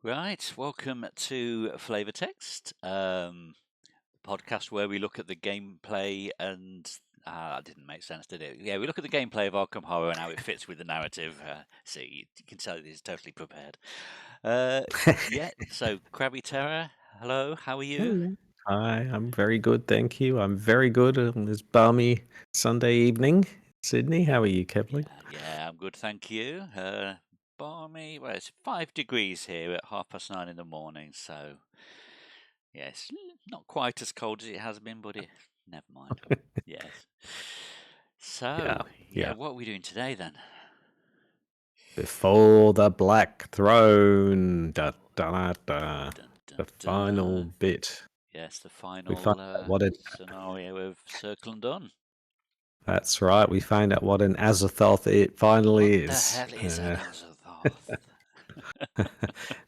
Right, welcome to Flavour Text, podcast where we look at the gameplay and that didn't make sense, did it? Yeah, we look at the gameplay of Arkham Horror and how it fits with the narrative. See, you can tell he's totally prepared. Yeah, so CrabbyTerror, hello, how are you? Hello. Hi, I'm very good, thank you. I'm very good on this balmy Sunday evening. Sydney, how are you, Kevling? Yeah, I'm good, thank you. Balmy, well, it's 5 degrees here at 9:30 in the morning, so yeah, it's not quite as cold as it has been, but never mind. Yes. Yeah, So, yeah, yeah. what are we doing today then? Before the Black Throne, da da da. Dun, The dun, final dun. bit. Yes, the We find final out what it. scenario of Circle Undone. That's right. We find out what an Azathoth it finally What the is. hell is an Azathoth?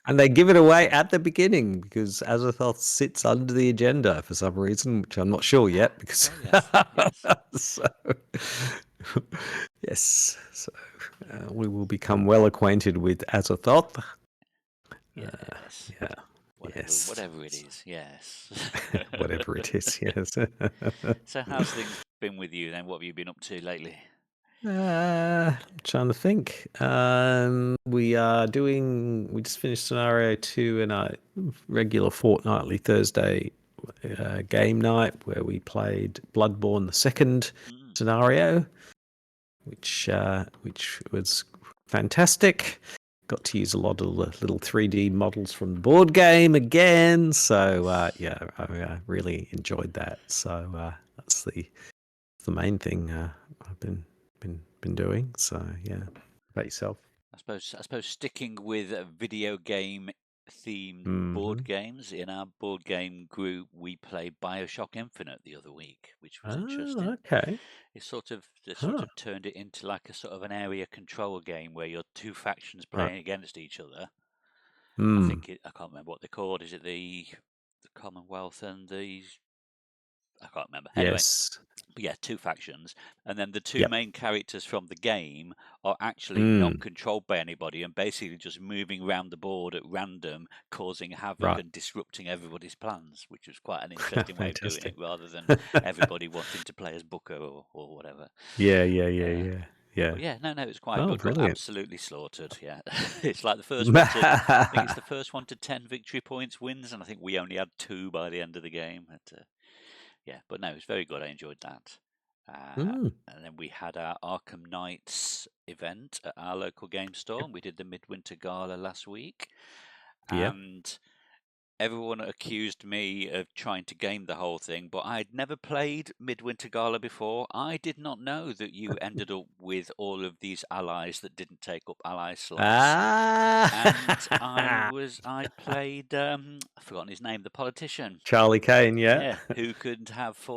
And they give it away at the beginning because Azathoth sits under the agenda for some reason, which I'm not sure yet. Because Oh, yes, yes. so, yes, so we will become well acquainted with Azathoth. Yes. Yeah, yes, Whatever it is, yes. whatever it is. Yes. So, how's things been with you then? What have you been up to lately? I'm trying to think. We are doing. We just finished scenario 2 in our regular fortnightly Thursday game night where we played Bloodborne, the second Mm. scenario, which was fantastic. Got to use a lot of the little 3D models from the board game again. So yeah, I really enjoyed that. So that's the main thing I've been doing. So yeah, how about yourself? I suppose sticking with video game themed board Hmm. games, in our board game group, we played BioShock Infinite the other week, which was Oh, interesting. okay. They sort Huh. of turned it into like a sort of an area control game where you're two factions Right. playing against each other. Hmm. I can't remember what they're called. Is it the Commonwealth and the I can't remember. Anyway, Yes. but yeah, two factions, and then the two Yep. main characters from the game are actually not Hmm. controlled by anybody and basically just moving around the board at random, causing havoc Right. and disrupting everybody's plans, which was quite an interesting way of doing it, Fantastic. rather than everybody wanting to play as Booker or whatever. Yeah, yeah, yeah, Uh, yeah, yeah. but yeah, no, it was quite Oh, good. Got brilliant. absolutely slaughtered. Yeah, it's like the first one to. I think it's the first one to 10 victory points wins, and I think we only had 2 by the end of the game. Yeah, but no, it was very good. I enjoyed that. Mm, And then we had our Arkham Knights event at our local game store. yep, And we did the Midwinter Gala last week, yep. and everyone accused me of trying to game the whole thing, but I'd never played Midwinter Gala before. I did not know that you ended up with all of these allies that didn't take up ally slots. And Ah, I played I've forgotten his name, the politician. Charlie Kane, yeah. Yeah, who could have 3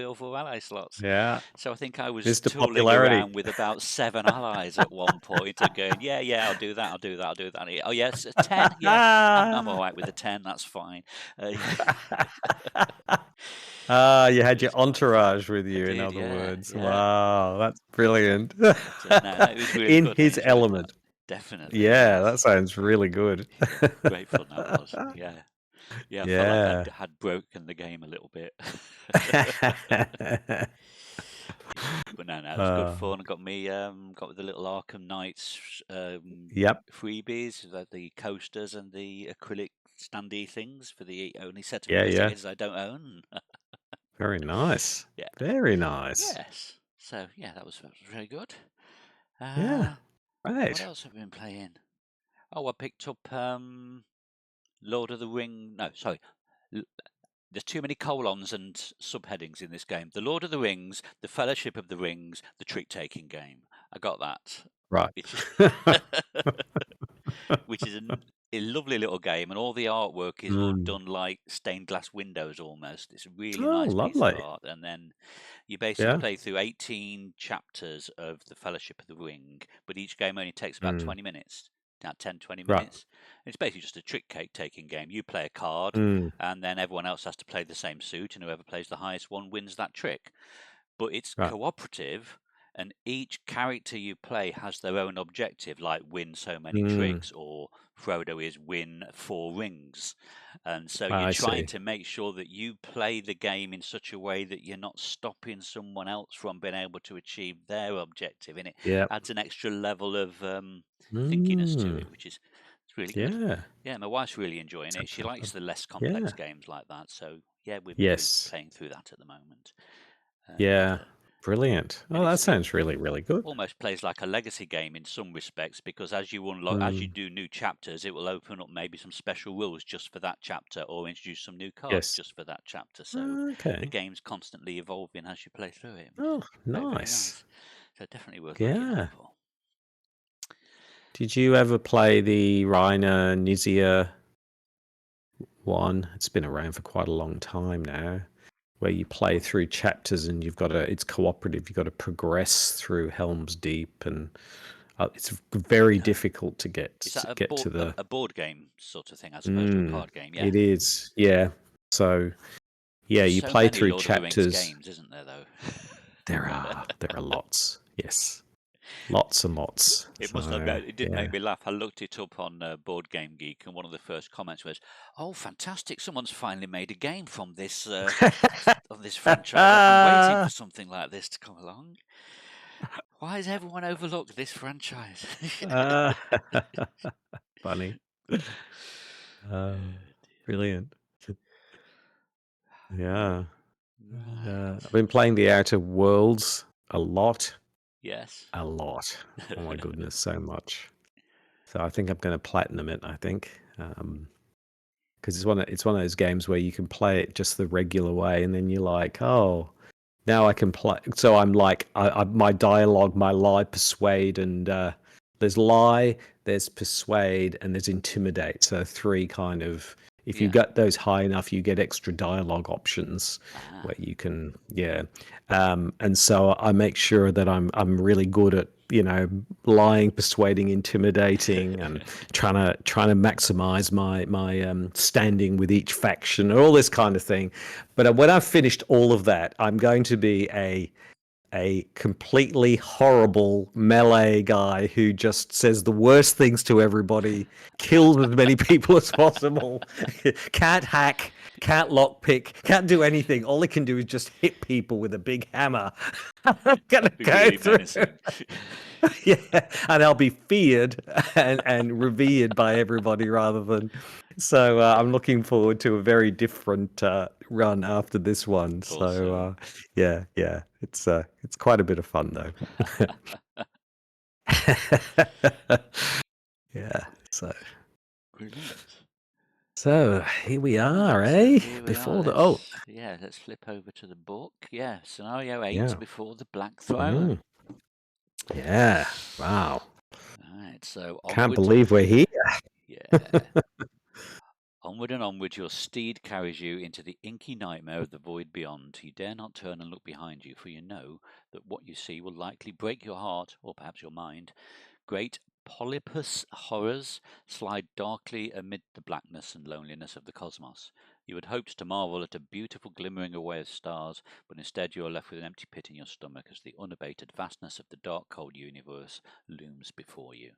or 4 ally slots. Yeah. So I think I was Mr. tooling Popularity. around with about 7 allies at one point and going, yeah, I'll do that, I'll do that, I'll do that. Oh, yes, a 10, yeah, I'm all right with the 10, that's fine. Yeah, Ah, you had it your was quite fun. entourage with I you, in did, other yeah, words. yeah. Wow, that's brilliant. But no, it was really In good. I his enjoyed that. element. Definitely, Yeah, that yes. sounds really good. Yeah, great fun that was. Yeah. Yeah, I felt like Yeah. had broken the game a little bit. But no, it was good Uh, fun. Got the little Arkham Knights yep. freebies, like the coasters and the acrylic standee things for the only set of Yeah, yeah. investigators I don't own. Very nice. Yeah, Very nice. yes. So yeah, that was very good. Yeah. What Right. else have I been playing? Oh, I picked up Lord of the Ring. No, sorry. L- There's too many colons and subheadings in this game. The Lord of the Rings, the Fellowship of the Rings, the Trick Taking Game. I got that. Right. Which which is a lovely little game, and all the artwork is all Mm. done like stained glass windows almost. It's a really Oh, nice piece of lovely. art. And then you basically Yeah. play through 18 chapters of the Fellowship of the Ring, but each game only takes about Mm. 20 minutes. Now 10, 20 Right. minutes. It's basically just a trick cake taking game. You play a card, Mm. and then everyone else has to play the same suit, and whoever plays the highest one wins that trick. But it's Right. cooperative, and each character you play has their own objective, like win so many Mm, tricks, or Frodo is win 4 rings. And so you're I trying see. to make sure that you play the game in such a way that you're not stopping someone else from being able to achieve their objective, and it Yep. adds an extra level of thinkiness to Mm, it, which is it's really good. yeah. Yeah, my wife's really enjoying it. She likes the less complex Yeah. games like that. So yeah, we're Yes. playing through that at the moment, and Yeah. Brilliant. Oh, that it sounds really, really good. almost plays like a legacy game in some respects, because as you unlock, as you Mm, do new chapters, it will open up maybe some special rules just for that chapter, or introduce some new cards yes. just for that chapter. So the Okay. game's constantly evolving as you play through it, which is Oh, very, very nice. nice. So definitely worth looking out Yeah. for. Did you ever play the Reiner Nizia one? It's been around for quite a long time now, where you play through chapters and it's cooperative. You've got to progress through Helm's Deep, and it's very No. difficult to Is that get to the. a board game sort of thing as opposed to a Mm, card game? Yeah. it is, yeah. So yeah, There's you so play many through Lord of the Rings chapters. games, isn't there, though? There are lots. Yes, lots and lots. It must have So it did make yeah. me laugh. I looked it up on Board Game Geek, and one of the first comments was, "Oh, fantastic! Someone's finally made a game from this of this franchise. I've been waiting for something like this to come along. Why has everyone overlooked this franchise?" Uh, funny. Brilliant. Yeah. Right. I've been playing the Outer Worlds a lot. Yes. A lot. Oh my goodness, so much. So I think I'm going to platinum it, I think. Because it's one of those games where you can play it just the regular way, and then you're like, oh, now I can play. So I'm like, my dialogue, my lie, persuade, and there's lie, there's persuade, and there's intimidate. So three kind of. If you Yeah. get those high enough, you get extra dialogue options Ah. where you can, yeah. And so I make sure that I'm really good at lying, persuading, intimidating, and trying to maximize my standing with each faction and all this kind of thing. But when I've finished all of that, I'm going to be a completely horrible melee guy who just says the worst things to everybody, kills as many people as possible, can't hack, can't lockpick, can't do anything. All he can do is just hit people with a big hammer. I'm gonna Be go really through. menacing. Yeah, and I'll be feared and revered by everybody rather than. So I'm looking forward to a very different run after this one. So Awesome. yeah, it's quite a bit of fun though. Yeah. Brilliant. So here we are, Right, so eh? here we are. Before the oh Let's flip over to the book. Yeah, scenario 8, yeah. Before the Black Throne. Mm, yeah. Wow. Right, so Can't onward. believe we're here. Yeah. Onward and onward, your steed carries you into the inky nightmare of the void beyond. You dare not turn and look behind you, for you know that what you see will likely break your heart, or perhaps your mind. Great polypus horrors slide darkly amid the blackness and loneliness of the cosmos. You had hoped to marvel at a beautiful glimmering away of stars, but instead you are left with an empty pit in your stomach as the unabated vastness of the dark, cold universe looms before you.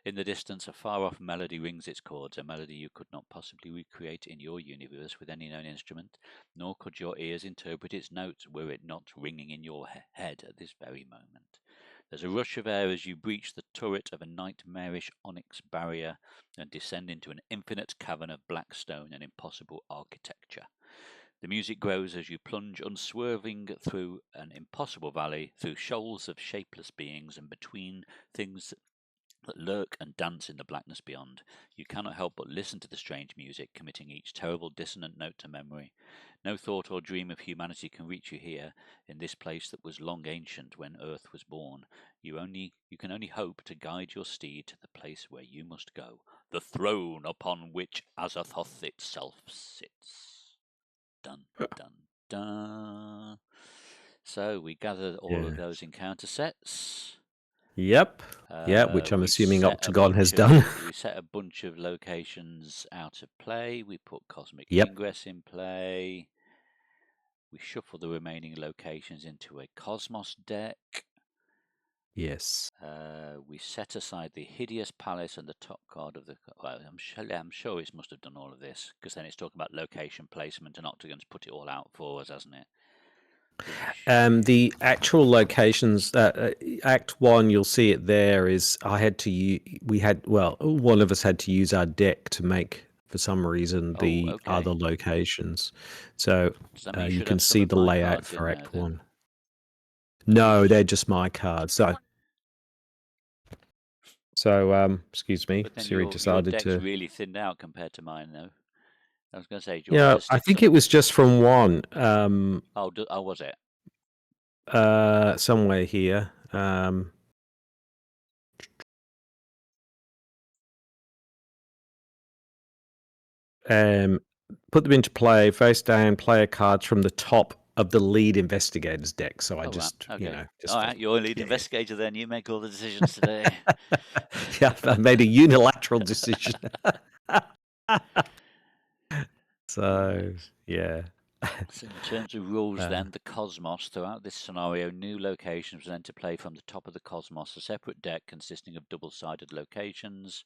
In the distance, a far-off melody rings its chords, a melody you could not possibly recreate in your universe with any known instrument, nor could your ears interpret its notes were it not ringing in your head at this very moment. There's a rush of air as you breach the turret of a nightmarish onyx barrier and descend into an infinite cavern of black stone and impossible architecture. The music grows as you plunge unswerving through an impossible valley, through shoals of shapeless beings, and between things that lurk and dance in the blackness beyond. You cannot help but listen to the strange music, committing each terrible dissonant note to memory. No thought or dream of humanity can reach you here, in this place that was long ancient when earth was born. You can only hope to guide your steed to the place where you must go, the throne upon which Azathoth itself sits. Dun dun dun. So we gather all of Yeah. those encounter sets. Yep. Yeah, which I'm We assuming set a Octagon has bunch done. of locations out of play. We put Cosmic Yep. Ingress in play. We shuffle the remaining locations into a Cosmos deck. Yes. We set aside the hideous palace and the top card of the. Well, I'm sure it must have done all of this because then it's talking about location placement and Octagon's put it all out for us, hasn't it? The actual locations, Act 1, you'll see it there. Is I had to one of us had to use our deck to make, for some reason, Oh, the okay. other locations. So Does that mean you you should can have some see of the my layout cards in for there Act then? 1. No, they're just my cards. Excuse me, But then Siri your decided deck's to. really thinned out compared to mine, though. I was going to say, do you want me Yeah, to I stick think some? it was just from one. Oh, was it? Somewhere here. Put them into play, face down, player cards from the top of the lead investigator's deck. So I Oh, right. just, Okay. just All right. You're a lead yeah, investigator then. You make all the decisions today. yeah, I made a unilateral decision. So Right. yeah, So in terms of rules uh, then, the Cosmos, throughout this scenario, new locations will enter play from the top of the Cosmos, a separate deck consisting of double-sided locations,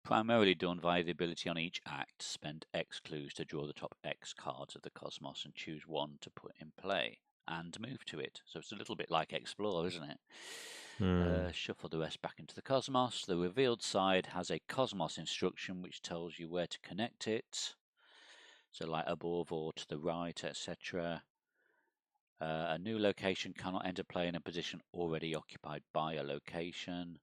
primarily done via the ability on each act to spend X clues to draw the top X cards of the Cosmos and choose one to put in play and move to it. So it's a little bit like Explore, isn't it? Shuffle the rest back into the Cosmos. The revealed side has a Cosmos instruction which tells you where to connect it. So like above or to the right, etc. A new location cannot enter play in a position already occupied by a location,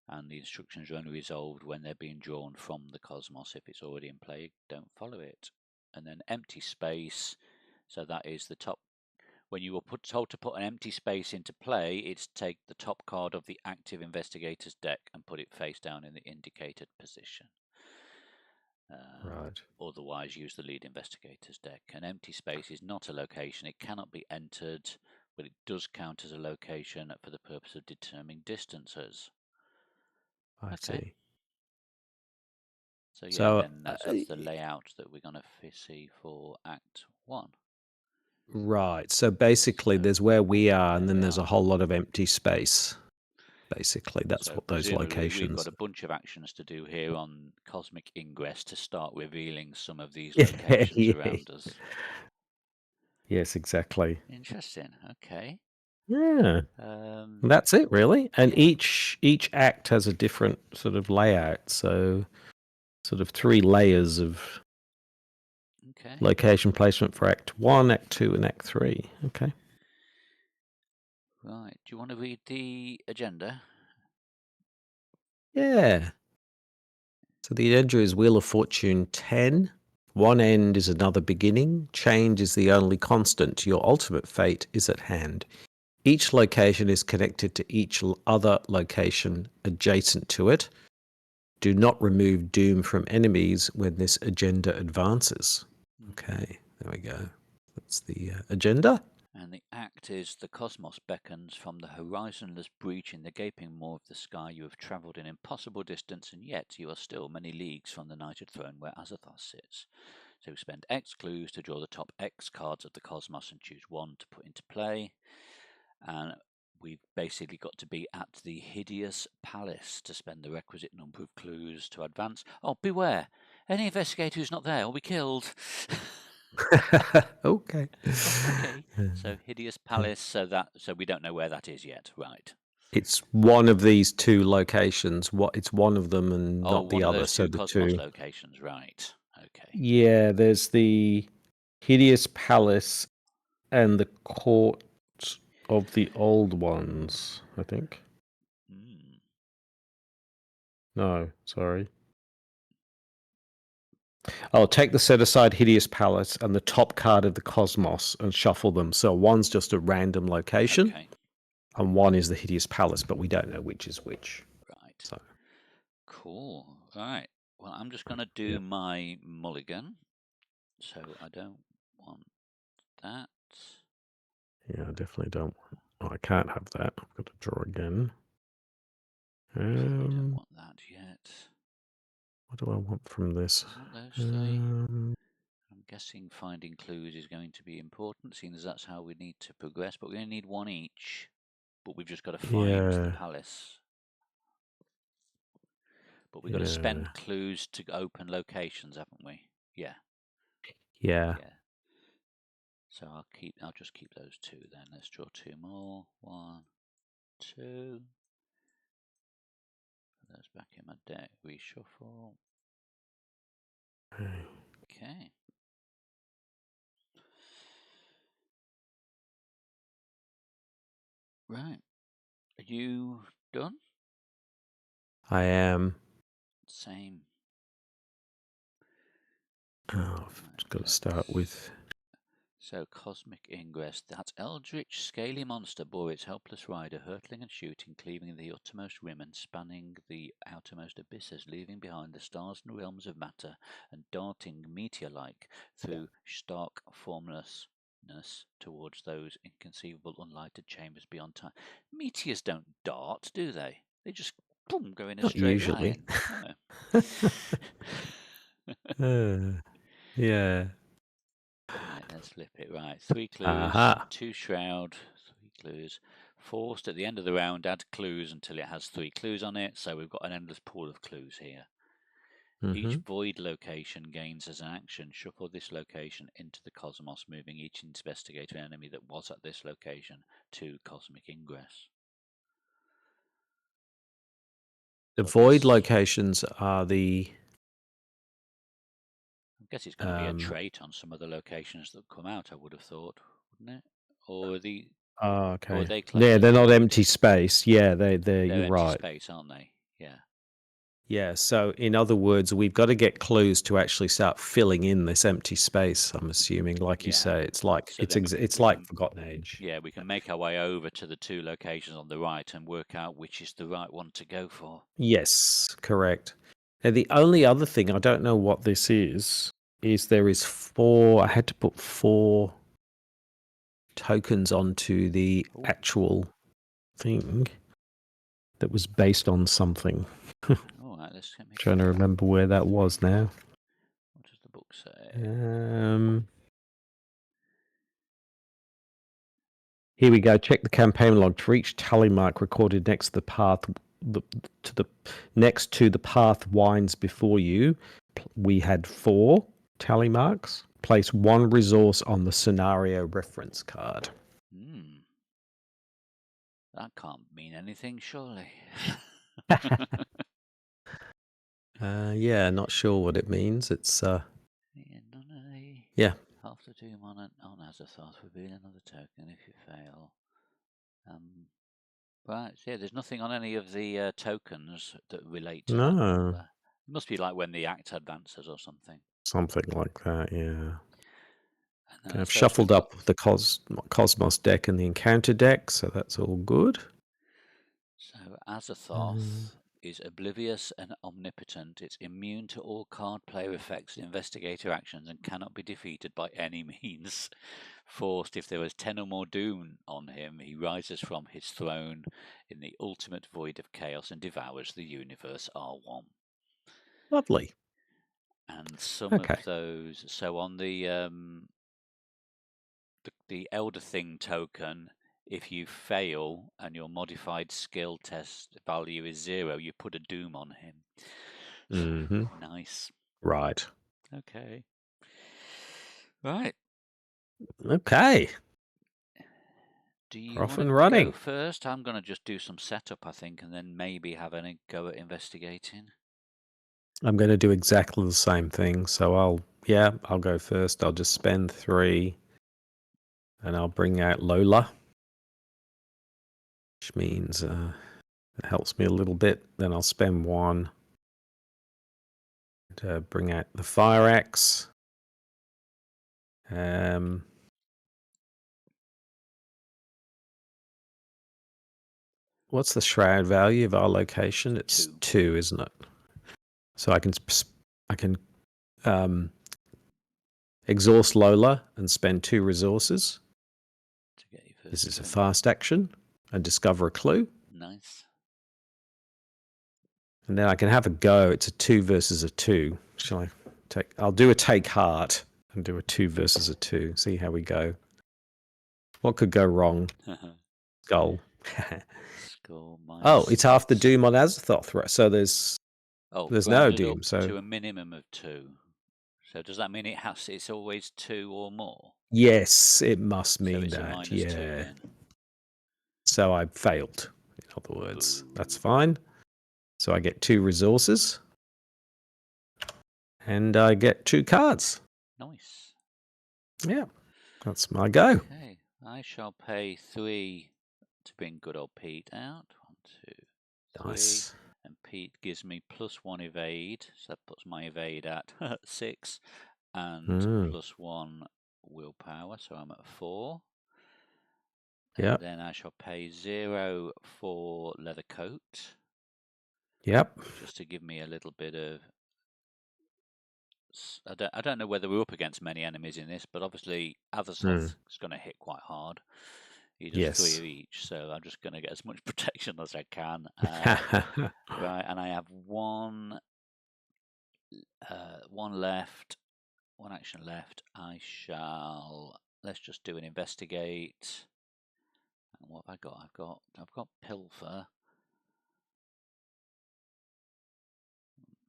and the instructions are only resolved when they're being drawn from the Cosmos. If it's already in play, don't follow it. And then empty space, so that is the top. When you were told to put an empty space into play, it's take the top card of the active investigator's deck and put it face down in the indicated position. right. Otherwise, use the lead investigator's deck. An empty space is not a location. It cannot be entered, but it does count as a location for the purpose of determining distances. I Okay. see. So yeah, So then that's the layout that we're going to see for Act 1. right. So basically, So there's where we are, there and we then there's a are. whole lot of empty space. Basically, that's So what those presumably we've locations. got a bunch of actions to do here on Cosmic Ingress to start revealing some of these Yeah, locations yeah. around us. Yes, exactly. Interesting. Okay. Yeah. Um, That's it, really. And yeah. each act has a different sort of layout. So, sort of 3 layers of Okay. location placement for Act 1, Act 2, and Act 3. Okay. Right. Do you want to read the agenda? Yeah. So the agenda is Wheel of Fortune 10. One end is another beginning. Change is the only constant. Your ultimate fate is at hand. Each location is connected to each other location adjacent to it. Do not remove doom from enemies when this agenda advances. Okay, there we go. That's the agenda. And the act is the cosmos beckons from the horizonless breach in the gaping maw of the sky. You have travelled an impossible distance, and yet you are still many leagues from the knighted throne where Azathoth sits. So spend X clues to draw the top X cards of the cosmos and choose one to put into play. And we've basically got to be at the hideous palace to spend the requisite number of clues to advance. Oh, beware! Any investigator who's not there will be killed. Okay. Oh, okay. So hideous palace. So we don't know where that is yet, right? It's one of these 2 locations. It's one of them and Oh, not the one of other. those So two the cosmos two. locations, right? Okay. Yeah, there's the hideous palace and the court of the old ones, I think. Mm, No, sorry. I'll take the set aside hideous palace and the top card of the cosmos and shuffle them. So one's just a random location okay. and one is the hideous palace, but we don't know which is which. Right. So Cool. Right. Well, I'm just going to yeah, do my mulligan. So I don't want that. yeah, I definitely don't want. Oh, I can't have that. I've got to draw again. Certainly don't want that yet. What do I want from this? I want those three. I'm guessing finding clues is going to be important, seeing as that's how we need to progress, but we only need one each. but we've just got to find the Yeah. palace. But we've got to spend clues to open locations, haven't we? Yeah. Yeah. Yeah. So I'll just keep those two then. Let's draw two more. 1, 2. Put those back in my deck. Reshuffle. Okay. Right. Are you done? I am. Same. Oh, I've got to start with. So, Cosmic Ingress. That eldritch, scaly monster bore its helpless rider, hurtling and shooting, cleaving the uttermost rim and spanning the outermost abysses, leaving behind the stars and realms of matter, and darting meteor-like through stark formlessness towards those inconceivable unlighted chambers beyond time. Meteors don't dart, do they? They just boom, go in a Not straight usually. line. Oh. Yeah. Right, let's flip it. Right, 3 clues, Aha. 2 shroud, 3 clues. Forced at the end of the round, add clues until it has 3 clues on it. So we've got an endless pool of clues here. Each void location gains as an action. Shuffle this location into the cosmos, moving each investigator enemy that was at this location to Cosmic Ingress. The But void this, locations are the. I guess it's going to be a trait on some of the locations that come out, I would have thought, wouldn't it? Or Oh, or are okay. they classed Yeah, as they're not void? empty space. Yeah, they're. They're You're empty right. space, aren't they? Yeah. Yeah. So, in other words, we've got to get clues to actually start filling in this empty space. I'm assuming, like you Yeah. say, it's like So then it's we like can Forgotten Age. yeah, we can make our way over to the 2 locations on the right and work out which is the right one to go for. Yes, correct. Now, the only other thing I don't know what this is there is 4. I had to put 4 tokens onto the Ooh. actual thing that was based on something. All right, let's get me Trying to remember where that was now. What does the book say? Here we go. Check the campaign log. For each tally mark recorded next to the path, next to the path winds before you, we had 4 tally marks. Place 1 resource on the scenario reference card. That can't mean anything, surely. Yeah, not sure what it means. It's yeah. Half the doom on Azathoth reveal another token if you fail. Right, yeah, there's nothing on any of the tokens that relate to that number. It must be like when the act advances or something. Something like that, yeah. And I've shuffled up the Cosmos deck and the Encounter deck, so that's all good. So Azathoth is oblivious and omnipotent. It's immune to all card player effects and investigator actions and cannot be defeated by any means. Forced, if there is 10 or more doom on him, he rises from his throne in the ultimate void of chaos and devours the universe R1. Lovely. And some of those, so on the Elder Thing token, if you fail and your modified skill test value is 0, you put a doom on him. Nice. Right. Okay. Right. Okay. Do you Off want to and running. go first? I'm going to just do some setup, I think, and then maybe have a go at investigating. I'm going to do exactly the same thing. So I'll go first. I'll just spend 3 and I'll bring out Lola, which means it helps me a little bit. Then I'll spend 1 to bring out the Fire Axe. What's the shroud value of our location? It's 2, isn't it? So I can exhaust Lola and spend 2 resources. This is a fast action and discover a clue. Nice. And then I can have a go. It's a 2 versus a 2. Shall I take? I'll do a take heart and do a 2 versus a 2. See how we go. What could go wrong? Skull. Score Oh, minus it's half the 6. doom on Azathoth, right? So there's no Rounded up doom. So to a minimum of 2. So does that mean it's always 2 or more? yes, it must So mean it's a that. minus 2 Yeah. then. So I failed. In other words, that's Boo. fine. So I get 2 resources, and I get 2 cards. Nice. Yeah, that's my go. Okay, I shall pay 3 to bring good old Pete out. 1, 2, 3. Nice. And Pete gives me +1 evade, so that puts my evade at 6, and +1 willpower, so I'm at 4. Yep. And then I shall pay 0 for leather coat, Yep. just to give me a little bit of. I don't know whether we're up against many enemies in this, but obviously Aversoth is going to hit quite hard. He does 3 Yes. of each, so I'm just going to get as much protection as I can. Right, and I have one left, one action left. Let's just do an investigate. And what have I got? I've got pilfer.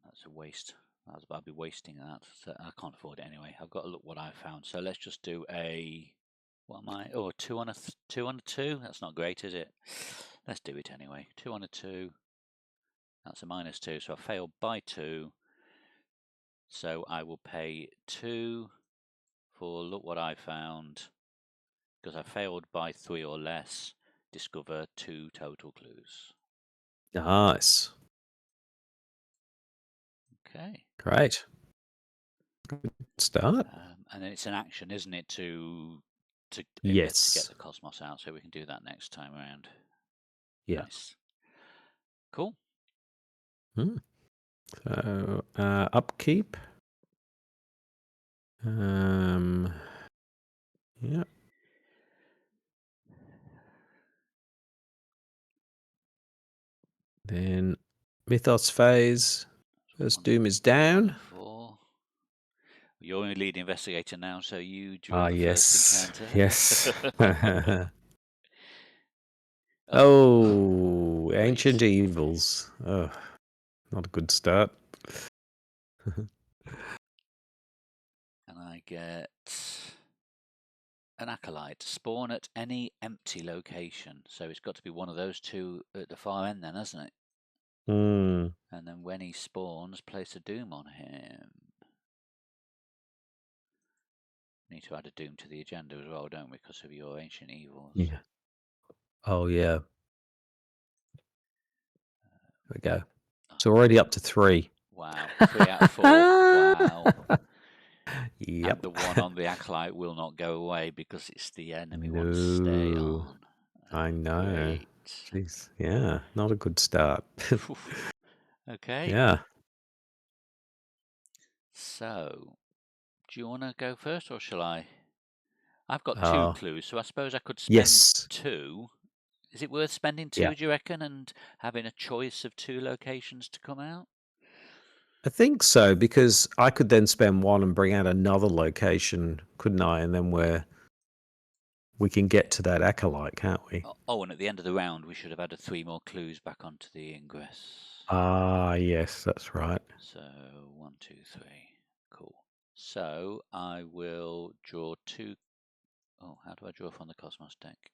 That's a waste. I'll be wasting that. So I can't afford it anyway. I've got to look what I found. So let's just do a. What am I? Oh, 2 on a 2 on a 2. That's not great, is it? Let's do it anyway. 2 on a 2. That's a -2. So I failed by 2. So I will pay 2 for look what I found. Because I failed by 3 or less. Discover 2 total clues. Nice. Okay. Great. Good start. And then it's an action, isn't it, to get Yes. the Cosmos out, so we can do that next time around. Yeah. Nice. Cool. So upkeep. Yeah. Then Mythos phase. First doom is down. 4. You're only lead investigator now, so you draw Ah, the first yes. encounter. Yes. Oh, Oh, great. Ancient Evils. Oh, not a good start. And I get an acolyte. Spawn at any empty location. So it's got to be one of those 2 at the far end then, hasn't it? Mm. And then when he spawns, place a doom on him. Need to add a doom to the agenda as well, don't we? Because of your ancient evils. Yeah. Oh, yeah. There we go. So already up to 3. Wow. 3 out of 4. Wow. Yep. And the one on the acolyte will not go away because it's the enemy one to stay No. on. I know. Great. Jeez. Yeah. Not a good start. Okay. Yeah. So, do you want to go first or shall I? I've got 2 Oh, clues, so I suppose I could spend yes. 2. Is it worth spending 2, Yeah. do you reckon, and having a choice of 2 locations to come out? I think so, because I could then spend 1 and bring out another location, couldn't I? And then we can get to that acolyte, can't we? Oh, and at the end of the round, we should have added 3 more clues back onto the ingress. Ah, yes, that's right. So 1, 2, 3. Cool. So I will draw 2. Oh, how do I draw from the Cosmos deck?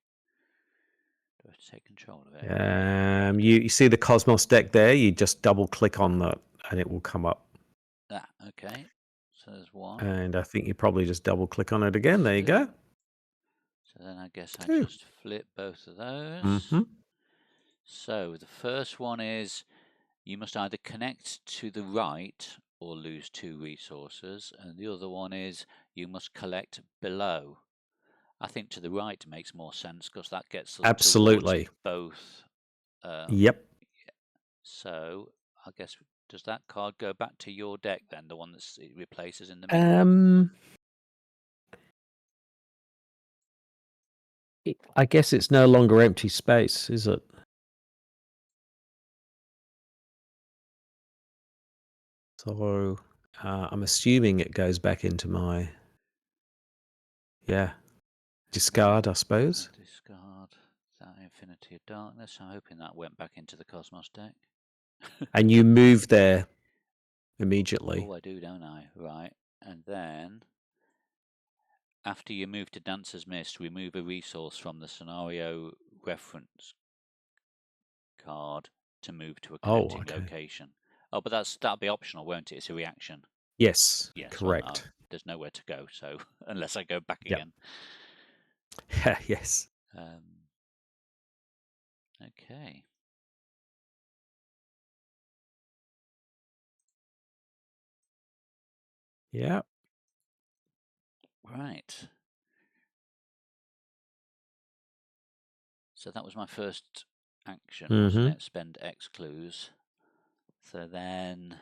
Do I have to take control of it? You see the Cosmos deck there? You just double click on that and it will come up. Ah, okay. So there's 1. And I think you probably just double click on it again. There you 2. go. So then I guess I 2. just flip both of those. Mm-hmm. So the first one is you must either connect to the right or lose 2 resources, and the other one is you must collect below. I think to the right makes more sense because that gets us towards Absolutely. both. Yep. So I guess does that card go back to your deck then, the one that it replaces in the middle? I guess it's no longer empty space, is it? So I'm assuming it goes back into my discard, I suppose. Discard that Eternity of Darkness. I'm hoping that went back into the Cosmos deck. And you move there immediately. Oh, I do, don't I? Right. And then, after you move to Dancer's Mist, remove a resource from the scenario reference card to move to a connecting location. Oh, but that'll be optional, won't it? It's a reaction. Yes, Yes, correct. there's nowhere to go, so unless I go back Yep. again. Yes. Okay. Yeah. Right. So that was my first action, wasn't it? Spend X clues. So then,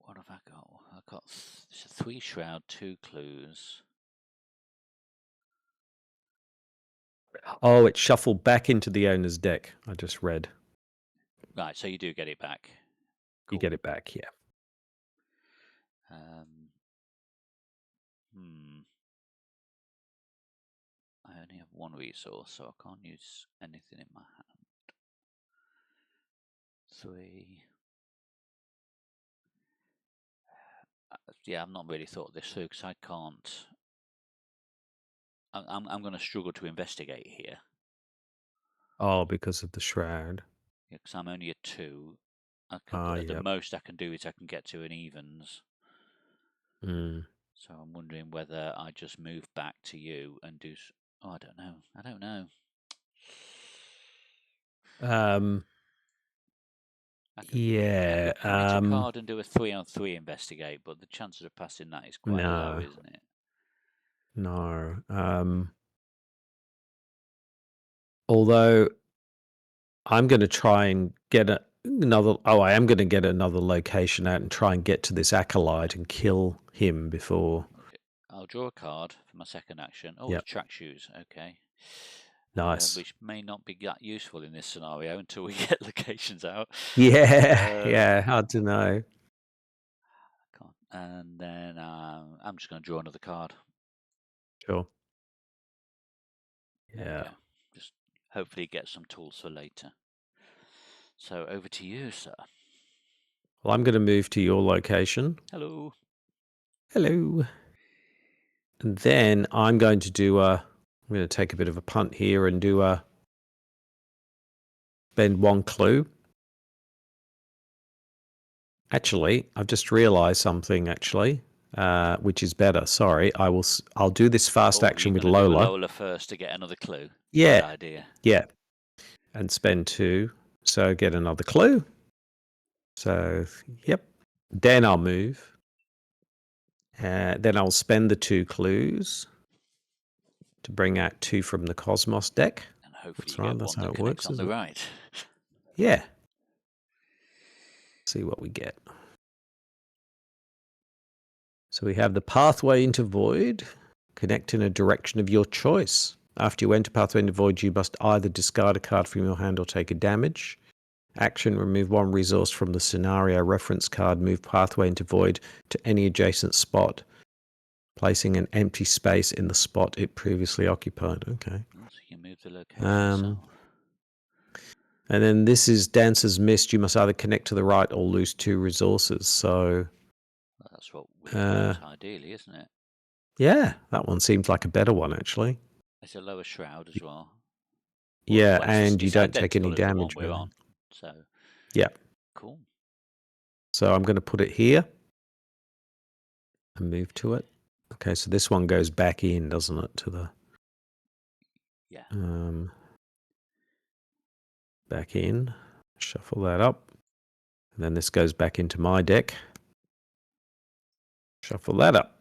what have I got? I've got 3 shroud, 2 clues. Oh, it's shuffled back into the owner's deck. I just read. Right, so you do get it back. Cool. You get it back, yeah. I only have 1 resource, so I can't use anything in my hand. 3. Yeah, I've not really thought this through because I can't. I'm going to struggle to investigate here. Oh, because of the shroud. Yeah, because I'm only a 2. The most I can do is I can get to an evens. So I'm wondering whether I just move back to you and do. Oh, I don't know. I don't know. I could commit a card and do a 3-on-3 investigate, but the chances of passing that is quite low, isn't it? No. Although I'm going to try and get another. Oh, I am going to get another location out and try and get to this acolyte and kill him before. Okay, I'll draw a card for my second action. Oh, Yep. it's track shoes. Okay. Nice. Which may not be that useful in this scenario until we get locations out. Yeah, yeah, hard to know. And then I'm just going to draw another card. Sure. There we go. Just hopefully get some tools for later. So over to you, sir. Well, I'm going to move to your location. Hello. Hello. And then I'm going to do I'm going to take a bit of a punt here and do spend 1 clue. Actually, I've just realized something, which is better. Sorry, I'll do this fast action with Lola. Do Lola first to get another clue. Yeah. Good idea. Yeah. And spend 2. So get another clue. So, yep. Then I'll move. Then I'll spend the 2 clues to bring out 2 from the Cosmos deck. And hopefully you get one that connects on the right. Yeah. See what we get. So we have the Pathway into Void. Connect in a direction of your choice. After you enter Pathway into Void, you must either discard a card from your hand or take a damage. Action, remove 1 resource from the scenario reference card. Move Pathway into Void to any adjacent spot, placing an empty space in the spot it previously occupied. Okay. So you can move the location yourself. And then this is Dancer's Mist. You must either connect to the right or lose 2 resources. So well, that's what we want, ideally, isn't it? Yeah, that one seems like a better one, actually. It's a lower shroud as well. Yeah, and you don't take any damage. We're on. So yeah, cool. So I'm going to put it here and move to it. Okay, so this one goes back in, doesn't it, to the back in. Shuffle that up, and then this goes back into my deck. Shuffle that up.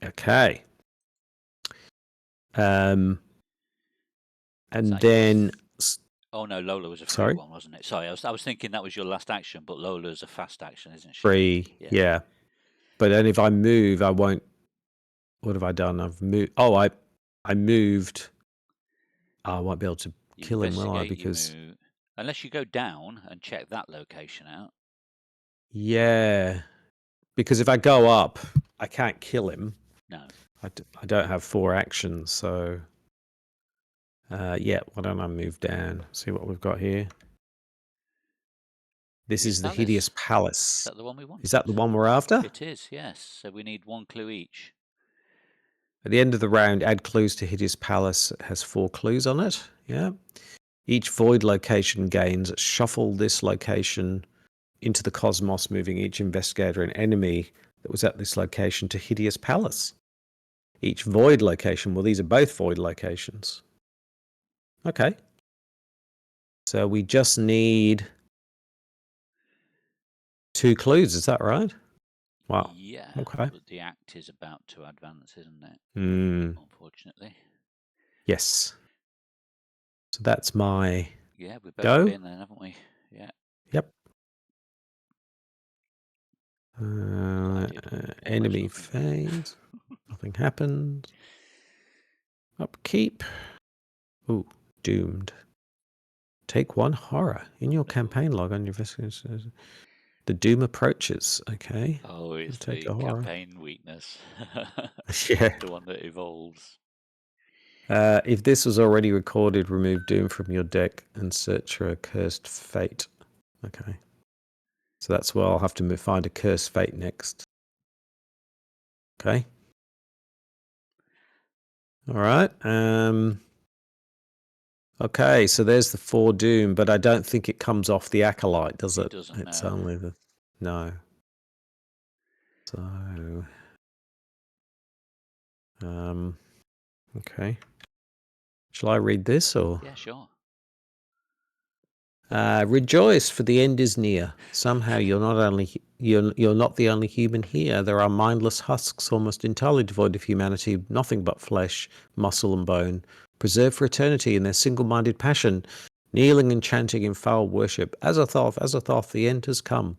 Okay. And then. Oh no, Lola was a free one, wasn't it? Sorry, I was thinking that was your last action, but Lola's a fast action, isn't she? Free, yeah. But then if I move, I won't. What have I done? I've moved. Oh, I moved. I won't be able to kill him, will I? Because unless you go down and check that location out. Yeah, because if I go up, I can't kill him. No. I don't have 4 actions, so yeah. Why don't I move down? See what we've got here. This is the Hideous Palace. Is that the one we want? Is that the one we're after? It is, yes. So we need 1 clue each. At the end of the round, add clues to Hideous Palace. It has 4 clues on it. Yeah. Each void location gains. Shuffle this location into the cosmos, moving each investigator and enemy that was at this location to Hideous Palace. Each void location, well, these are both void locations. Okay. So we just need 2 clues, is that right? Wow. Yeah. Okay. But the act is about to advance, isn't it? Unfortunately. Yes. So that's my Yeah, we've both go. been then, haven't we? Yeah. Yep. Enemy phase. Nothing happens. Upkeep. Ooh, doomed. Take 1 horror in your campaign log on your investigation. The doom approaches. Okay. Oh, it's take the a horror. campaign weakness. Yeah. The one that evolves. If this was already recorded, remove doom from your deck and search for a cursed fate. Okay. So that's where I'll have to find a cursed fate next. Okay. All right. Okay, so there's the 4 doom, but I don't think it comes off the acolyte, does it? It doesn't. It's no. only the no. So, okay. Shall I read this or? Yeah, sure. Rejoice, for the end is near. Somehow you're not the only human here. There are mindless husks, almost entirely devoid of humanity, nothing but flesh, muscle, and bone, preserved for eternity in their single-minded passion, kneeling and chanting in foul worship. Azathoth, Azathoth, the end has come.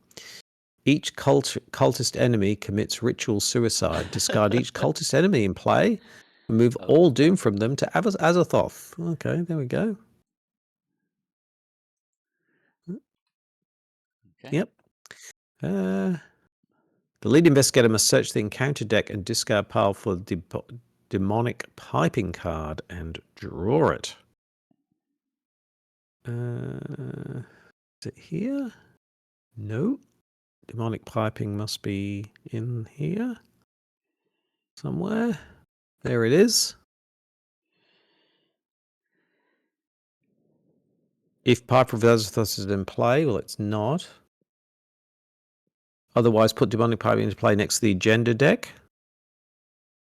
Each cultist enemy commits ritual suicide. Discard each cultist enemy in play, and move all doom from them to Azathoth. Okay, there we go. Okay. Yep. The lead investigator must search the encounter deck and discard pile for the demonic piping card and draw it. Is it here? No. Demonic piping must be in here somewhere. There it is. If Piper of Azathoth is in play, well, it's not. Otherwise, put Demonic Piping into play next to the agenda deck.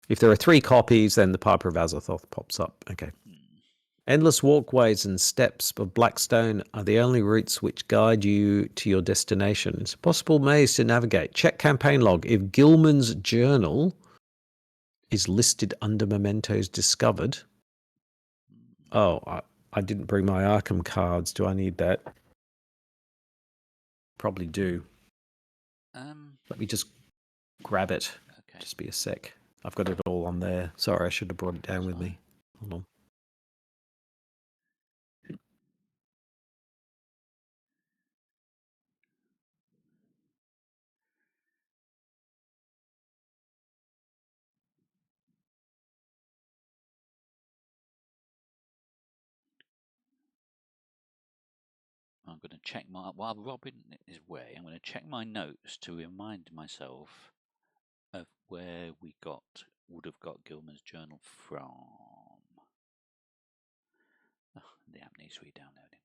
If there are 3 copies, then the Piper of Azathoth pops up. Okay. Endless walkways and steps of Blackstone are the only routes which guide you to your destination. It's a possible maze to navigate. Check campaign log. If Gilman's journal is listed under mementos discovered. Oh, I didn't bring my Arkham cards. Do I need that? Probably do. Let me just grab it. Okay. Just be a sec. I've got it all on there. Sorry, I should have brought it down with me. Hold on. I'm going to check while Robin is away, I'm going to check my notes to remind myself of where we would have got Gilman's journal from. Oh, the app needs re-downloading.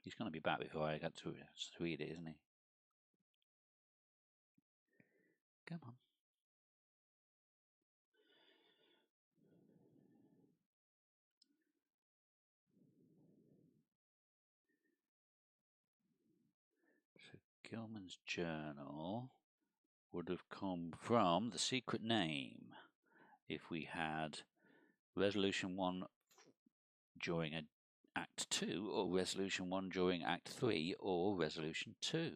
He's going to be back before I get to read it, isn't he? Come on. So Gilman's journal would have come from the secret name if we had Resolution 1 during Act 2, or Resolution 1 during Act 3, or Resolution 2.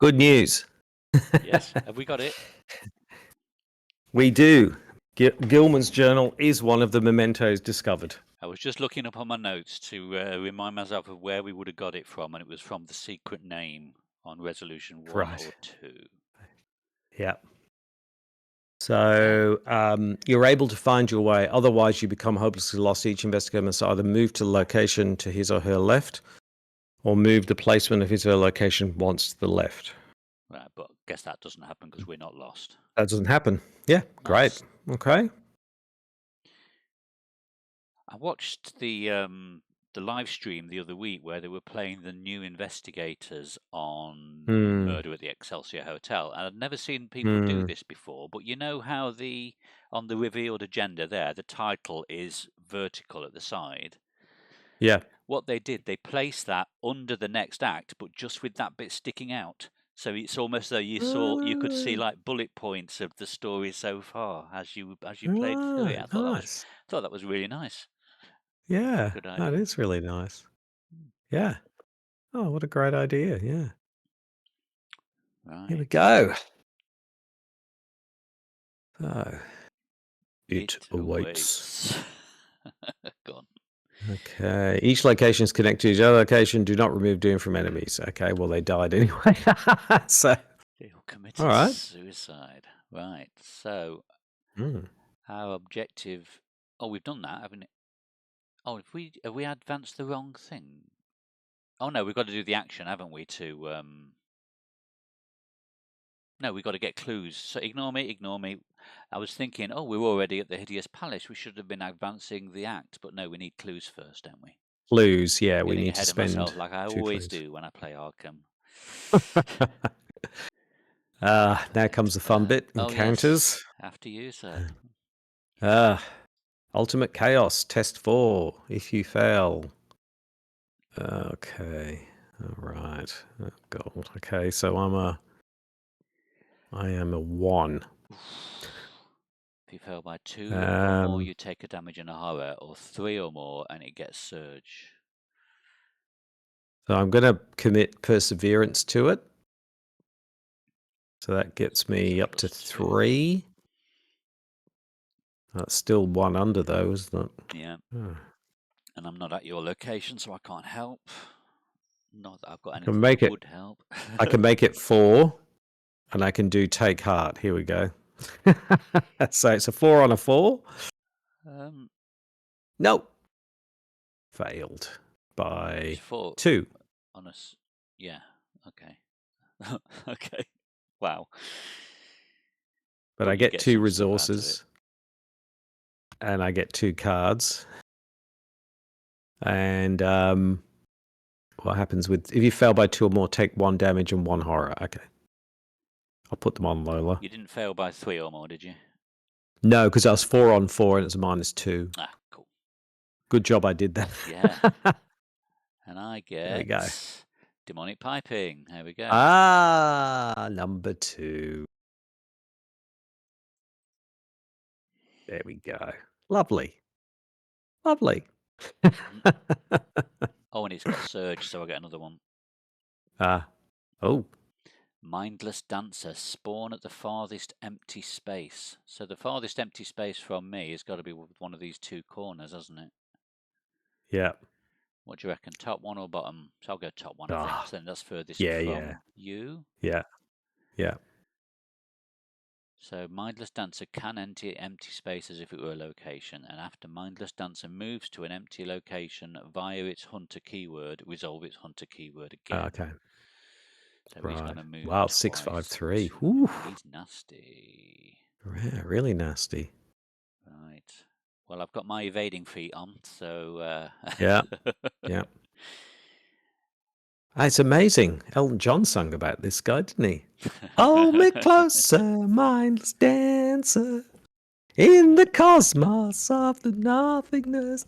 Good news. Yes, have we got it? We do. Gilman's journal is one of the mementos discovered. I was just looking up on my notes to remind myself of where we would have got it from, and it was from the secret name on resolution 1 Right. or 2. Yeah. So you're able to find your way. Otherwise, you become hopelessly lost. Each investigator must either move to the location to his or her left, or move the placement of his or her location once to the left. Right, but I guess that doesn't happen because we're not lost. That doesn't happen. Yeah, Nice. great. Okay. I watched the live stream the other week where they were playing the new investigators on Murder at the Excelsior Hotel, and I'd never seen people do this before. But you know how on the revealed agenda there, the title is vertical at the side. Yeah. What they did, they placed that under the next act, but just with that bit sticking out. So it's almost though you could see like bullet points of the story so far as you played through it. I Nice. thought that was really nice. Yeah, Good that idea. is really nice. Yeah. Oh, what a great idea. Yeah. Here we Right. go. So, it It awaits. awaits. Gone. Okay. Each location is connected to each other location. Do not remove doom from enemies. Okay. Well, they died anyway. So, They all all committed right. suicide. Right. So Mm. our objective. Oh, we've done that, haven't we? Oh, have we advanced the wrong thing? Oh no, we've got to do the action, haven't we? No, we've got to get clues. So ignore me, ignore me. I was thinking, oh, we're already at the Hideous Palace. We should have been advancing the act, but no, we need clues first, don't we? Clues. Yeah, we Getting need to ahead of spend myself like I 2 always clues. do when I play Arkham. Now comes the fun bit. Oh Encounters. yes, after you, sir. Ultimate Chaos. Test 4. If you fail. Okay. All right. Oh, God. Okay, so I am a 1. If you fail by 2 or more, Um, you take a damage and a horror, or 3 or more, and it gets surge. so I'm going to commit perseverance to it. So that gets me up to +2. 3. That's still 1 under though, isn't it? Yeah. Oh. And I'm not at your location, so I can't help. Not that I've got I can anything make that it. would help. I can make it 4, and I can do take heart. Here we go. So it's a 4 on a 4. Nope. Failed by 4 2. on us. Yeah. Okay. Okay. Wow. But But I you get get 2 some stuff out of it. resources, and I get 2 cards. And what happens if you fail by 2 or more, take 1 damage and 1 horror. Okay. I'll put them on Lola. You didn't fail by 3 or more, did you? No, because I was 4 on 4 and it's a -2. Ah, cool. Good job I did that. Yeah. And I There we go. get demonic piping. There we go. Number 2. There we go. Lovely. Lovely. Oh, and it's got surge, so I get another one. Oh. Mindless dancer, spawn at the farthest empty space. So the farthest empty space from me has got to be one of these 2 corners, hasn't it? Yeah. What do you reckon? Top 1 or bottom? So I'll go top 1, I think. So then that's furthest from you. Yeah. Yeah. So Mindless Dancer can enter empty space as if it were a location, and after Mindless Dancer moves to an empty location via its hunter keyword, resolve its hunter keyword again. Okay. So he's going to move Wow, twice. 653. He's nasty. Yeah, really nasty. Right. Well, I've got my evading feet on, so... Yeah. Yeah. It's amazing. Elton John sung about this guy, didn't he? Hold me closer, mindless dancer, in the cosmos of the nothingness.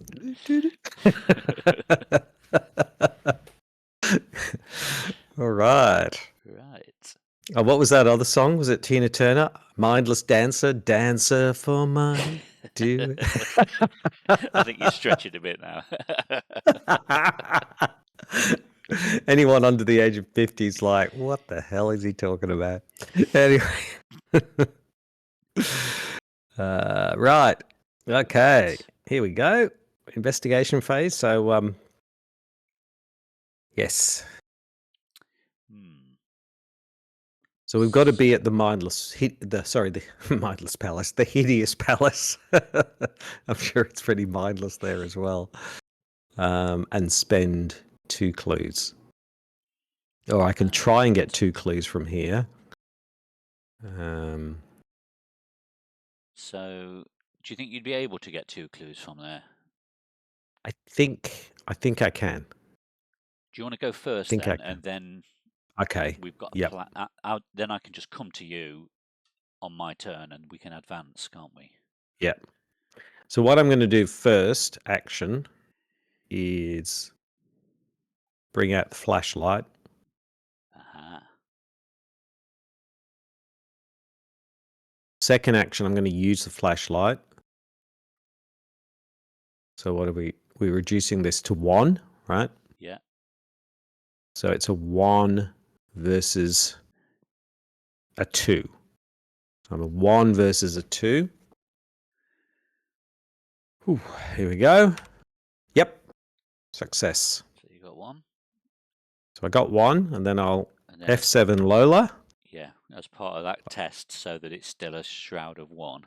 All right. Right. Oh, what was that other song? Was it Tina Turner? Mindless dancer, dancer for mine. Do it. I think you're stretching a bit now. Anyone under the age of 50 is like, what the hell is he talking about? Anyway. Right. Okay. Here we go. investigation phase. So yes. Hmm. So we've got to be at the the mindless palace, the hideous palace. I'm sure it's pretty mindless there as well. And spend 2 clues. Or I can try and get 2 clues from here. So, do you think you'd be able to get 2 clues from there? I think I can. Do you want to go first Think I then, can. and then Okay. we've got a Yep. plan? Then I can just come to you on my turn, and we can advance, can't we? Yep. So what I'm going to do first, action, is bring out the flashlight. Uh-huh. Second action, I'm going to use the flashlight. So what are we? We're reducing this to 1, right? Yeah. So it's a 1 versus a 2. So I'm a 1 versus a 2. Whew, here we go. Yep. Success. So you got 1, So I got 1, and then I'll and then F7 Lola. yeah, as part of that test, so that it's still a shroud of 1.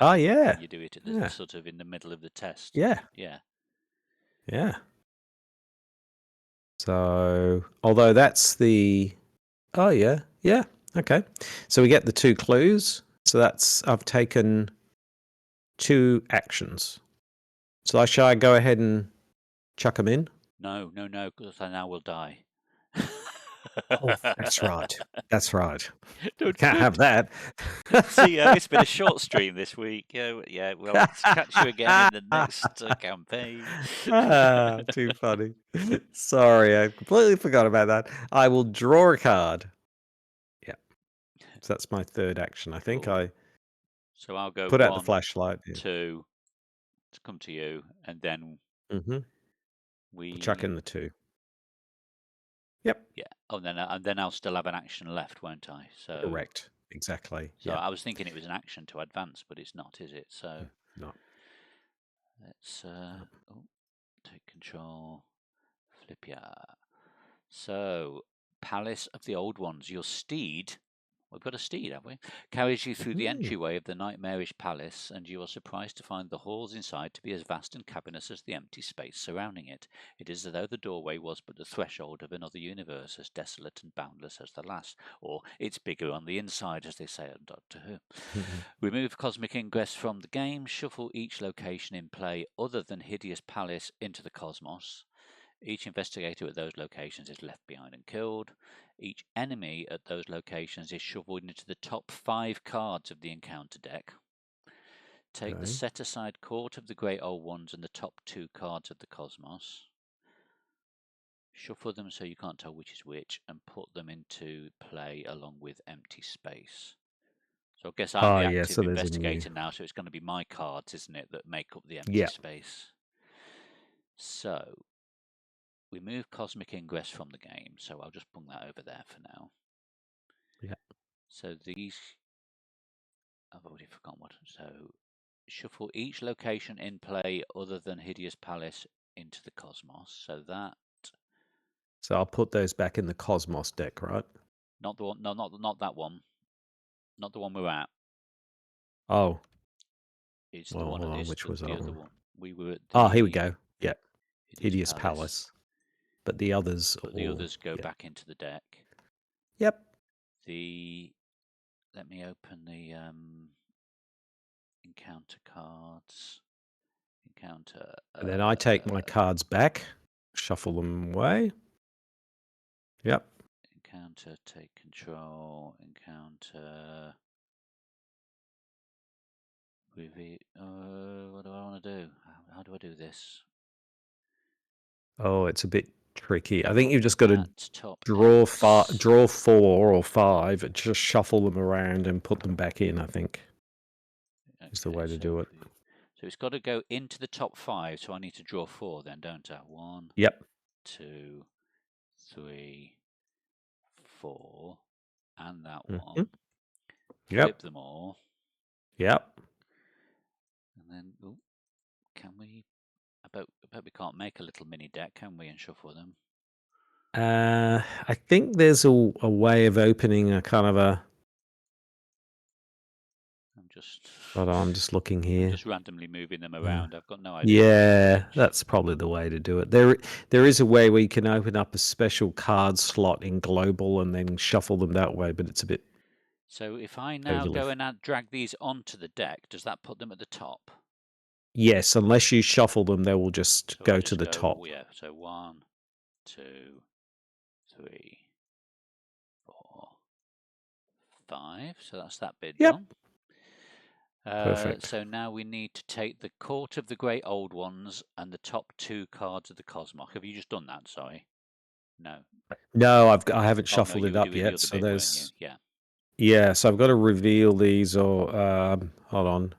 Oh, yeah. You do it at the Yeah. sort of in the middle of the test. Yeah. Yeah. Yeah. So, although that's the... Oh, yeah. Yeah. Okay. So we get the 2 clues. So I've taken 2 actions. So shall I go ahead and chuck them in? No, because I now will die. Oh, that's right. That's right. Don't, Can't have that. See, it's been a short stream this week. Yeah. Well, catch you again in the next campaign. Too funny. Sorry, I completely forgot about that. I will draw a card. Yeah. So that's my third action. I think Cool. I So I'll go put out the 1, flashlight. Yeah. 2 to come to you, and then Mm-hmm. Chuck we. in the 2. Yep. Yeah. Oh, and then I'll still have an action left, won't I? So. Correct. Exactly. So Yeah. I was thinking it was an action to advance, but it's not, is it? So No. let's take control. Flip ya. So, Palace of the Old Ones. Your steed, we've got a steed, have we? Carries you through the entryway of the nightmarish palace, and you are surprised to find the halls inside to be as vast and cavernous as the empty space surrounding it. It is as though the doorway was but the threshold of another universe, as desolate and boundless as the last. Or it's bigger on the inside, as they say on Doctor Who. Remove cosmic ingress from the game. Shuffle each location in play other than Hideous Palace into the cosmos. Each investigator at those locations is left behind and killed. Each enemy at those locations is shuffled into the top 5 cards of the encounter deck. Take the set-aside Court of the Great Old Ones and the top 2 cards of the Cosmos. Shuffle them so you can't tell which is which, and put them into play along with empty space. So I guess I'm the active So there's a new... investigator now, so it's going to be my cards, isn't it, that make up the empty Yeah. space. So we move Cosmic Ingress from the game, so I'll just bring that over there for now. Yeah. So these, I've already forgotten what. So shuffle each location in play other than Hideous Palace into the Cosmos. So that. So I'll put those back in the Cosmos deck, right? Not the one. No, not that one. Not the one we're at. Oh. It's the Well, one hold at on. this. Which was that The other one? one. We were at Oh, here we the go. Yeah. Hideous Palace. But the others But the others go back into the deck. Yep. Let me open the encounter cards. Encounter. And then I take my cards back, shuffle them away. Yep. Encounter, take control. Encounter. What do I want to do? How do I do this? Oh, it's a bit tricky. I think you've just got to draw draw 4 or 5 and just shuffle them around and put them back in, I think. Is the way to do it. So it's got to go into the top 5, so I need to draw 4 then, don't I? 1, Yep. 2, 3, 4, and that Mm-hmm. one. Yep. Flip them all. Yep. And then Can we? I bet we can't make a little mini deck, can we, and shuffle them? I think there's a way of opening a kind of a. I'm just. Hold on, I'm just looking here. Just randomly moving them around. I've got no idea. Yeah, that's probably the way to do it. There is a way where you can open up a special card slot in global and then shuffle them that way, but it's a bit. So if I now go and drag these onto the deck, does that put them at the top? Yes, unless you shuffle them, they will just go to the top. Yeah, so 1, 2, 3, 4, 5. So that's that bit done. Perfect. So now we need to take the Court of the Great Old Ones and the top 2 cards of the Cosmog. Have you just done that? Sorry. No. No, I haven't shuffled no, it up yet. So there's. Yeah. Yeah, so I've got to reveal these, or hold on.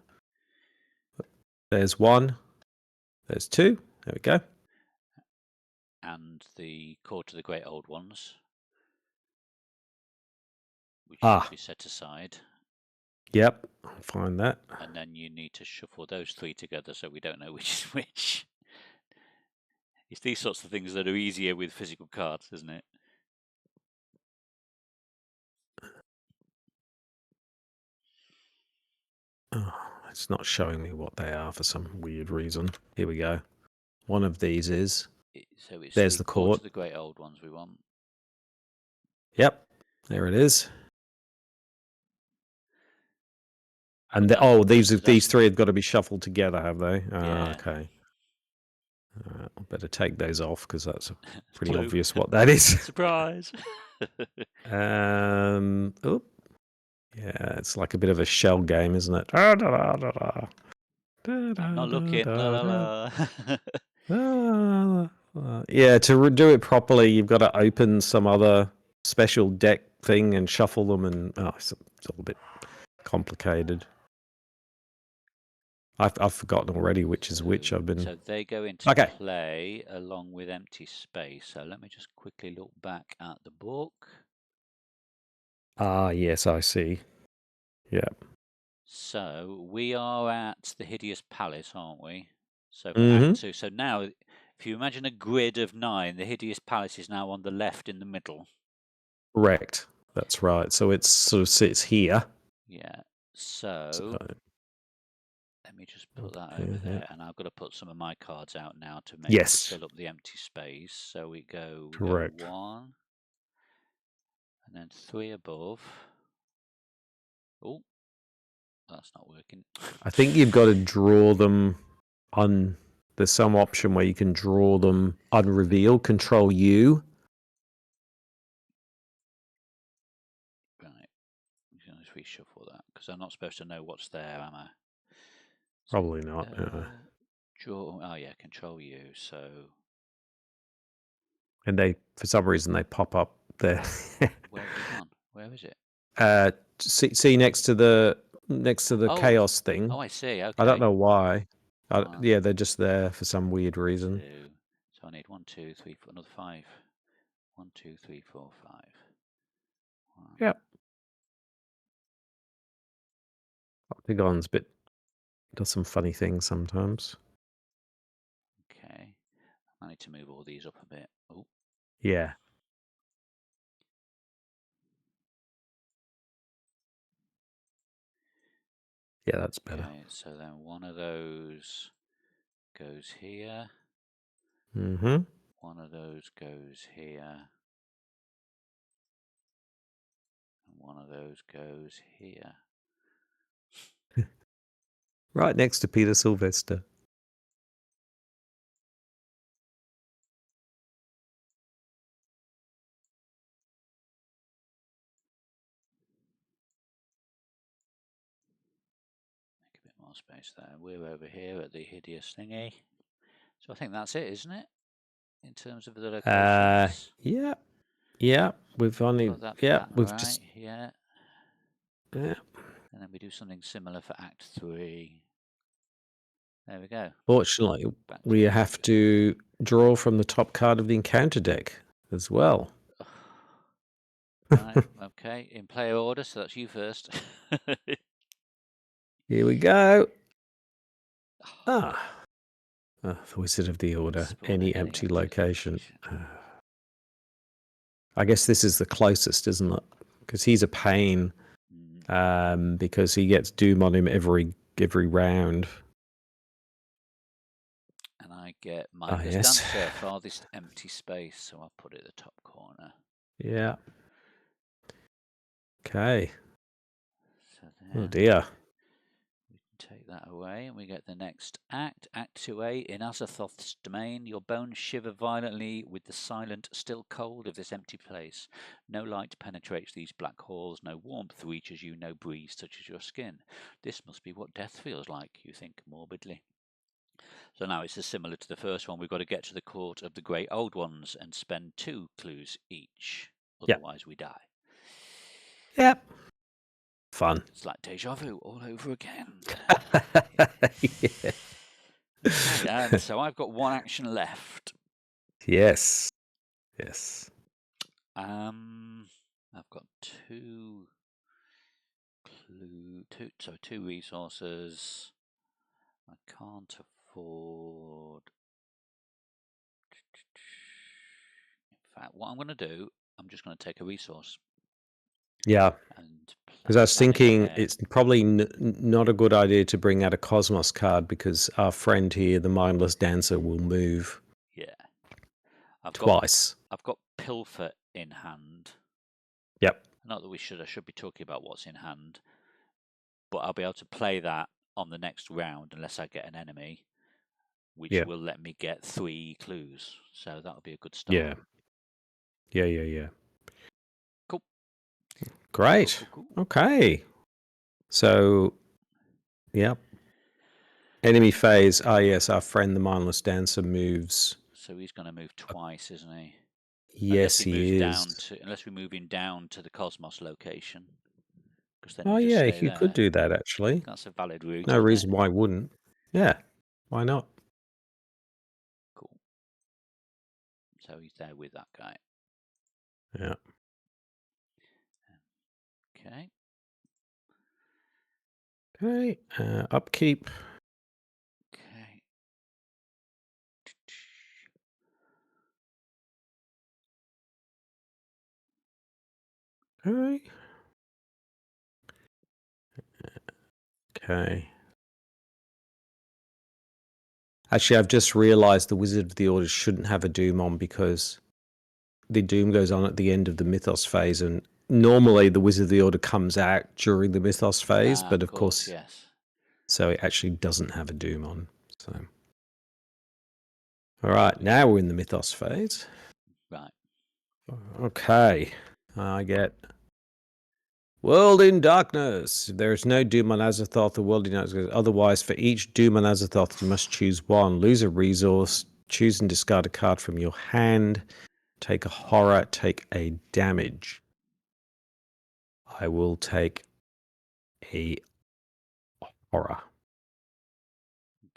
There's 1. There's 2. There we go. And the Court of the Great Old Ones, which should be set aside. Yep, I'll find that. And then you need to shuffle those 3 together so we don't know which is which. It's these sorts of things that are easier with physical cards, isn't it? Oh, it's not showing me what they are for some weird reason. Here we go. One of these is. So it's there's the Court court. of the Great Old Ones we want. Yep, there it is. And these 3 have got to be shuffled together, have they? Yeah. Okay. I better take those off because that's pretty obvious what that is. Surprise! Oh, yeah, it's like a bit of a shell game, isn't it? I'm not looking. La, la, la. Yeah, to do it properly, you've got to open some other special deck thing and shuffle them, and it's all a bit complicated. I've forgotten already which is which. So they go into play along with empty space. So let me just quickly look back at the book. Ah, yes, I see. Yeah. So we are at the Hideous Palace, aren't we? So for Mm-hmm. Act 2. So now, if you imagine a grid of 9, the Hideous Palace is now on the left in the middle. Correct. That's right. So it sort of sits here. Yeah. So let me just put that over there, and I've got to put some of my cards out now to fill up the empty space. So we go 1, and then 3 above. Oh, that's not working. I think you've got to draw them on. There's some option where you can draw them unreveal. Control U. Right. I'm going to reshuffle that because I'm not supposed to know what's there, am I? Probably not. Draw. Oh yeah, Control U. So. And they, for some reason, they pop up there. Where have they gone? Where is it? See next to the chaos thing. Oh, I see. Okay. I don't know why. Yeah, they're just there for some weird reason. 2. So I need 1, 2, 3, 4, another 5. 1, 2, 3, 4, 5. 1. Yep. Octagon's does some funny things sometimes. Okay. I need to move all these up a bit. Oh. Yeah. Yeah, that's better. Okay, so then one of those goes here. Mm-hmm. One of those goes here. And one of those goes here. Right next to Peter Sylvester. Make a bit more space there. We're over here at the hideous thingy. So I think that's it, isn't it? In terms of the locations. Yeah. Yeah. We've only got that we've right. just Yeah. Yeah. And then we do something similar for Act 3. There we go. Fortunately, we have to draw from the top card of the encounter deck as well. Right, okay. In player order, so that's you first. Here we go. The Wizard of the Order. Spawn Any at any empty empty location. location. I guess this is the closest, isn't it? Because he's a pain. Because he gets Doom on him every round. And I get Mindless yes. Dancer, farthest empty space, so I'll put it at the top corner. Yeah. Okay. So Oh dear. we can take that away, and we get the next act. Act 2A. In Azathoth's domain, your bones shiver violently with the silent, still cold of this empty place. No light penetrates these black halls, no warmth reaches you, no breeze touches your skin. This must be what death feels like, you think morbidly. So now it's as similar to the first one. We've got to get to the court of the great old ones and spend 2 clues each. Otherwise, we die. Yep. Fun. It's like deja vu all over again. Yeah. Okay, and so I've got 1 action left. Yes. Yes. I've got 2 resources. I can't afford. In fact, what I'm going to do, I'm just going to take a resource. Yeah. Because I was thinking it's probably not a good idea to bring out a Cosmos card because our friend here, the Mindless Dancer, will move. Yeah. Twice. I've got Pilfer in hand. Yep. Not that I should be talking about what's in hand, but I'll be able to play that on the next round unless I get an enemy, which will let me get 3 clues. So that'll be a good start. Yeah. Cool. Great. Cool. Okay. So, yep. Enemy phase. Yes, our friend the Mindless Dancer moves. So he's going to move twice, isn't he? Yes, he is. Unless we move him down to the Cosmos location. Then he could do that, actually. That's a valid route. No reason why he wouldn't. Yeah, why not? Cool. So he's there with that guy. Yeah. Okay. Okay. Upkeep. Okay. Okay. Okay. Actually, I've just realized the Wizard of the Order shouldn't have a Doom on because the Doom goes on at the end of the Mythos phase, and normally the Wizard of the Order comes out during the Mythos phase, but of course, yes. So it actually doesn't have a Doom on. So, all right, now we're in the Mythos phase. Right. Okay, I get World in Darkness. There is no Doom on Azathoth. The World in Darkness. Otherwise, for each Doom on Azathoth, you must choose 1. Lose a resource. Choose and discard a card from your hand. Take a horror. Take a damage. I will take a horror.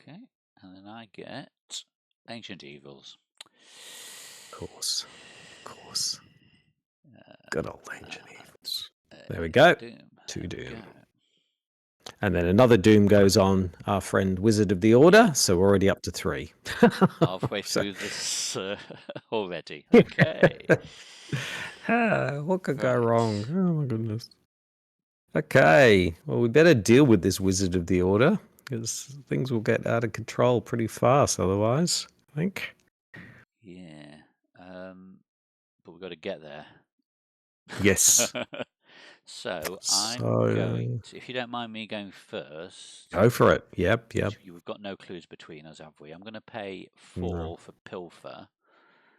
Okay, and then I get Ancient Evils. Of course. Good old Ancient Evils. There we go. 2 Doom. And then another Doom goes on our friend Wizard of the Order, so we're already up to 3. Halfway through this already. Okay. What could go wrong? Oh my goodness. Okay, well, we better deal with this Wizard of the Order, because things will get out of control pretty fast otherwise, I think. Yeah, but we've got to get there. Yes. So I'm going to, if you don't mind me going first. Go for it. Yep. We've got no clues between us, have we? I'm going to pay 4 for Pilfer,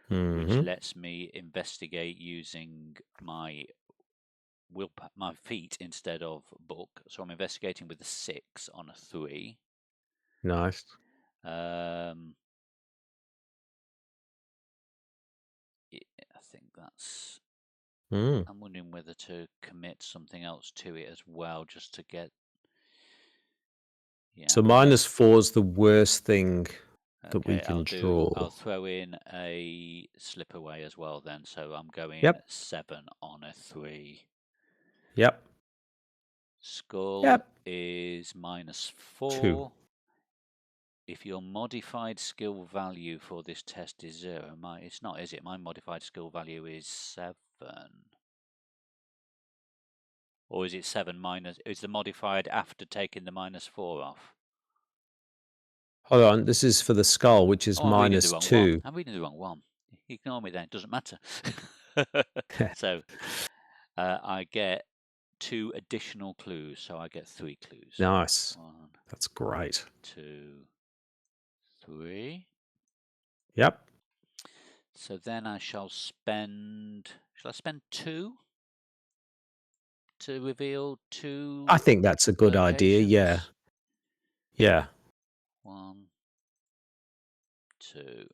which lets me investigate using my feet instead of book. So I'm investigating with a 6 on a 3. Nice. I think that's. I'm wondering whether to commit something else to it as well, just to get. Yeah. So -4 is the worst thing that we can draw. I'll throw in a slip away as well then. So I'm going 7 on a 3. Yep. Skull is -4. 2. if your modified skill value for this test is 0, it's not, is it? My modified skill value is 7. Or is it 7 minus? Is the modified after taking the -4 off? Hold on, this is for the skull, which is Oh, I'm reading the wrong one. -2. I'm reading the wrong one. Ignore me then, it doesn't matter. So I get 2 additional clues, so I get 3 clues. Nice. 1, That's great. 2, 3. Yep. So then I shall spend. Shall I spend 2 to reveal 2? I think that's a good idea. Yeah. locations? Yeah. 1, 2.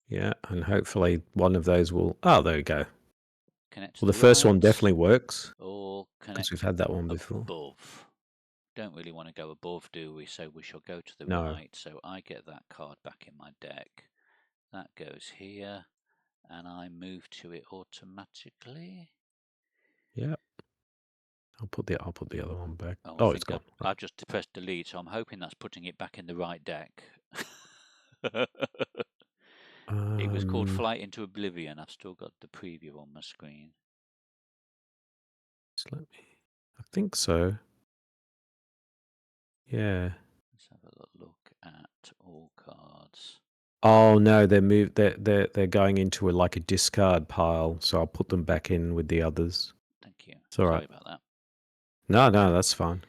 Yeah. And hopefully one of those will. Oh, there we go. Connect to Well, the the first one right, definitely works or because we've connect had that one before. above. Don't really want to go above, do we? So we shall go to the No. right. So I get that card back in my deck. That goes here, and I move to it automatically. Yep. I'll put the other one back. Oh, Oh, it's gone. Right. I've just pressed delete, so I'm hoping that's putting it back in the right deck. It was called Flight into Oblivion. I've still got the preview on my screen. Just let me. I think so. Yeah. Let's have a look at all cards. Oh no, they're going into like a discard pile, so I'll put them back in with the others. Thank you. It's all right. Sorry about that. No, that's fine.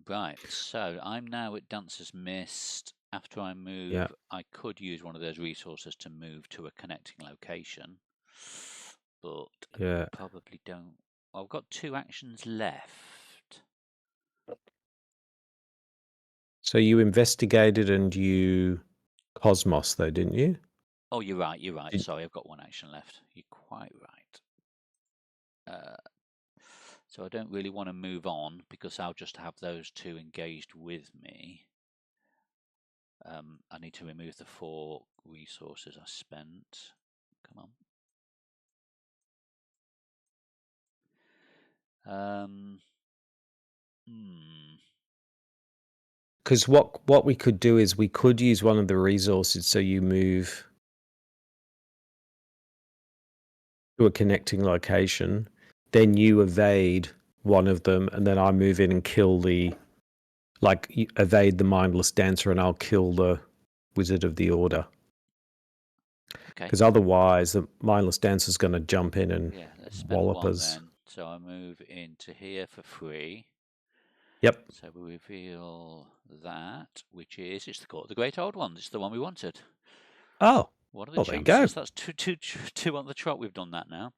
Right, so I'm now at Dancer's Mist. After I move, Yeah. I could use one of those resources to move to a connecting location, but Yeah. probably don't. I've got 2 actions left. So you investigated and you Cosmos though, didn't you? Oh, you're right. Did- Sorry, I've got 1 action left. You're quite right. So I don't really want to move on because I'll just have those 2 engaged with me. I need to remove the 4 resources I spent. Come on. Because what we could do is we could use one of the resources so you move to a connecting location, then you evade one of them, and then I move in and kill evade the mindless dancer, and I'll kill the Wizard of the Order. Okay. Because otherwise, the mindless dancer's going to jump in and let's spend wallop 1 us. then. So I move into here for free. Yep. So we reveal that, which is it's the Court of the Great Old Ones. It's the one we wanted. Oh. What are the Well, there you go. chances? That's two on the trot. We've done that now.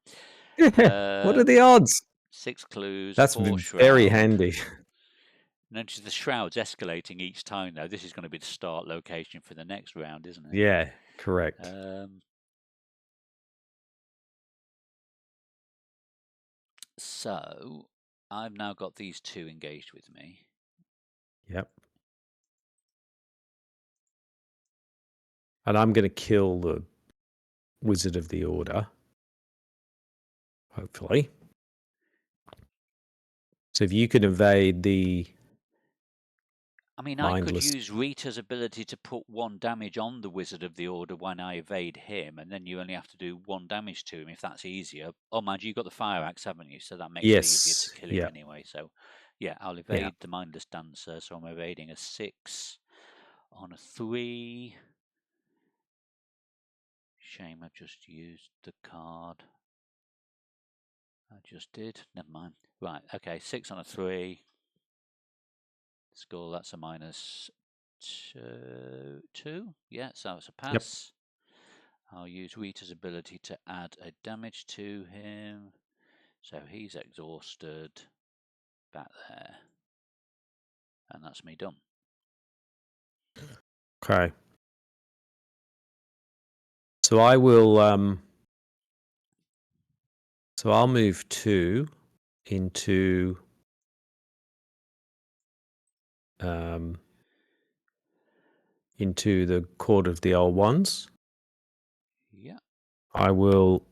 What are the odds? 6 clues. That's 4 very shroud. handy. Notice the shroud's escalating each time, though. This is going to be the start location for the next round, isn't it? Yeah, correct. So I've now got these 2 engaged with me. Yep. And I'm going to kill the Wizard of the Order. Hopefully. So if you can evade the I mean, mindless... I could use Rita's ability to put 1 damage on the Wizard of the Order when I evade him, and then you only have to do 1 damage to him if that's easier. Oh, mind you, you've got the Fire Axe, haven't you? So that makes it easier to kill him anyway. So, yeah, I'll evade the Mindless Dancer. So I'm evading a 6 on a 3. Shame I just used the card. I just did. Never mind. Right, okay, 6 on a 3. Score, that's a -2. Yeah, so it's a pass. Yep. I'll use Rita's ability to add a damage to him. So he's exhausted. Back there. And that's me done. Okay. So I will... So I'll move 2 into... into the Court of the Old Ones. Yeah. I will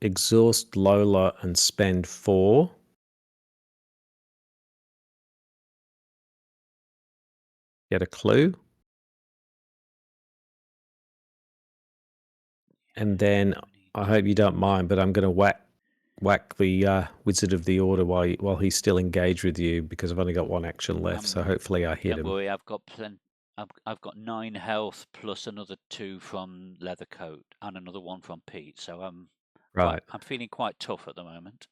exhaust Lola and spend 4. Get a clue. And then I hope you don't mind, but I'm going to whack the Wizard of the Order while he's still engaged with you, because I've only got one action left. So hopefully I hit him. Don't worry, I've got I've got 9 health plus another 2 from Leathercoat and another 1 from Pete. So I'm feeling quite tough at the moment.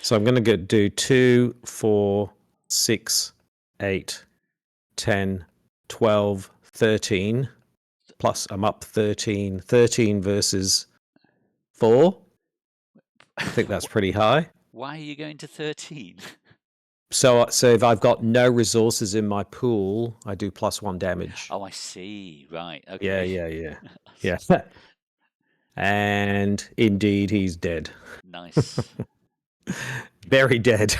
So I'm going to do 2, 4, 6, 8, 10, 12, 13. Plus I'm up 13. 13 versus 4. I think that's pretty high. Why are you going to 13? So if I've got no resources in my pool, I do +1 damage. Oh, I see. Right. Okay. Yeah. And indeed, he's dead. Nice. Very dead.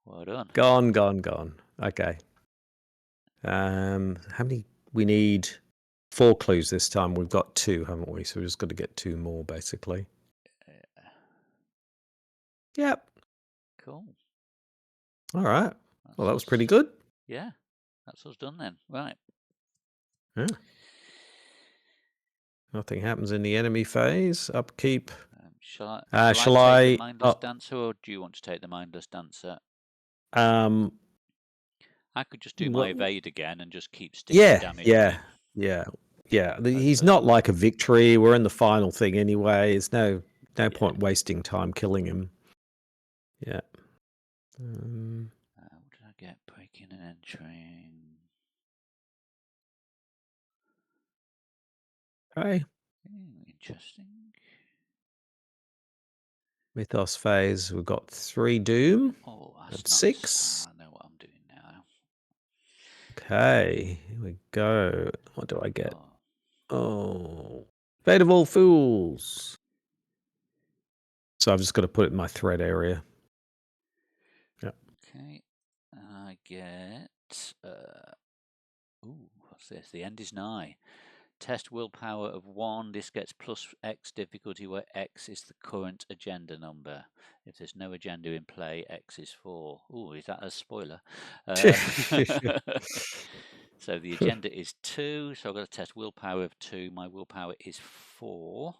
Well done. Gone. Okay. How many? We need 4 clues this time. We've got 2, haven't we? So we've just got to get 2 more, basically. Yep. Cool. All right. Well, that was pretty good. Yeah. That's us done then. Right. Yeah. Nothing happens in the enemy phase. Upkeep. Shall I take the Mindless Dancer, or do you want to take the Mindless Dancer? I could just do my evade again and just keep sticking damage on him. Yeah. He's not like a victory. We're in the final thing anyway. There's no point wasting time killing him. Yeah. What did I get? Breaking and entering. Okay. Interesting. Mythos phase. We've got 3 doom. Oh, that's 6. I know what I'm doing now. Okay. Here we go. What do I get? Fate of All Fools. So I've just got to put it in my thread area. Yep. Okay. I get. What's this? The end is nigh. Test willpower of 1. This gets +X difficulty, where X is the current agenda number. If there's no agenda in play, X is 4. Ooh, is that a spoiler? So the agenda is 2. So I've got to test willpower of 2. My willpower is 4.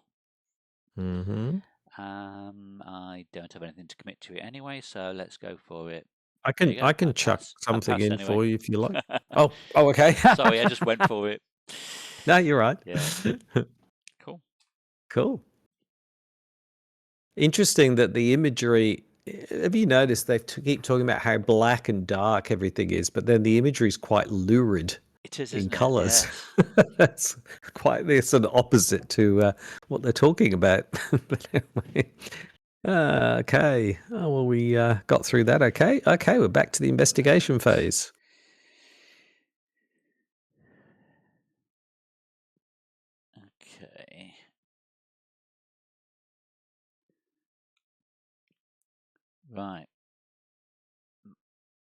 I don't have anything to commit to it anyway, so let's go for it. I can chuck something in anyway. for you if you like. Oh, okay. Sorry, I just went for it. No, you're right. Yeah. Cool. Interesting that the imagery. Have you noticed they keep talking about how black and dark everything is, but then the imagery is quite lurid. It is, in colours. That's quite an opposite to what they're talking about. But anyway. Okay. Oh, well, we got through that. Okay, we're back to the investigation phase. Okay. Right.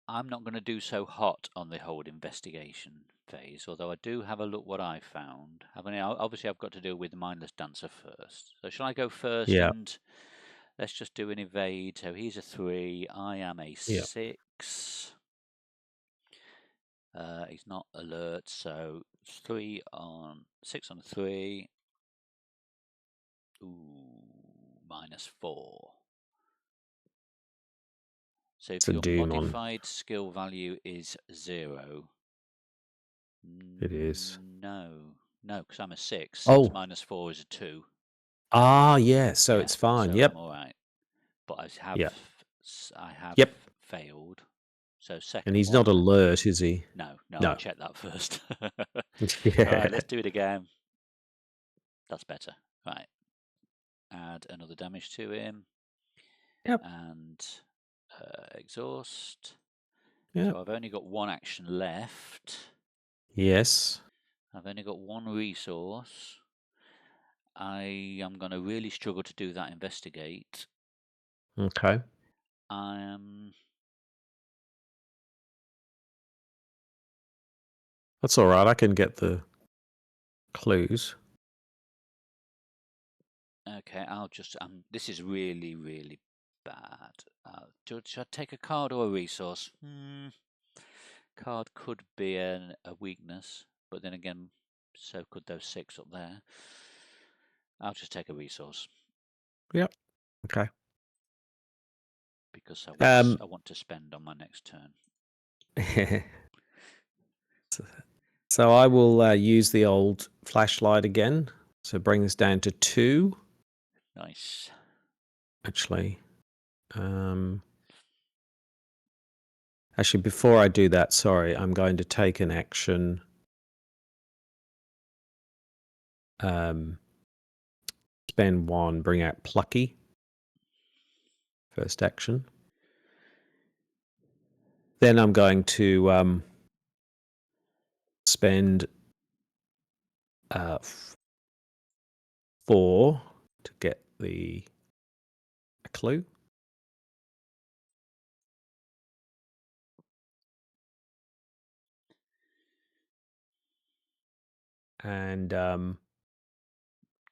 I'm not going to do so hot on the whole investigation phase, although I do have a look what I found. Obviously, I've got to deal with the Mindless Dancer first. So shall I go first? Yeah. And let's just do an evade. So he's a 3. I am a 6. He's not alert, so 6 on 3. Ooh, -4. So if your modified skill value is 0, it is. No, because I'm a 6. 6 -4 is a 2. Yeah. So it's fine. So Yep. I'm all right. But I have failed. So second. And he's not alert, is he? No. I'll check that first. Yeah. All right, let's do it again. That's better. Right. Add another damage to him. Yep. And exhaust. Yep. So I've only got 1 action left. Yes. I've only got 1 resource. I am going to really struggle to do that investigate. Okay. That's all right. I can get the clues. Okay, I'll just. This is really, really bad. Should I take a card or a resource? Card could be a weakness, but then again, So could those 6 up there. I'll just take a resource. Yep. Okay. Because I want to spend on my next turn. So I will use the old flashlight again. So bring this down to 2. Nice. Actually, before I do that, sorry, I'm going to take an action. Spend 1, bring out Plucky. First action. Then I'm going to spend 4 to get a clue. And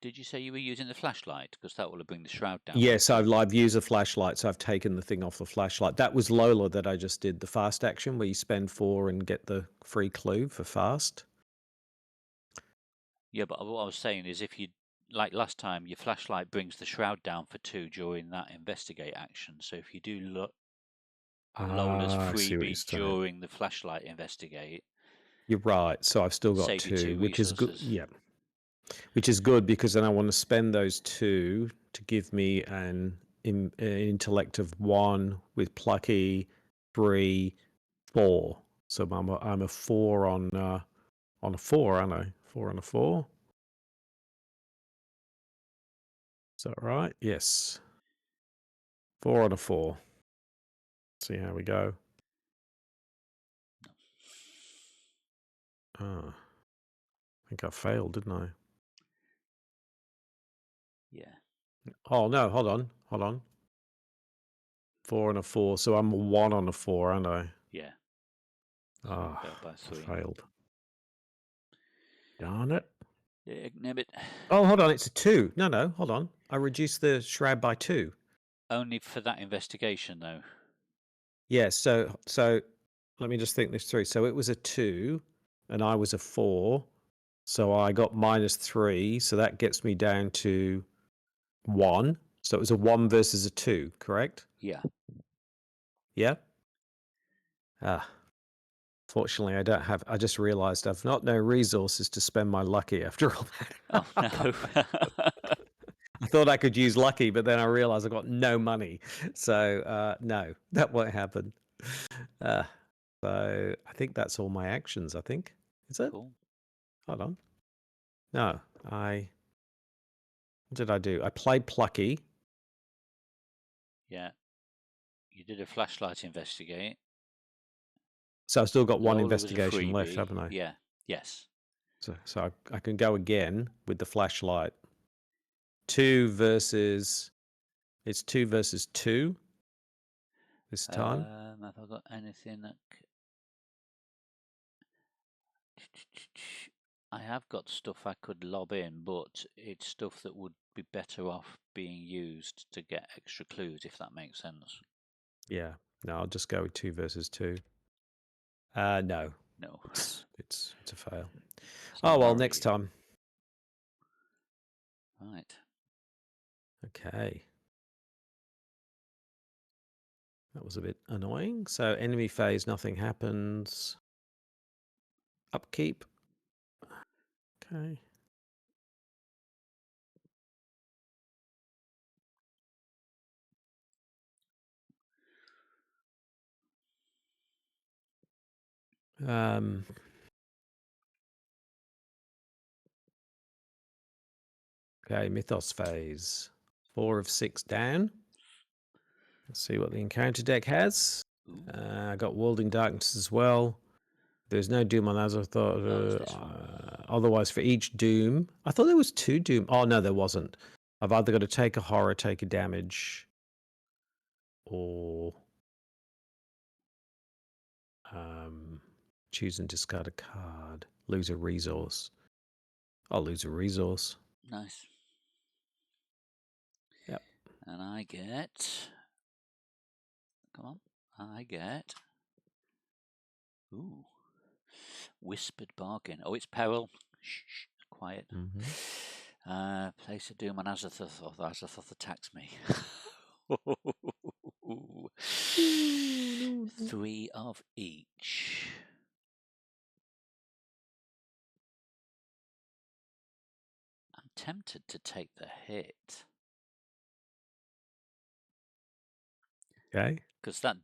did you say you were using the flashlight? Because that will bring the shroud down. Yes, I've used a flashlight, so I've taken the thing off the flashlight. That was Lola that I just did, the fast action, where you spend 4 and get the free clue for fast. Yeah, but what I was saying is if you, like last time, your flashlight brings the shroud down for 2 during that investigate action. So if you do Lola's freebie during the flashlight investigate. You're right. So I've still got save 2, you 2 which is good. resources. Yeah. Which is good because then I want to spend those 2 to give me an intellect of 1 with Plucky, 3, 4. So I'm a 4 on a 4, aren't I? 4 on a 4. Is that right? Yes. 4 on a 4. See how we go. I think I failed, didn't I? Yeah. Oh no! Hold on. 4 on a 4. So I'm a 1 on a 4, aren't I? Yeah. Ah, Failed by 3. I failed. Darn it. Exhibit. Oh, hold on. It's a 2. No. Hold on. I reduced the shroud by 2. Only for that investigation, though. Yeah. So let me just think this through. So it was a 2, and I was a 4. So I got -3. So that gets me down to 1. So it was a 1 versus a 2, correct? Yeah. Yeah. Fortunately, I just realized I've not no resources to spend my lucky after all that. Oh, no. I thought I could use lucky, but then I realized I've got no money. So, no, that won't happen. So I think that's all my actions, I think. Is it? Cool. Hold on. No, what did I do? I played Plucky. Yeah. You did a flashlight investigate. So I've still got 1 Lola was a investigation left, freebie. haven't I? Yeah. Yes. So I can go again with the flashlight. 2 versus... It's 2 versus 2 this time. Have I got anything that... I have got stuff I could lob in, but it's stuff that would be better off being used to get extra clues, if that makes sense. Yeah. No, I'll just go with 2 versus 2. No. No. It's a fail. So Oh well, I'll next read. time. Right. Okay. That was a bit annoying. So enemy phase, nothing happens. Upkeep. Okay. Okay, Mythos phase. 4 of 6 down. Let's see what the encounter deck has. I got Wielding Darkness as well. There's no Doom on as I thought. Oh, it's this one. Otherwise, for each Doom, I thought there was 2 Doom. Oh no, there wasn't. I've either got to take a horror, take a damage, or choose and discard a card. Lose a resource. I'll lose a resource. Nice. Yep. And I get... Come on. I get... Ooh. Whispered Bargain. Oh, it's Peril. Shh, quiet. Mm-hmm. Place of Doom on Azathoth. Azathoth attacks me. No. 3 of each. I'm tempted to take the hit. Okay. Because that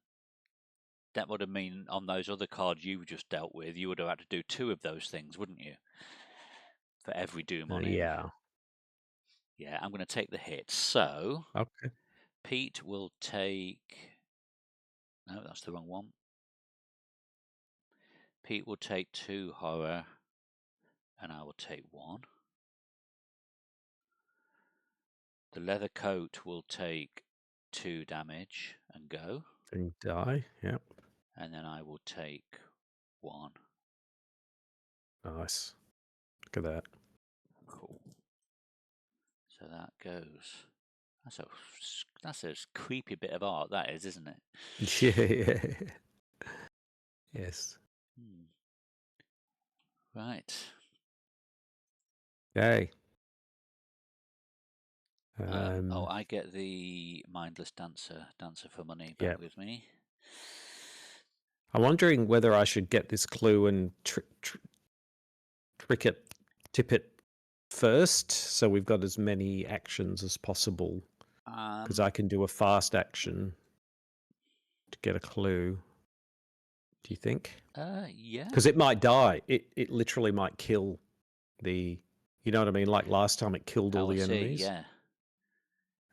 would have mean on those other cards you just dealt with, you would have had to do 2 of those things, wouldn't you? For every Doom on him. Yeah. Yeah, I'm going to take the hit. So, Okay. Pete will take... No, that's the wrong one. Pete will take 2 horror, and I will take 1. The leather coat will take 2 damage and go. Then die. Yep. And then I will take 1. Nice. Look at that. Cool. So that goes. That's a creepy bit of art, that is, isn't it? Yeah. Yes. Right. Okay. I get the mindless dancer for money back Yep. with me. I'm wondering whether I should get this clue and tip it first, so we've got as many actions as possible. Because I can do a fast action to get a clue. Do you think? Yeah. Because it might die. It literally might kill the. You know what I mean? Like last time, it killed all the enemies. Yeah.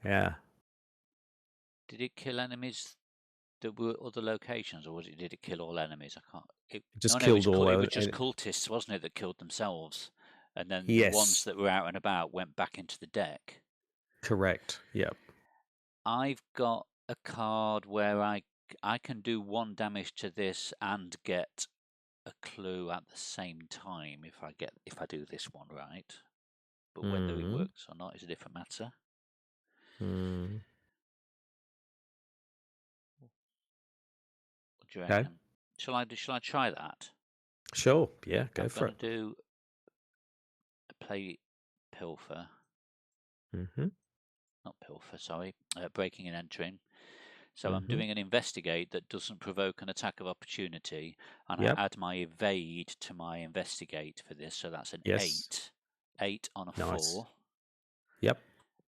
Yeah. Did it kill enemies that were other locations, or did it kill all enemies? I can't. It just killed all. It was just cultists, wasn't it, that killed themselves, and then yes. the ones that were out and about went back into the deck. Correct. Yep. I've got a card where I can do 1 damage to this and get a clue at the same time if I do this one right. But whether it works or not is a different matter. What do you reckon? Shall I try that? Sure. Yeah. Go for it. I'm going to do a play pilfer. Not pilfer, sorry. Breaking and entering. So I'm doing an investigate that doesn't provoke an attack of opportunity, and I add my evade to my investigate for this. So that's an 8. 8 on a 4. Yep.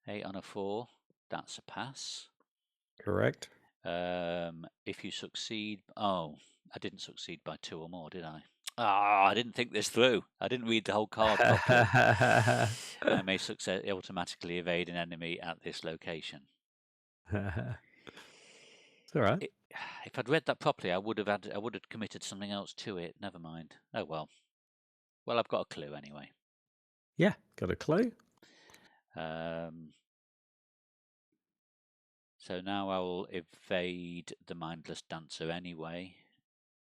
8 on a 4. That's a pass. Correct. If you succeed, I didn't succeed by 2 or more, did I? I didn't think this through. I didn't read the whole card properly. I may automatically evade an enemy at this location. It's all right. If I'd read that properly, I would have committed something else to it. Never mind. Oh well. Well, I've got a clue anyway. Yeah, got a clue. So now I will evade the mindless dancer anyway.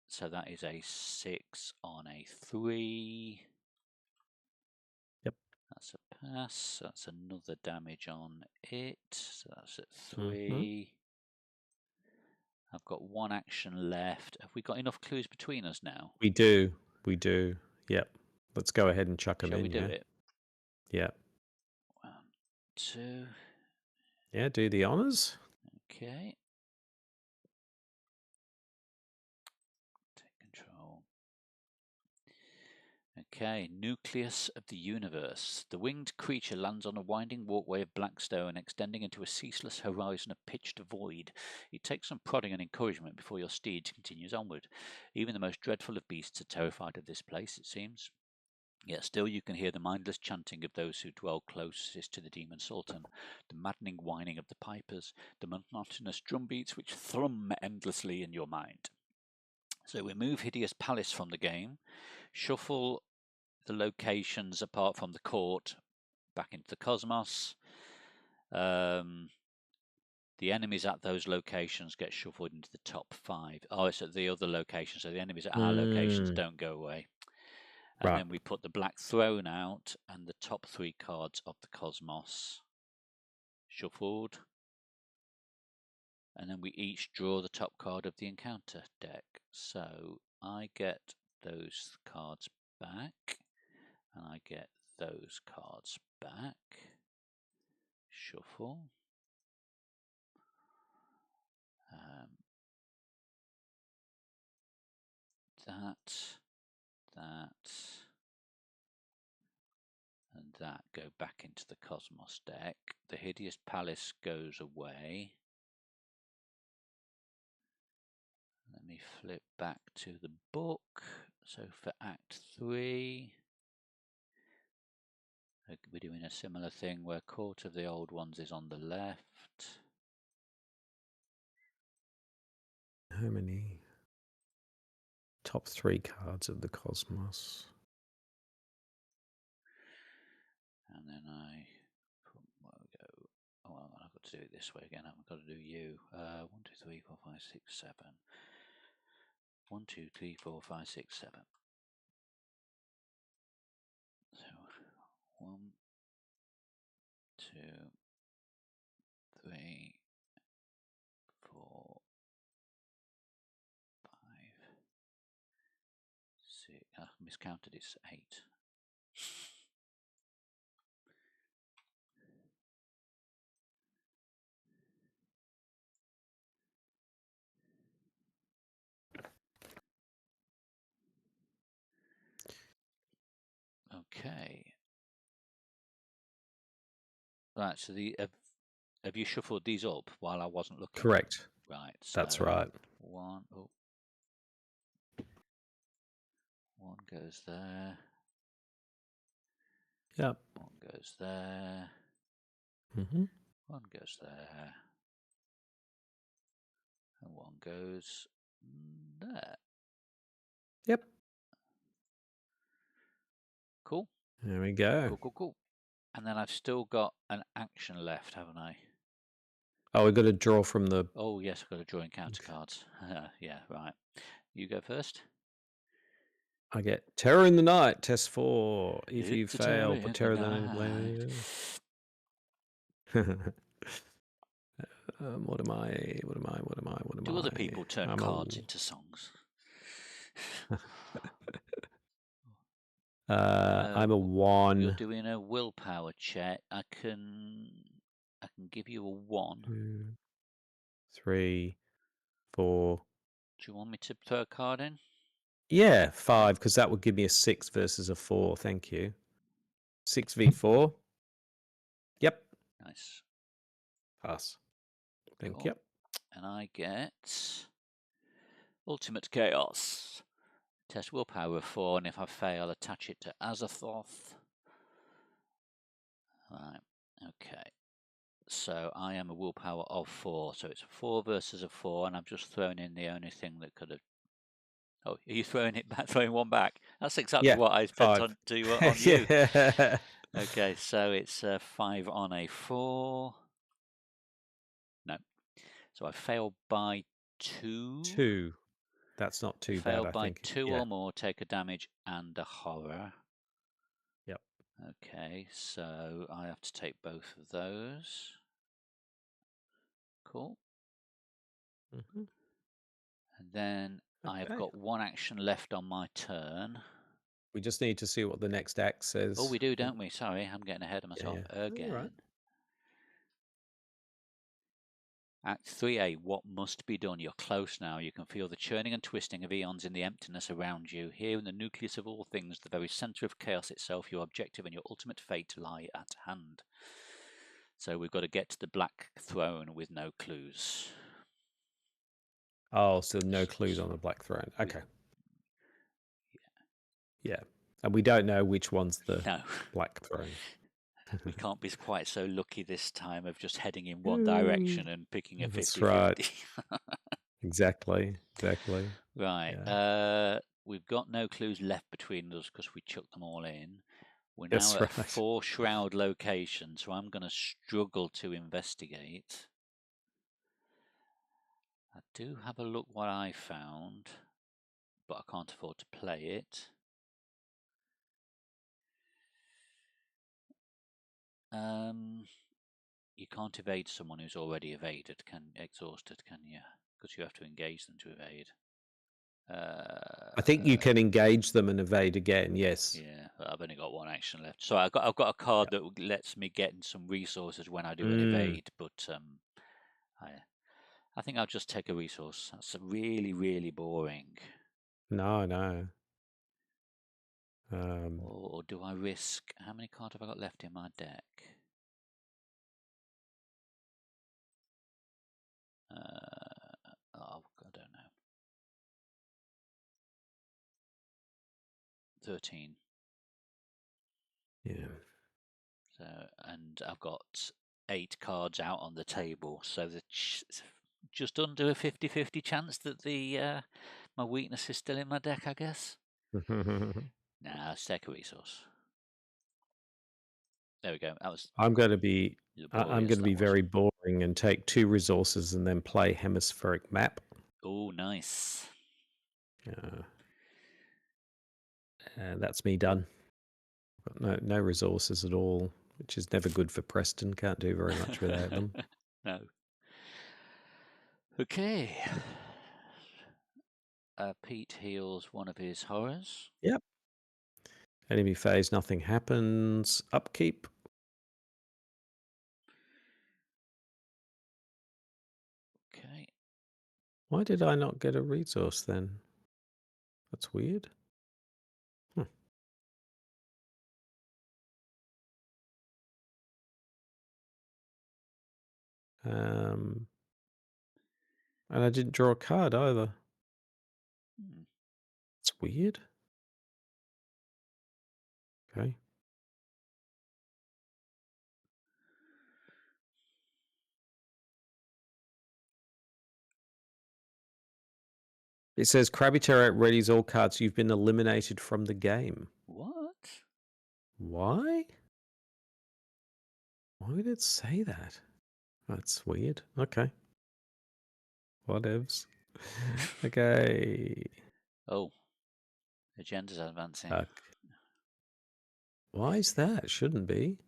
So that is a 6 on a 3. Yep. That's a pass. That's another damage on it. So that's at 3. I've got 1 action left. Have we got enough clues between us now? We do. Yep. Let's go ahead and chuck them in. Shall we do it? Yeah. 1, 2. Yeah, do the honors. Okay. Take control. Okay, nucleus of the universe. The winged creature lands on a winding walkway of black stone, extending into a ceaseless horizon of pitched void. It takes some prodding and encouragement before your steed continues onward. Even the most dreadful of beasts are terrified of this place, it seems. Yet still you can hear the mindless chanting of those who dwell closest to the demon sultan, the maddening whining of the pipers, the monotonous drum beats which thrum endlessly in your mind. So remove Hideous Palace from the game, shuffle the locations apart from the court back into the cosmos. The enemies at those locations get shuffled into the top 5. Oh, it's at the other locations, so the enemies at our locations don't go away. And then we put the black throne out and the top 3 cards of the cosmos shuffled. And then we each draw the top card of the encounter deck. So I get those cards back. And I get those cards back. Shuffle. That, and that go back into the Cosmos deck. The Hideous Palace goes away. Let me flip back to the book. So for Act 3, we're doing a similar thing where Court of the Old Ones is on the left. How many? Top 3 cards of the Cosmos. And then I go. Oh, well, I've got to do it this way again. I've got to do you. 1, 2, 3, 4, 5, 6, 7. 1, 2, 3, 4, 5, 6, 7. So 1, 2, 3, 4, 5, 6. I miscounted. It's 8. Okay. Right. So have you shuffled these up while I wasn't looking? Correct. Right. So that's right. 1. Oh. 1 goes there. Yep. 1 goes there. 1 goes there. And 1 goes there. Yep. Cool. There we go. Cool. And then I've still got an action left, haven't I? Oh, we've got to draw from the... Oh, yes, I've got to draw in counter cards. Yeah, right. You go first. I get Terror in the Night, test 4. If you It's a fail, put Terror in the Night. What am I? Do other people turn cards into songs? I'm a 1. You're doing a willpower check. I can give you a 1. 2, 3, 4. Do you want me to throw a card in? Yeah, 5, because that would give me a 6 versus a 4. Thank you. 6v4. Yep. Nice. Pass. Thank Cool. you. And I get Ultimate Chaos. Test willpower 4, and if I fail, attach it to Azathoth. Right. Okay. So I am a willpower of 4. So it's a 4 versus a 4, and I've just thrown in the only thing that could have. Oh, are you throwing it back? Throwing 1 back? That's exactly what I spent 5. on you. Yeah. Okay, so it's 5 on a 4. No. So I failed by 2. 2. That's not too bad, I think. Failed by 2 or more, take a damage and a horror. Yep. Okay, so I have to take both of those. Cool. And then I have got 1 action left on my turn. We just need to see what the next act says. Oh, we do, don't we? Sorry, I'm getting ahead of myself again. Right. Act 3A, what must be done? You're close now. You can feel the churning and twisting of eons in the emptiness around you. Here in the nucleus of all things, the very centre of chaos itself, your objective and your ultimate fate lie at hand. So we've got to get to the Black Throne with no clues. Oh, so no clues on the Black Throne. Okay. Yeah. And we don't know which one's the Black Throne. We can't be quite so lucky this time of just heading in one direction and picking a 50-50. That's right. Exactly. Right. Yeah. We've got no clues left between us because we chucked them all in. We're now That's at right. a 4 shroud location, so I'm going to struggle to investigate. I do have a look what I found, but I can't afford to play it. You can't evade someone who's already exhausted, can you? Because you have to engage them to evade. I think you can engage them and evade again. Yes. Yeah, I've only got one action left. So I've got a card that lets me get some resources when I do an evade, but I think I'll just take a resource. That's really, really boring. No. Or do I risk? How many cards have I got left in my deck? I don't know. 13. Yeah. So, and I've got 8 cards out on the table, so just under a 50-50 chance that the my weakness is still in my deck, I guess. Nah, let's take a resource. There we go. That was. I'm going to be Laborious, very boring and take 2 resources and then play hemispheric map. Oh, nice. And that's me done. Got no resources at all, which is never good for Preston. Can't do very much without them. No. Okay. Pete heals one of his horrors. Yep. Enemy phase, nothing happens. Upkeep. Okay. Why did I not get a resource then? That's weird. And I didn't draw a card either. It's weird. Okay. It says CrabbyTerror readies all cards. You've been eliminated from the game. What? Why? Why would it say that? That's weird. Okay. Whatevs. Okay. Oh. Agenda's advancing. Why is that? It shouldn't be.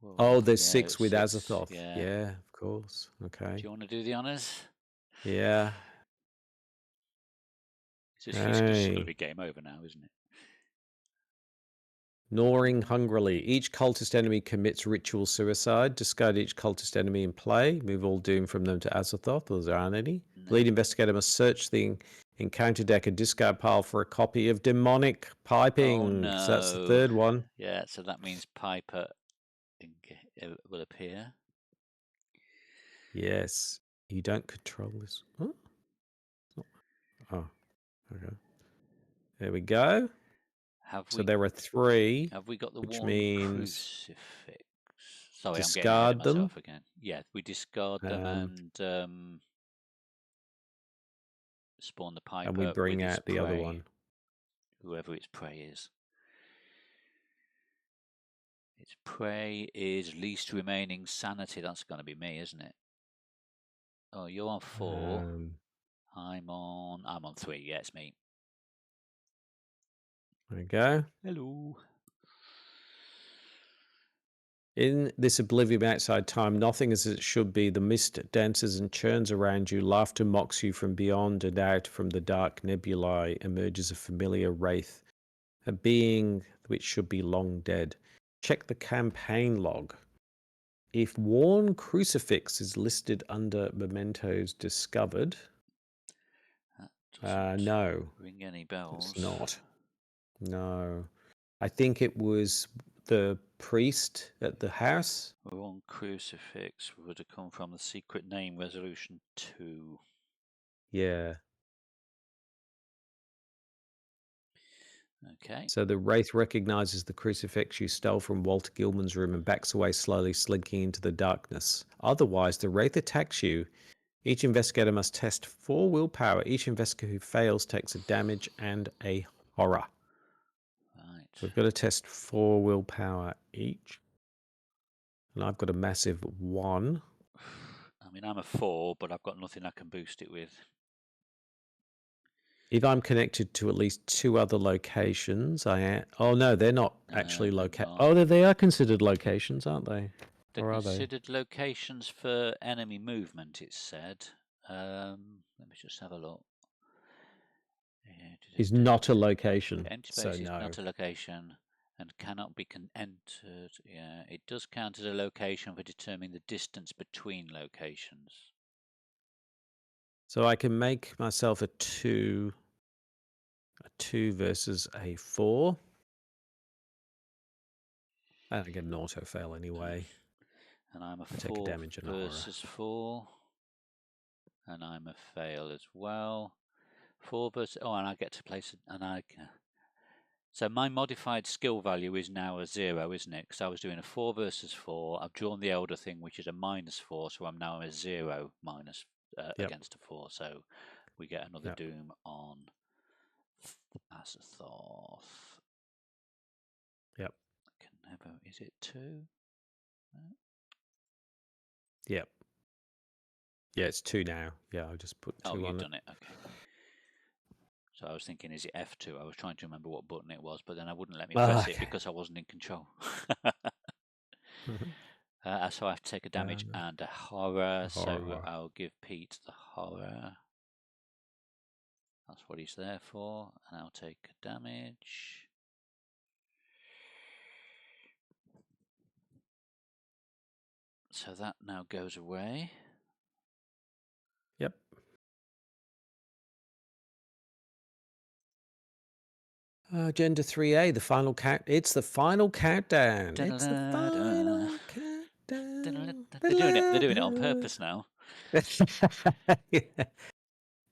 Whoa. Oh, there's 6 with 6, Azathoth. Yeah, of course. Okay. Do you want to do the honors? Yeah. It's just going to be game over now, isn't it? Gnawing hungrily. Each cultist enemy commits ritual suicide. Discard each cultist enemy in play. Move all doom from them to Azathoth, or there aren't any. No. Lead investigator must search the encounter deck and discard pile for a copy of Demonic Piping. Oh, no. So that's the 3rd one. Yeah, so that means Piper will appear. Yes. You don't control this. Huh? Oh, okay. There we go. So there are 3. Have we got the which Worn means Crucifix? Sorry, I'm discard getting ahead of them myself again. Yeah, we discard them and spawn the Piper. And we bring out the other one. Whoever its prey is. Its prey is least remaining sanity. That's going to be me, isn't it? Oh, you're on 4. I'm on 3. Yeah, it's me. There we go. Hello. In this oblivion outside time, nothing is as it should be. The mist dances and churns around you. Laughter mocks you from beyond, and out from the dark nebulae emerges a familiar wraith, a being which should be long dead. Check the campaign log. If Worn Crucifix is listed under mementos discovered, no. Ring any bells? It's not. No. I think it was the priest at the house. Worn Crucifix would have come from the secret name resolution 2. Yeah. Okay. So the wraith recognizes the crucifix you stole from Walter Gilman's room and backs away slowly, slinking into the darkness. Otherwise, the wraith attacks you. Each investigator must test 4 willpower. Each investigator who fails takes a damage and a horror. Right. We've got to test 4 willpower each. And I've got a massive 1. I mean, I'm a 4, but I've got nothing I can boost it with. If I'm connected to at least 2 other locations, I am. Oh no, they're not actually locations. Oh, they are considered locations, aren't they? They're or are considered locations for enemy movement. It said. Let me just have a look. Is not a location, Empty so space is no. not a location and cannot be entered. Yeah, it does count as a location for determining the distance between locations. So I can make myself a 2 versus a 4. And I get an auto fail anyway. And I'm a I take a 4 damage and a horror. versus 4. And I'm a fail as well. 4 versus... Oh, and I get to place... So my modified skill value is now a 0, isn't it? Because I was doing a 4 versus 4. I've drawn the elder thing, which is a -4, so I'm now a 0 minus against a 4. So we get another doom on Azathoth. Yep. Can never... Is it 2? No? Yep. Yeah, it's 2 now. Yeah, I'll just put 2 on it. Oh, you've done it. Okay. So I was thinking, is it F2? I was trying to remember what button it was, but then I wouldn't let me press it because I wasn't in control. So I have to take a damage and a horror. So I'll give Pete the horror. That's what he's there for. And I'll take a damage. So that now goes away. Yep. Agenda 3A, the final count. It's the final countdown. It's the final countdown. They're doing it on purpose now. Yeah.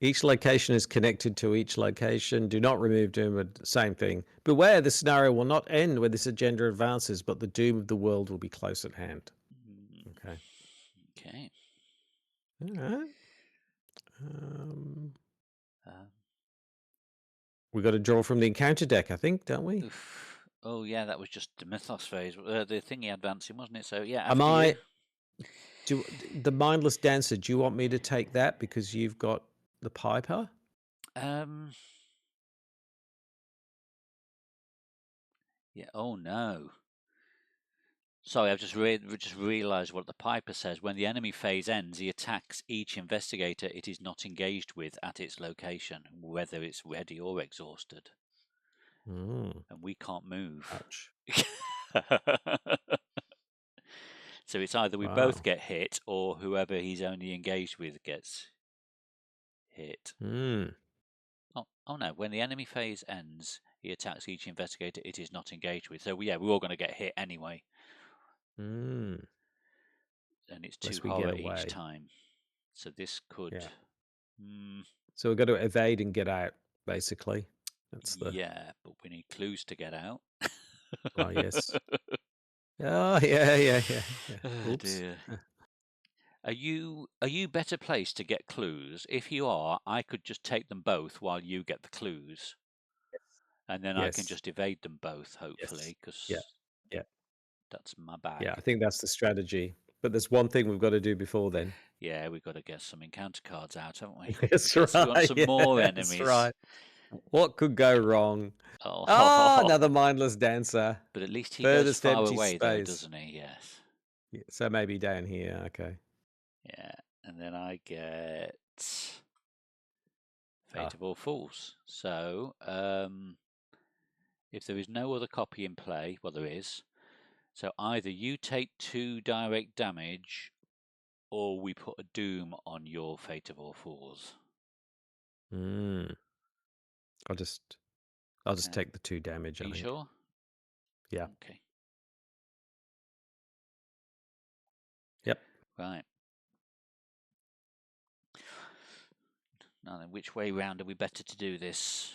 Each location is connected to each location. Do not remove doom. Same thing. Beware, the scenario will not end when this agenda advances, but the doom of the world will be close at hand. Okay. Okay. All right. We got to draw from the encounter deck, I think, don't we? Oof. Oh yeah, that was just the mythos phase, the thingy advancing, wasn't it? So yeah, Am I? you. The mindless dancer? Do you want me to take that because you've got the piper? Yeah. Oh no. Sorry, I've just realised what the piper says. When the enemy phase ends, he attacks each investigator it is not engaged with at its location, whether it's ready or exhausted. And we can't move. Ouch. So it's either we both get hit or whoever he's only engaged with gets hit. Oh no, when the enemy phase ends, he attacks each investigator it is not engaged with. So yeah, we're all going to get hit anyway. And it's 2 horror each time. So this could... Yeah. So we've got to evade and get out, basically. That's the... Yeah, but we need clues to get out. Oh, yes. Oh, yeah. Oh, dear. Are you better placed to get clues? If you are, I could just take them both while you get the clues. And then I can just evade them both, hopefully, because that's my bag. Yeah, I think that's the strategy. But there's one thing we've got to do before then. Yeah, we've got to get some encounter cards out, haven't we? That's right. We want some more enemies. That's right. What could go wrong? Oh, another mindless dancer. But at least he goes far away, though, doesn't he? Yes. Yeah, so maybe down here. Okay. Yeah, and then I get Fate of All Fools. So, if there is no other copy in play, well, there is. So either you take 2 direct damage, or we put a doom on your Fate of All Fools. I'll just take the 2 damage. Are you sure? Yeah. Okay. Yep. Right. Now then, which way round are we better to do this?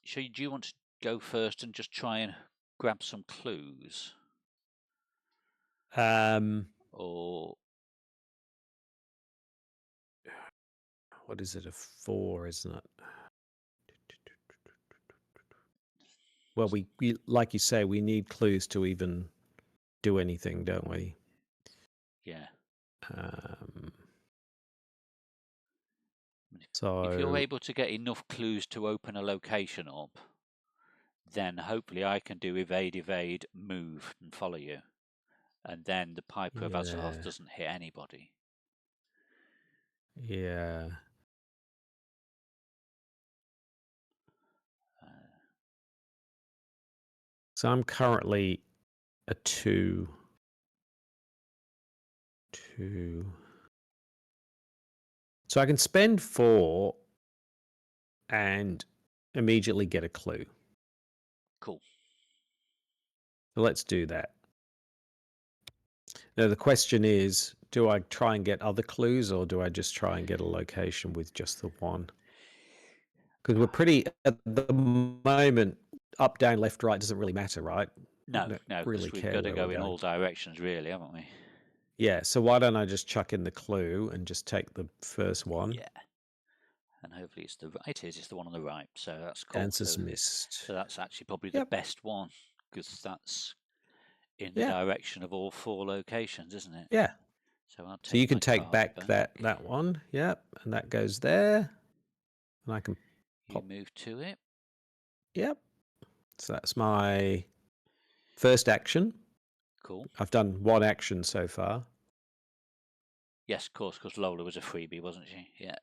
Do you want to go first and just try and grab some clues? Or what is it? A 4, isn't it? Well, we like you say, we need clues to even do anything, don't we? Yeah. So if you're able to get enough clues to open a location up, then hopefully I can do evade, move, and follow you. And then the Piper of Azeroth doesn't hit anybody. Yeah. So I'm currently a 2. 2. So I can spend 4 and immediately get a clue. Cool. So let's do that. Now the question is, do I try and get other clues, or do I just try and get a location with just the one? Because we're pretty, at the moment, up, down, left, right doesn't really matter, right? We No, don't no, really because we've care got to where we're go in going. all directions, really, haven't we? Yeah, so why don't I just chuck in the clue and just take the first one? Yeah. And hopefully it's it's the one on the right, so that's cool. Answer's So missed. that's actually probably the Yep. best one, because that's in the Yeah. direction of all 4 locations, isn't it? Yeah. So I'll So you take can my take card back back. that one. Yep. And that goes there. And I can You pop. move to it. Yep. So that's my first action. Cool. I've done 1 action so far. Yes, of course, because Lola was a freebie, wasn't she? Yeah.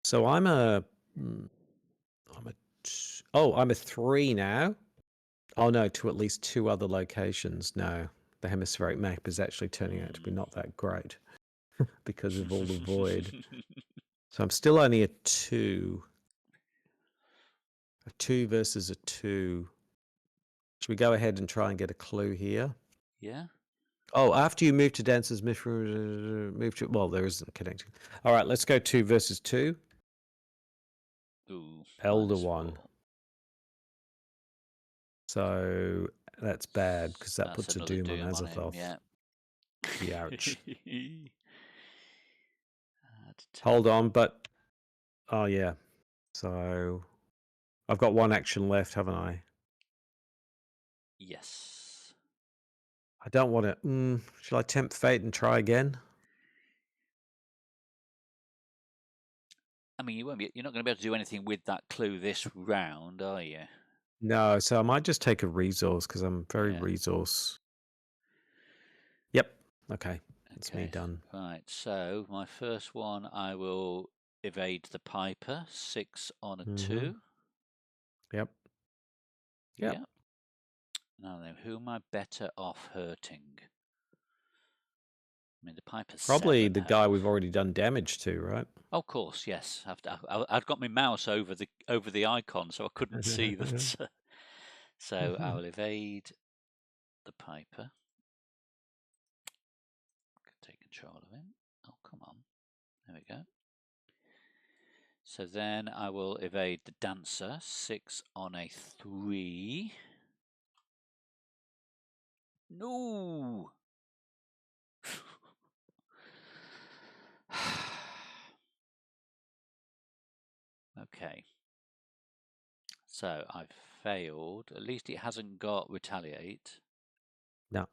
So I'm a I'm a 3 now. Oh no, to at least 2 other locations. No, the hemispheric map is actually turning out to be not that great because of all the void. So I'm still only a 2. A 2 versus a 2. Should we go ahead and try and get a clue here? Yeah. Oh, after you move to Dancer's move to, well, there isn't a connection. All right, let's go 2 versus 2. Ooh, Elder one. -4. So that's bad because that That's puts a another doom on doom on him, Azathoth. yeah. Youch. Add Hold to- on, but oh yeah. So I've got 1 action left, haven't I? Yes. I don't want to. Shall I tempt fate and try again? I mean, you're not going to be able to do anything with that clue this round, are you? No, so I might just take a resource because I'm very Yeah. resource. Yep. Okay. That's me Okay. done. Right. So my first one, I will evade the Piper. 6 on a 2. Yep. Yep. Yeah. Now then, who am I better off hurting? I mean, the Piper's Probably 7 the guy we've health. already done damage to, right? Of course, yes. I'd got my mouse over the icon, so I couldn't see that. So I will evade the Piper. Take control of him. Oh, come on. There we go. So then I will evade the Dancer. 6 on a 3. No! Okay. So I've failed. At least it hasn't got retaliate. No.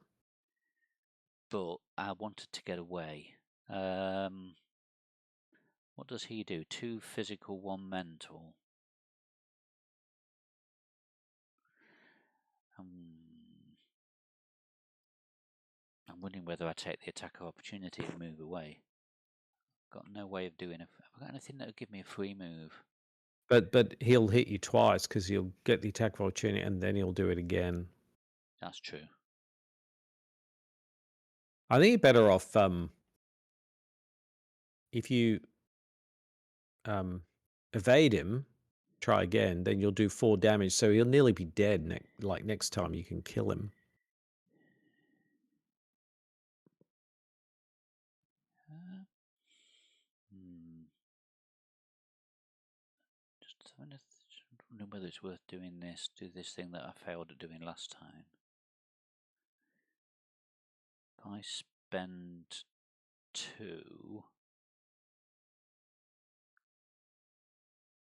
But I wanted to get away. What does he do? 2 physical, 1 mental. I'm wondering whether I take the attack of opportunity and move away. Got no way of doing it. Have I got anything that would give me a free move? But he'll hit you twice because he'll get the attack of opportunity and then he'll do it again. That's true. I think you're better off if you evade him, try again, then you'll do 4 damage. So he'll nearly be dead next time you can kill him. Just wondering whether it's worth doing this. Do this thing that I failed at doing last time. If I spend 2.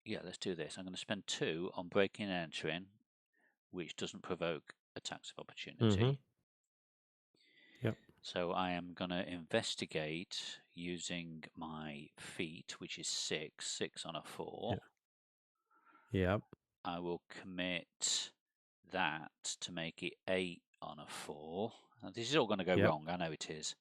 Yeah, let's do this. I'm going to spend 2 on breaking and entering, which doesn't provoke attacks of opportunity. Yep. So I am going to investigate using my feat, which is 6 on a 4. Yep. I will commit that to make it 8 on a 4. Now, this is all going to go Yep. wrong. I know it is.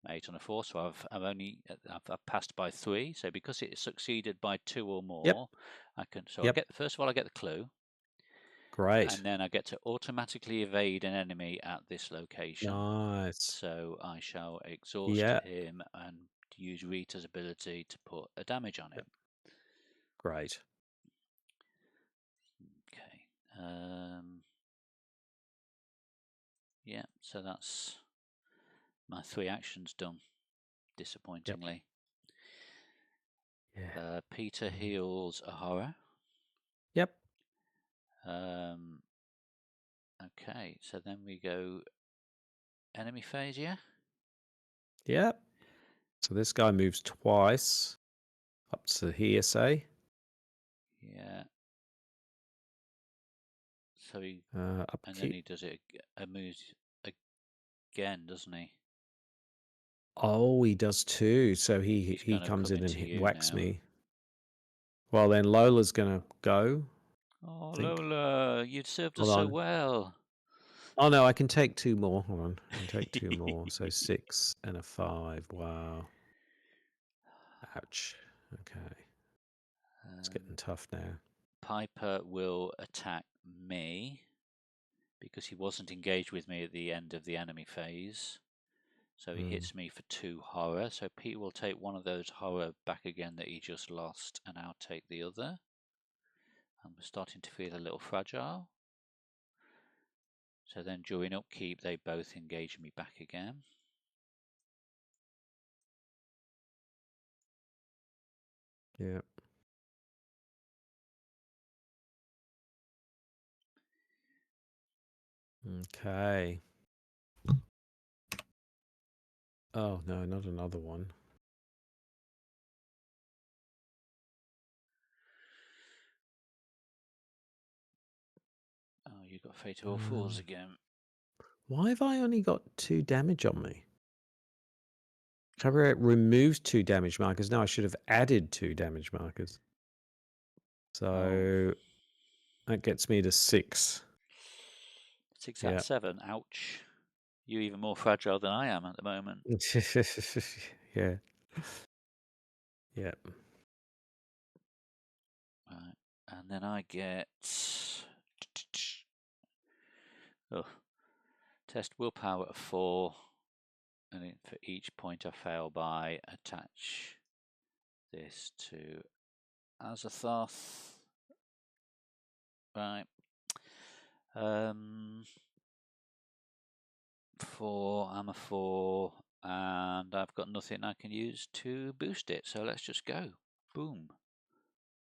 8 on a 4, so I've passed by 3. So because it succeeded by 2 or more, I can. So Yep. first of all I get the clue. Great. And then I get to automatically evade an enemy at this location. Nice. So I shall exhaust Yeah. him and use Rita's ability to put a damage on him. Great. Okay. Yeah, so that's my 3 actions done, disappointingly. Yeah. Peter heals a horror. Yep. Okay, so then we go enemy phase, yeah? Yep. So this guy moves twice up to here, say. Yeah. So he and then Upkeep. he does it. Moves again, doesn't he? Oh, he does too. So He's he going to comes come in into and you whacks now. me. Well, then Lola's gonna go. Oh, Lola, you'd served us Hold so on. well. Oh no, I can take 2 more. Hold on, I can take 2 more. So 6 and a 5. Wow. Ouch. Okay. It's getting tough now. Piper will attack me because he wasn't engaged with me at the end of the enemy phase. So he hits me for 2 horror. So Pete will take one of those horror back again that he just lost, and I'll take the other. I'm starting to feel a little fragile. So then during upkeep, they both engage me back again. Yeah. Okay. Oh no, not another one. Oh, you got Fatal Fools again. Why have I only got 2 damage on me? Cabaret removes 2 damage markers. No, I should have added 2 damage markers. So that gets me to 6. 6 out of 7. Ouch. You're even more fragile than I am at the moment. Yeah. Yep. Right. And then I get... Oh. Test willpower at 4. And for each point I fail by, attach this to Azathoth. Right. 4, I'm a 4, and I've got nothing I can use to boost it, so let's just go. Boom.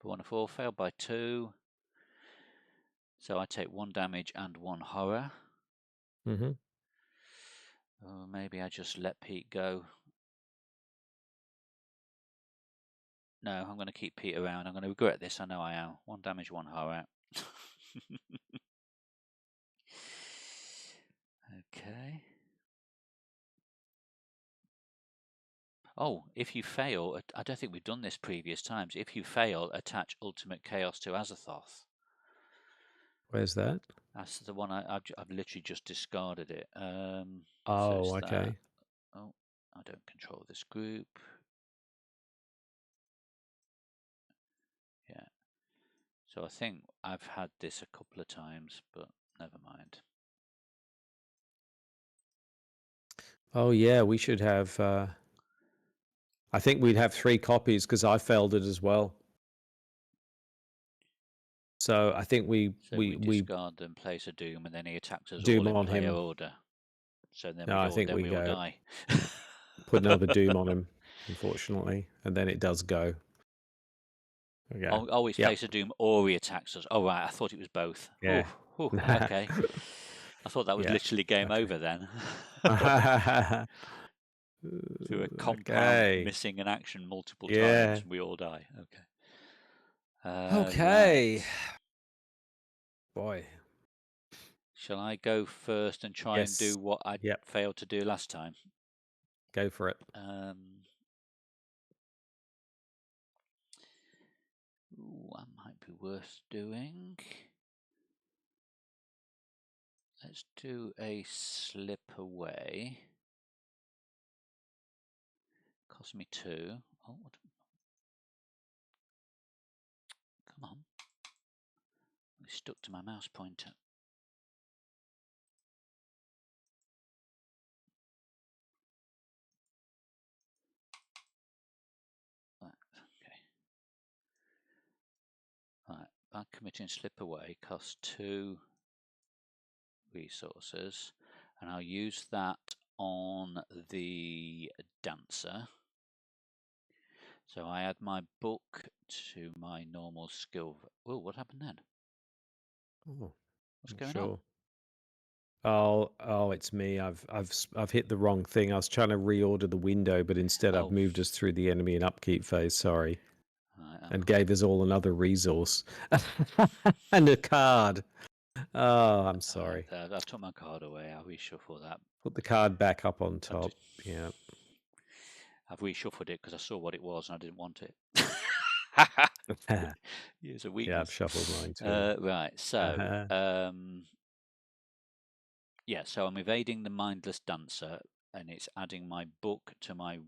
4 and a 4, failed by 2. So I take 1 damage and 1 horror. Mm-hmm. Oh, maybe I just let Pete go. No, I'm going to keep Pete around. I'm going to regret this, I know I am. 1 damage, 1 horror. Okay. Oh, if you fail, I don't think we've done this previous times. If you fail, attach Ultimate Chaos to Azathoth. Where's that? That's the one I've literally just discarded it. Oh, okay. That. Oh, I don't control this group. Yeah. So I think I've had this a couple of times, but never mind. Oh yeah, we should have. I think we'd have 3 copies because I failed it as well. So I think we discard and place a Doom, and then he attacks us Doom all in on player him. order. So then No, I think we all go die. put another Doom on him, unfortunately, and then it does go. Okay. Always place a Doom or he attacks us. Oh right, I thought it was both. Yeah. Okay. I thought that was literally game over then. Through a compound Okay. missing an action multiple Yeah. times, we all die. Okay. Okay. Right. Boy. Shall I go first and try and do what I failed to do last time? Go for it. That might be worth doing. Let's do a slip away. Cost me 2. Oh, what? Come on. Stuck to my mouse pointer. Right, okay. Right, by committing slip away costs 2 resources, and I'll use that on the dancer. So I add my book to my normal skill. Oh, what happened then? Oh, What's not going on? sure. Oh, it's me. I've hit the wrong thing. I was trying to reorder the window, but instead I've Oh, moved us through the enemy and upkeep phase. Sorry, right, and gave us all another resource and a card. Oh, I'm sorry. I took my card away. I'll reshuffle that. Put the card back up on top. Yeah. I've reshuffled it because I saw what it was and I didn't want it. It's a Yeah, weakness. I've shuffled mine too. Right, so yeah, so I'm evading the mindless dancer, and it's adding my book to my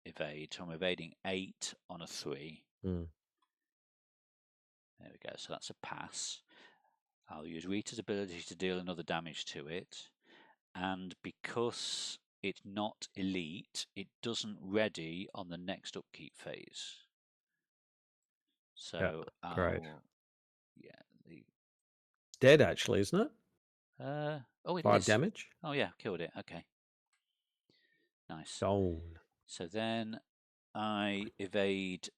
evade. So I'm evading 8 on a 3. Mm. There we go. So that's a pass. I'll use Rita's ability to deal another damage to it, and because it's not elite, it doesn't ready on the next upkeep phase. So Yeah, great. yeah, It's dead actually, isn't it? oh, it 5 is. damage. Oh yeah, killed it. Okay, nice. Gone. So then I evade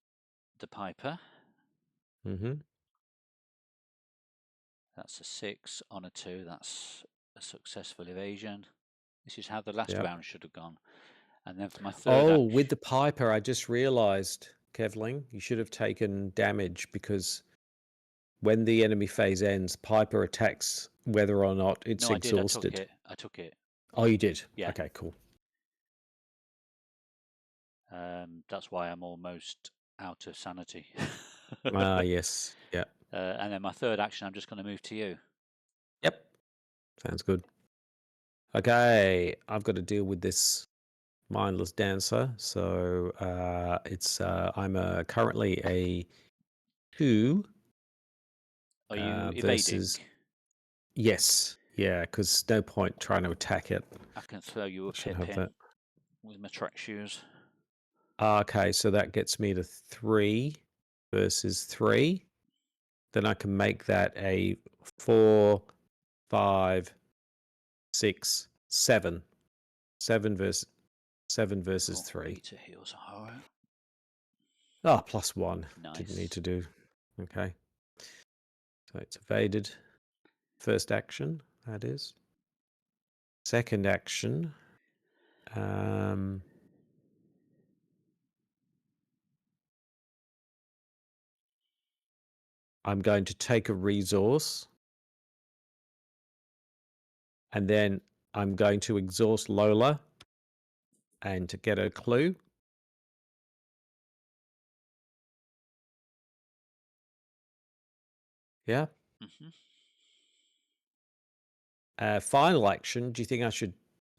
the Piper. Mm-hmm. That's a 6 on a 2. That's a successful evasion. This is how the last Yep. round should have gone. And then for my third Oh, action, with the Piper, I just realised, Kevling, you should have taken damage because when the enemy phase ends, Piper attacks whether or not it's no, I did. exhausted. I took it. Oh, you did? Yeah. Okay, cool. That's why I'm almost out of sanity. Ah, yes. Yeah. And then my third action, I'm just going to move to you. Yep. Sounds good. Okay, I've got to deal with this mindless dancer. So I'm currently a 2 Are you evading? versus. Yes. Yeah, because no point trying to attack it. I can throw you a I should pip have in that. with my track shoes. Okay, so that gets me to 3 versus 3. Then I can make that a 4, 5, 6, 7. 7 versus 3. Rita heals a horror. Ah, +1. Nice. Didn't need to do. Okay. So it's evaded. First action, that is. Second action. I'm going to take a resource. And then I'm going to exhaust Lola and to get a clue. Yeah. Final action. Do you think I should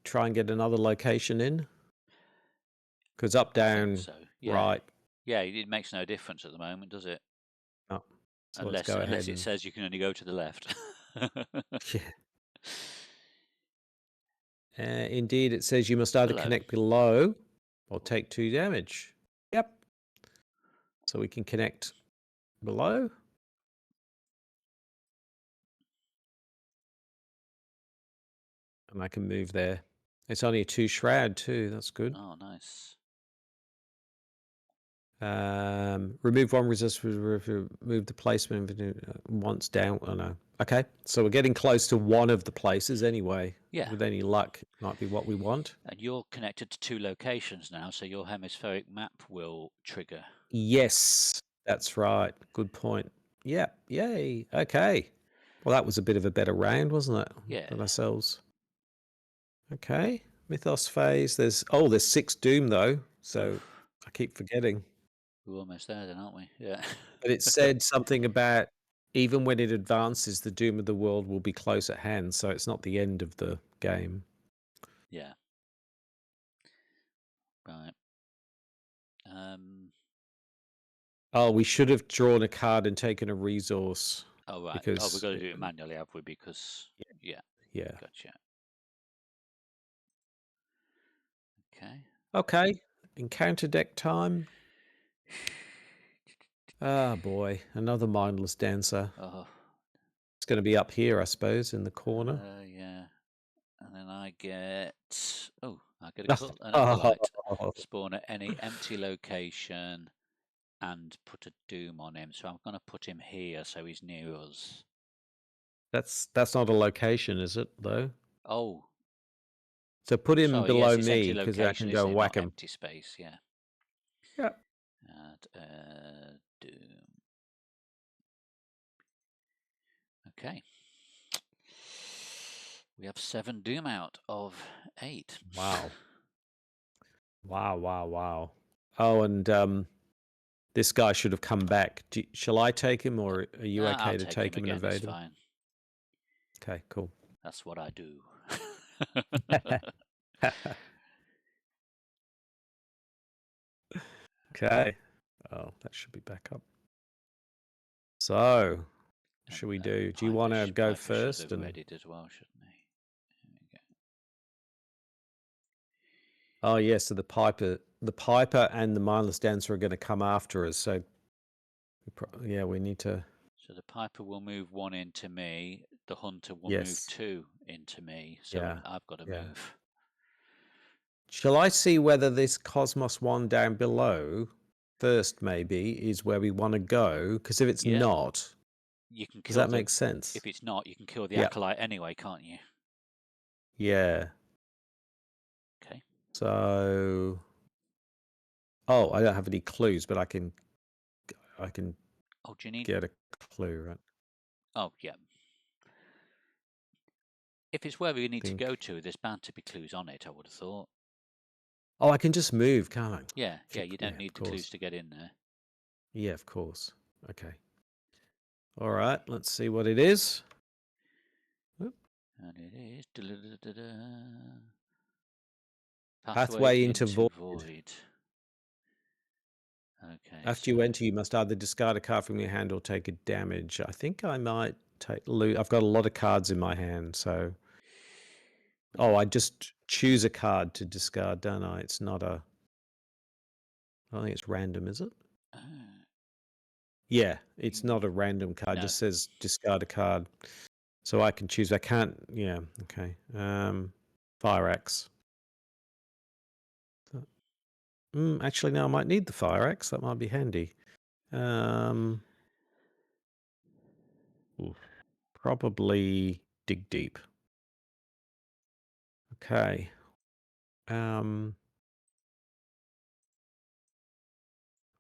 try and get another location in? Because up, down, so. Yeah. right. Yeah, it makes no difference at the moment, does it? Oh, so let's go ahead. Unless it says you can only go to the left. Yeah. Indeed, it says you must either connect below or take 2 damage. Yep. So we can connect below. And I can move there. It's only a 2 shroud too. That's good. Oh, nice. Remove 1 resist. Move the placement once down. Oh no. Okay, so we're getting close to one of the places anyway. Yeah. With any luck, might be what we want. And you're connected to 2 locations now, so your hemispheric map will trigger. Yes, that's right. Good point. Yeah. Yay. Okay. Well, that was a bit of a better round, wasn't it? Yeah. Than ourselves. Okay. Mythos phase. There's 6 Doom though, so I keep forgetting. We're almost there then, aren't we? Yeah. But it said something about even when it advances, the doom of the world will be close at hand, so it's not the end of the game. Yeah. Right. Oh, we should have drawn a card and taken a resource. Oh, right. Oh, we've because got to do it manually, have we? Because, yeah, yeah. gotcha. Okay. Okay. Encounter deck time. Ah, boy, another mindless dancer. Oh, It's going to be up here, I suppose, in the corner. yeah. And then I get... Oh, I get an acolyte. Spawn at any empty location and put a doom on him. So I'm going to put him here so he's near us. That's not a location, is it, though? Oh, So put him sorry. Yes, below it's empty me because I location, can go isn't and it? whack Not him. empty space. Yeah. Yeah. Add doom. Okay. We have 7 doom out of 8. Wow. Wow. Oh, and this guy should have come back. Shall I take him, or are you okay I'll to take take him him and again. It's evade him? fine. Okay, cool. That's what I do. Okay. Oh, that should be back up. So, what should we do? Do you want to go Piper first? should have readied as well, shouldn't he? Here we go. Oh, yeah. So the Piper and the mindless dancer are going to come after us. So, yeah, we need to. So the Piper will move 1 into me. The Hunter will move Yes. 2 into me. So Yeah. I've got to Yeah. move. Shall I see whether this Cosmos one down below first, maybe, is where we want to go? Because if it's Yeah. not, You can does kill that make sense? If it's not, you can kill the Yeah. Acolyte anyway, can't you? Yeah. Okay. So, oh, I don't have any clues, but I can Oh, do you need... get a clue, right? Oh, yeah. If it's where we need to go to, there's bound to be clues on it, I would have thought. Oh, I can just move, can't I? Yeah, you don't Yeah, need of the clues course. to get in there. Yeah, of course. Okay. All right, let's see what it is. Oop. And it is... Pathway into void. void. Okay, After so... you enter, you must either discard a card from your hand or take a damage. I think I might take loot. I've got a lot of cards in my hand, so... Oh, I just choose a card to discard, don't I? It's not a... I don't think it's random, is it? Yeah, it's not a random card. It No. just says discard a card. So I can choose. I can't... Yeah, okay. Fire axe. Actually, no, I might need the fire axe. That might be handy. Probably dig deep. Okay. All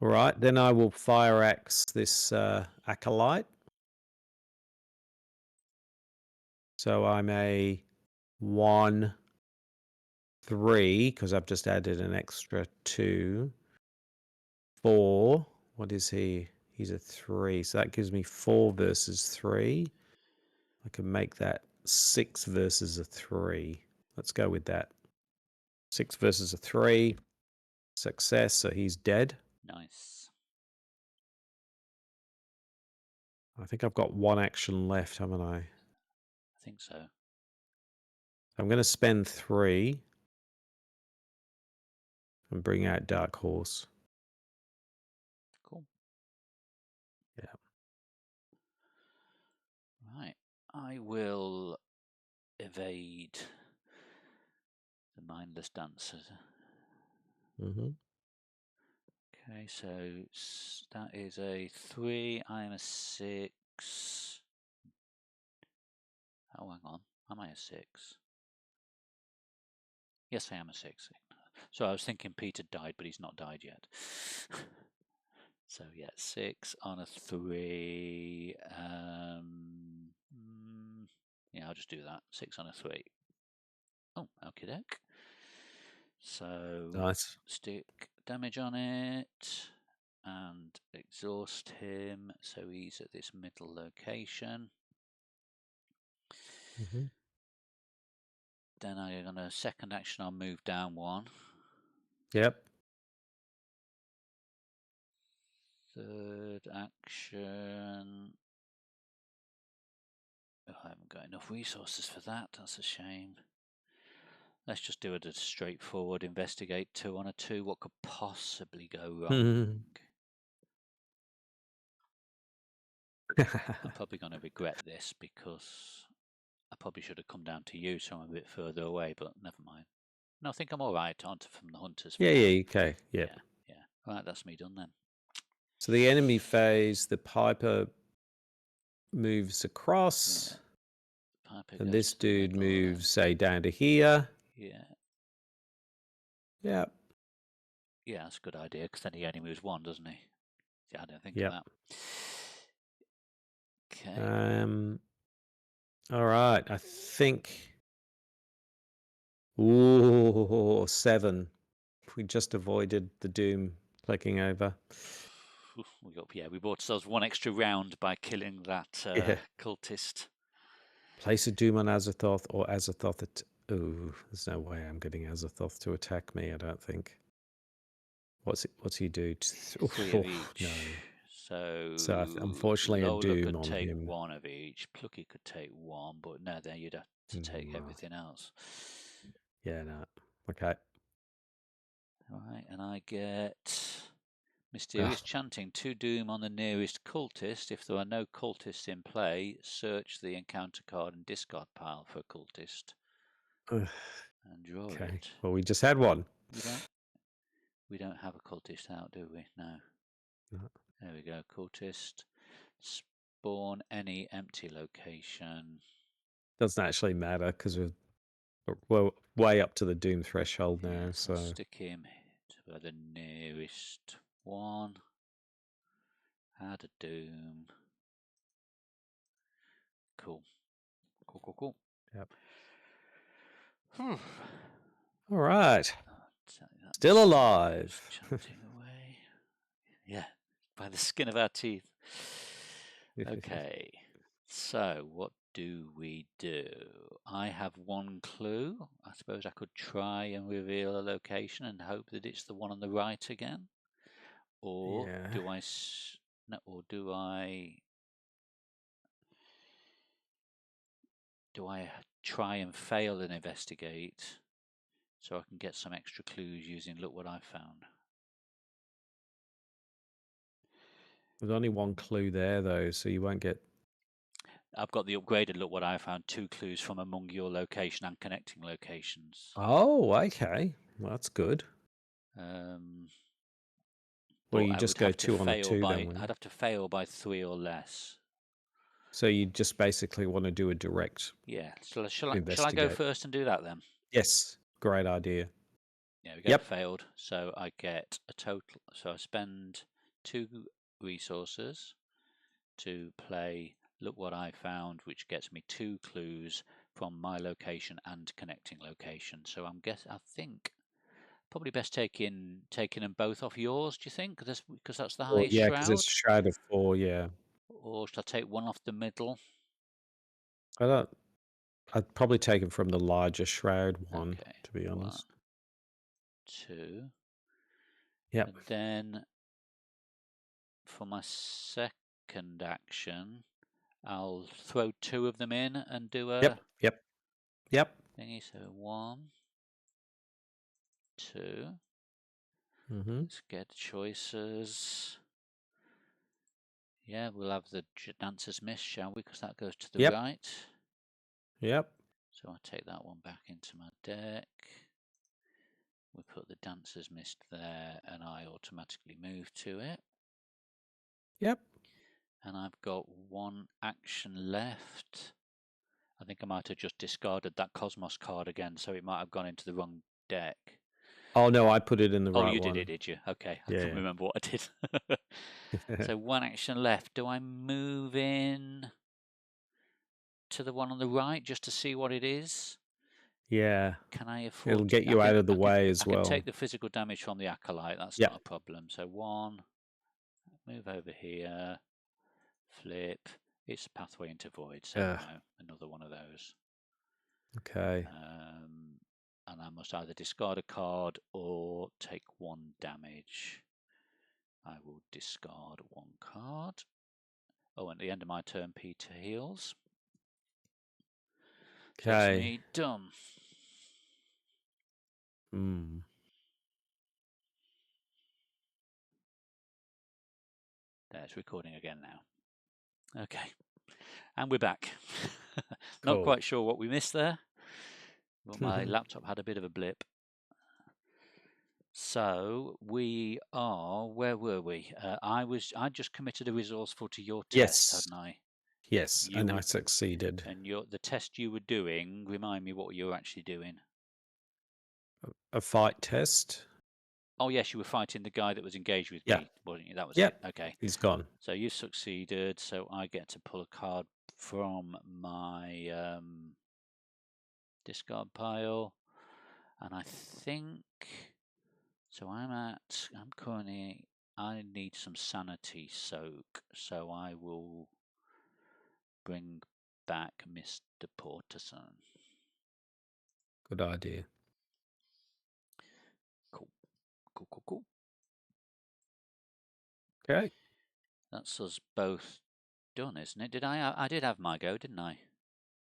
right, then I will fire axe this acolyte. So I'm a 1, 3, because I've just added an extra 2. 4. What is he? He's a 3. So that gives me 4 versus 3. I can make that 6 versus a 3. Let's go with that. 6 versus a 3. Success, so he's dead. Nice. I think I've got 1 action left, haven't I? I think so. I'm going to spend 3 and bring out Dark Horse. Cool. Yeah. Right. I will evade the mindless dancers. Mm-hmm. Okay, so that is a 3. I am a 6. Oh, hang on. Am I a 6? Yes, I am a 6. So I was thinking Peter died, but he's not died yet. So yeah, 6 on a 3. Yeah, I'll just do that. 6 on a 3. Oh, okie doke. So Nice. stick damage on it and exhaust him. So he's at this middle location. Mm-hmm. Then I'm gonna second action. I'll move down 1. Yep. Third action. I haven't got enough resources for that. That's a shame. Let's just do it as straightforward. Investigate 2 on a 2. What could possibly go wrong? I'm probably going to regret this because I probably should have come down to you, so I'm a bit further away, but never mind. No, I think I'm all right, aren't I, from the hunters? Yeah, okay. Yep. Yeah. Right, that's me done then. So the enemy phase, the Piper moves across. Piper And goes this to the dude middle, moves, say, down to here. Yeah. Yep. Yeah, that's a good idea, because then he only moves 1, doesn't he? Yeah, I didn't think Yep. of that. Okay. All right, I think. Ooh, 7. We just avoided the doom clicking over. We bought ourselves 1 extra round by killing that cultist. Place a doom on Azathoth or Azathoth at. Ooh, there's no way I'm getting Azathoth to attack me, I don't think. What's he do? 3 of each. No. So unfortunately, Lola a doom could on take him. 1 of each. Plucky could take 1, but no, then you'd have to take everything else. Yeah, no. Okay. All right, and I get Mysterious Chanting. 2 doom on the nearest cultist. If there are no cultists in play, search the encounter card and discard pile for a cultist. And draw it. Well, we just had one. We don't have a cultist out, do we? No. There we go. Cultist. Spawn any empty location. Doesn't actually matter because we're way up to the doom threshold now. Yes, so I'll stick him to the nearest one. Add a doom. Cool. Yep. All right. Still alive. Chanting away. Yeah, by the skin of our teeth. Okay. So what do we do? I have 1 clue. I suppose I could try and reveal a location and hope that it's the one on the right again. Or do I try and fail and investigate so I can get some extra clues using look what I found? There's only 1 clue there though, so you won't get. I've got the upgraded look what I found, 2 clues from among your location and connecting locations. Oh, okay. Well, that's good. Well, you just go 2 on a 2 then. I'd have to fail by 3 or less. So you just basically want to do a direct. Yeah. Shall I go first and do that then? Yes. Great idea. Yeah, we go. Failed. So I get a total. So I spend 2 resources to play look what I found, which gets me 2 clues from my location and connecting location. So I think probably best taking them both off yours. Do you think? Because that's the highest shroud. Because it's shroud of 4. Yeah. Or should I take 1 off the middle? I'd probably take it from the larger shroud one, to be honest. 1, 2. Yep. And then for my second action, I'll throw 2 of them in and do a Yep. thingy. So 1, 2. Let's get choices. Yeah, we'll have the Dancer's Miss, shall we? Because that goes to the right. Yep. So I'll take that one back into my deck. We put the Dancer's Mist there, and I automatically move to it. Yep. And I've got 1 action left. I think I might have just discarded that Cosmos card again, so it might have gone into the wrong deck. Oh, no, I put it in the right one. Oh, you did it, did you? Okay, I can't remember what I did. So 1 action left. Do I move in to the one on the right just to see what it is? Yeah. Can I afford? It'll get you out of the way as well. I can take the physical damage from the Acolyte. That's not a problem. So 1, move over here, flip. It's a pathway into void. So no, another one of those. Okay. And I must either discard a card or take 1 damage. I will discard 1 card. Oh, and at the end of my turn, Peter heals. Just Okay. need done. Hmm. There's recording again now. Okay. And we're back. Not Cool. quite sure what we missed there, but my laptop had a bit of a blip. So we are. Where were we? I just committed a resourceful to your test, Yes. hadn't I? Yes, You and I were, succeeded. and the test you were doing. Remind me what you were actually doing. A fight test. Oh yes, you were fighting the guy that was engaged with Yeah. me, wasn't you? That was it. Yep. Okay. He's gone. So you succeeded. So I get to pull a card from my discard pile, and I think so. I'm currently. I need some sanity soak, so I will bring back Mr. Porterson. Good idea. Cool, cool, cool, cool. Okay. That's us both done, isn't it? Did I did have my go, didn't I?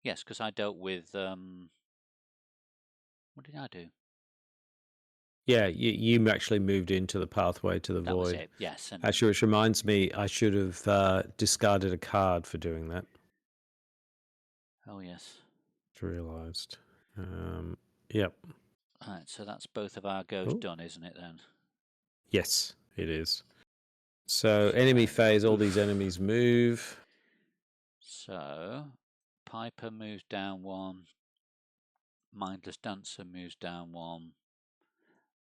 Yes, because I dealt with what did I do? Yeah, you actually moved into the pathway to the That was void. it. Yes, and Actually, which reminds me, I should have discarded a card for doing that. oh yes. Just realised. Yep. Right, so that's both of our goes Ooh. done, isn't it then? Yes, it is. So enemy phase, all these enemies move. So Piper moves down one. Mindless Dancer moves down one.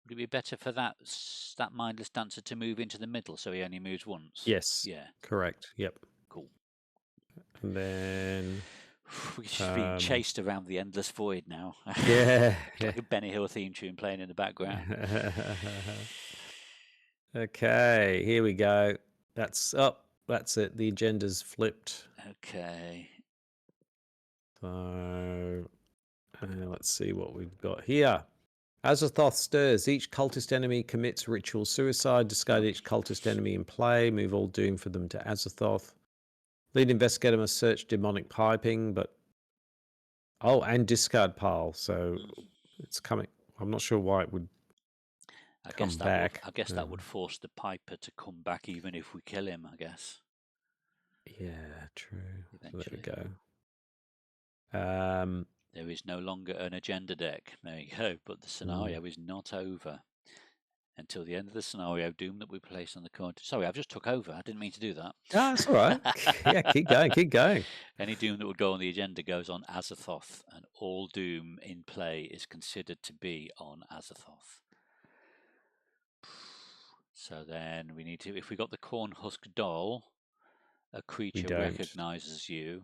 Would it be better for that Mindless Dancer to move into the middle so he only moves once? Yes. Yeah. Correct. Yep. Cool. And then We're just being chased around the endless void now. yeah. Like a Benny Hill theme tune playing in the background. Okay, here we go. That's up. That's it. The agenda's flipped. Okay. So let's see what we've got here. Azathoth stirs. Each cultist enemy commits ritual suicide. Discard each cultist enemy in play. Move all doom for them to Azathoth. Lead investigator must search demonic piping, but and discard pile. So it's coming. I'm not sure why it would come back. I guess that would force the Piper to come back even if we kill him, I guess. Yeah, true. Eventually. So there we go. There is no longer an agenda deck. There you go. But the scenario is not over. Until the end of the scenario, doom that we place on the card. Sorry, I've just took over. I didn't mean to do that. Ah, that's all right. Yeah, keep going, keep going. Any doom that would go on the agenda goes on Azathoth, and all doom in play is considered to be on Azathoth. So then we need to, if we got the Corn Husk Doll, a creature recognizes you,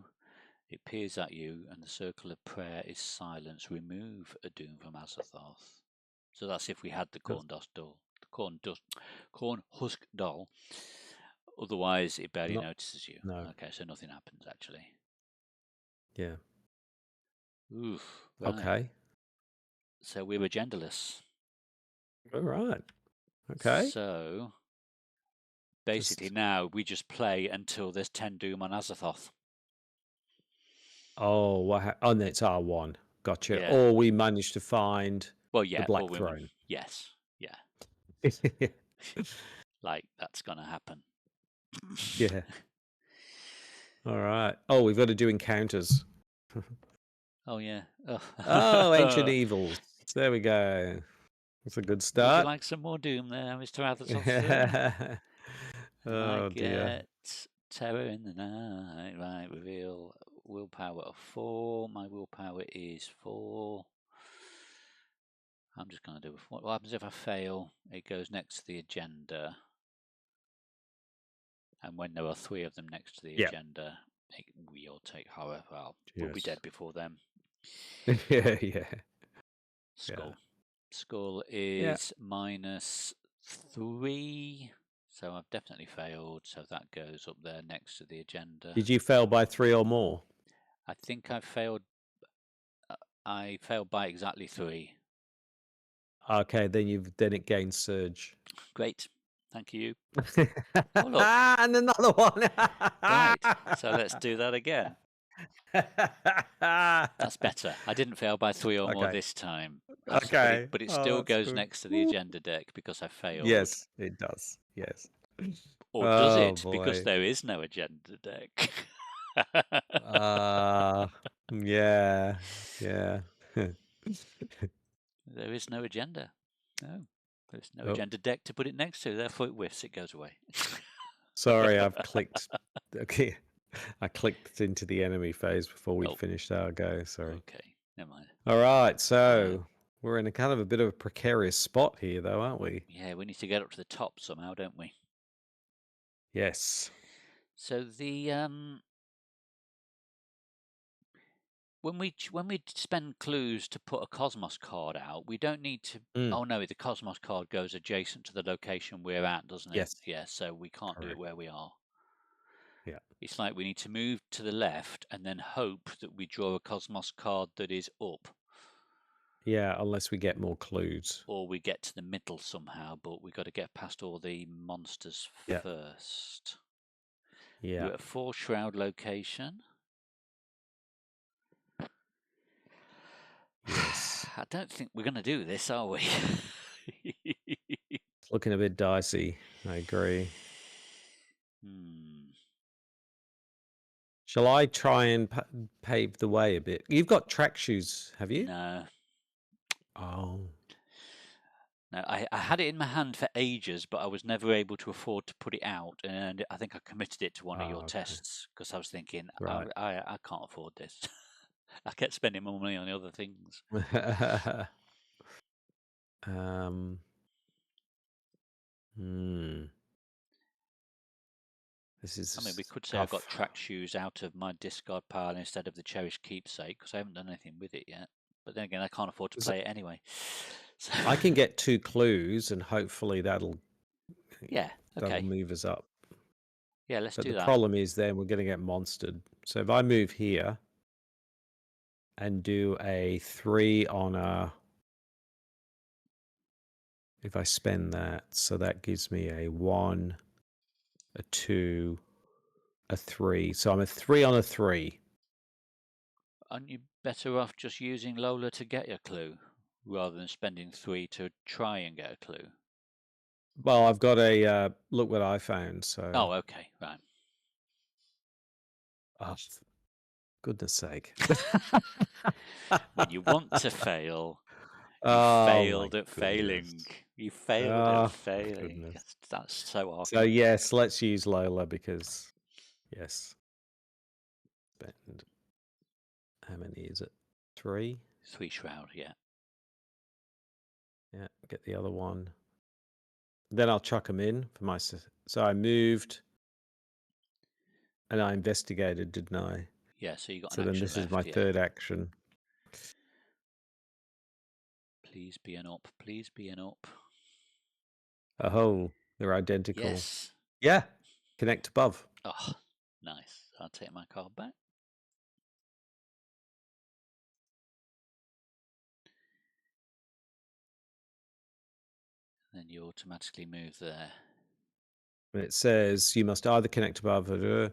it peers at you, and the circle of prayer is silence. Remove a doom from Azathoth. So that's if we had the Corn Husk Doll. The Corn Husk Doll. Otherwise, it barely notices you. No. Okay, so nothing happens actually. Yeah. Oof. Right. Okay. So we were agendaless. All right. Okay. So basically now we just play until there's 10 doom on Azathoth. Oh, oh, no, it's R1. Gotcha. Yeah. Or we managed to find the Black Throne. Yes. Yeah. Like that's gonna happen. Yeah. All right. Oh, we've got to do encounters. Oh yeah. Oh, Ancient Evils. There we go. That's a good start. Would you like some more doom there, Mr. Azathoth? Oh dear. Terror in the night. Right, reveal willpower of 4. My willpower is 4. I'm just going to do what happens if I fail. It goes next to the agenda. And when there are 3 of them next to the agenda, we all take horror. Well, we'll be dead before them. Yeah. Skull. Yeah. Skull is -3. So I've definitely failed. So that goes up there next to the agenda. Did you fail by 3 or more? I think I failed by exactly 3. Okay, then it gains surge. Great. Thank you. Oh, look. And another one. Right. So let's do that again. That's better. I didn't fail by 3 or more Okay. this time. Okay. But it Oh, still that's goes good. next to the Woo. agenda deck because I failed. Yes, it does. Yes. Or does Oh it? Because boy. there is no agenda deck. Uh yeah. Yeah. There is no agenda. No. There's no Oh, agenda deck to put it next to. Therefore, it whiffs. It goes away. sorry, I've clicked. Okay. I clicked into the enemy phase before we'd Oh, finished our go. Sorry. okay. Never mind. All right. Uh, So we're in a kind of a bit of a precarious spot here, though, aren't we? yeah, we need to get up to the top somehow, don't we? Yes. So the when we spend clues to put a Cosmos card out, we don't need to. Mm, Oh no, the Cosmos card goes adjacent to the location we're at, doesn't it? yes. Yeah, so we can't do it Correct. where we are. Yeah. It's like we need to move to the left and then hope that we draw a Cosmos card that is up, Yeah. Unless we get more clues. or we get to the middle somehow. But we've got to get past all the monsters Yeah. first. Yeah. We're at a 4 shroud location. Yes. I don't think we're going to do this, are we? It's looking a bit dicey. I agree. Shall I try and pave the way a bit? You've got track shoes, have you? No. Oh. No, I had it in my hand for ages, but I was never able to afford to put it out. And I think I committed it to one of your Okay. tests because I was thinking, Right. I can't afford this. I kept spending more money on the other things. um. Hmm. This I mean, we is could say I got tough. track shoes out of my discard pile instead of the cherished keepsake because I haven't done anything with it yet. But then again, I can't afford to play it anyway. So, I can get 2 clues, and hopefully that'll yeah, okay. move us up. Yeah, let's But do the that. problem is then we're going to get monstered. So if I move here and do a 3 on a, if I spend that, so that gives me a 1, a 2, a 3. So I'm a 3 on a 3. Aren't you better off just using Lola to get your clue rather than spending 3 to try and get a clue? Well, I've got a look what I found. So Oh, okay, right. oh, goodness sake. When you want to fail, you Oh my failed at goodness. failing. You failed at Oh failing. goodness. That's so So Arkham. yes, let's use Lola because yes. Spend how many is it? 3? 3 shroud, yeah. Yeah, get the other one. Then I'll chuck them in for my. So I moved and I investigated, didn't I? Yeah, so you got So an then action this is my left, yeah. third action. Please be an up. Please be an up. Oh, they're identical. Yes. Yeah, connect above. Oh, nice. I'll take my card back. Then you automatically move there. And it says you must either connect above or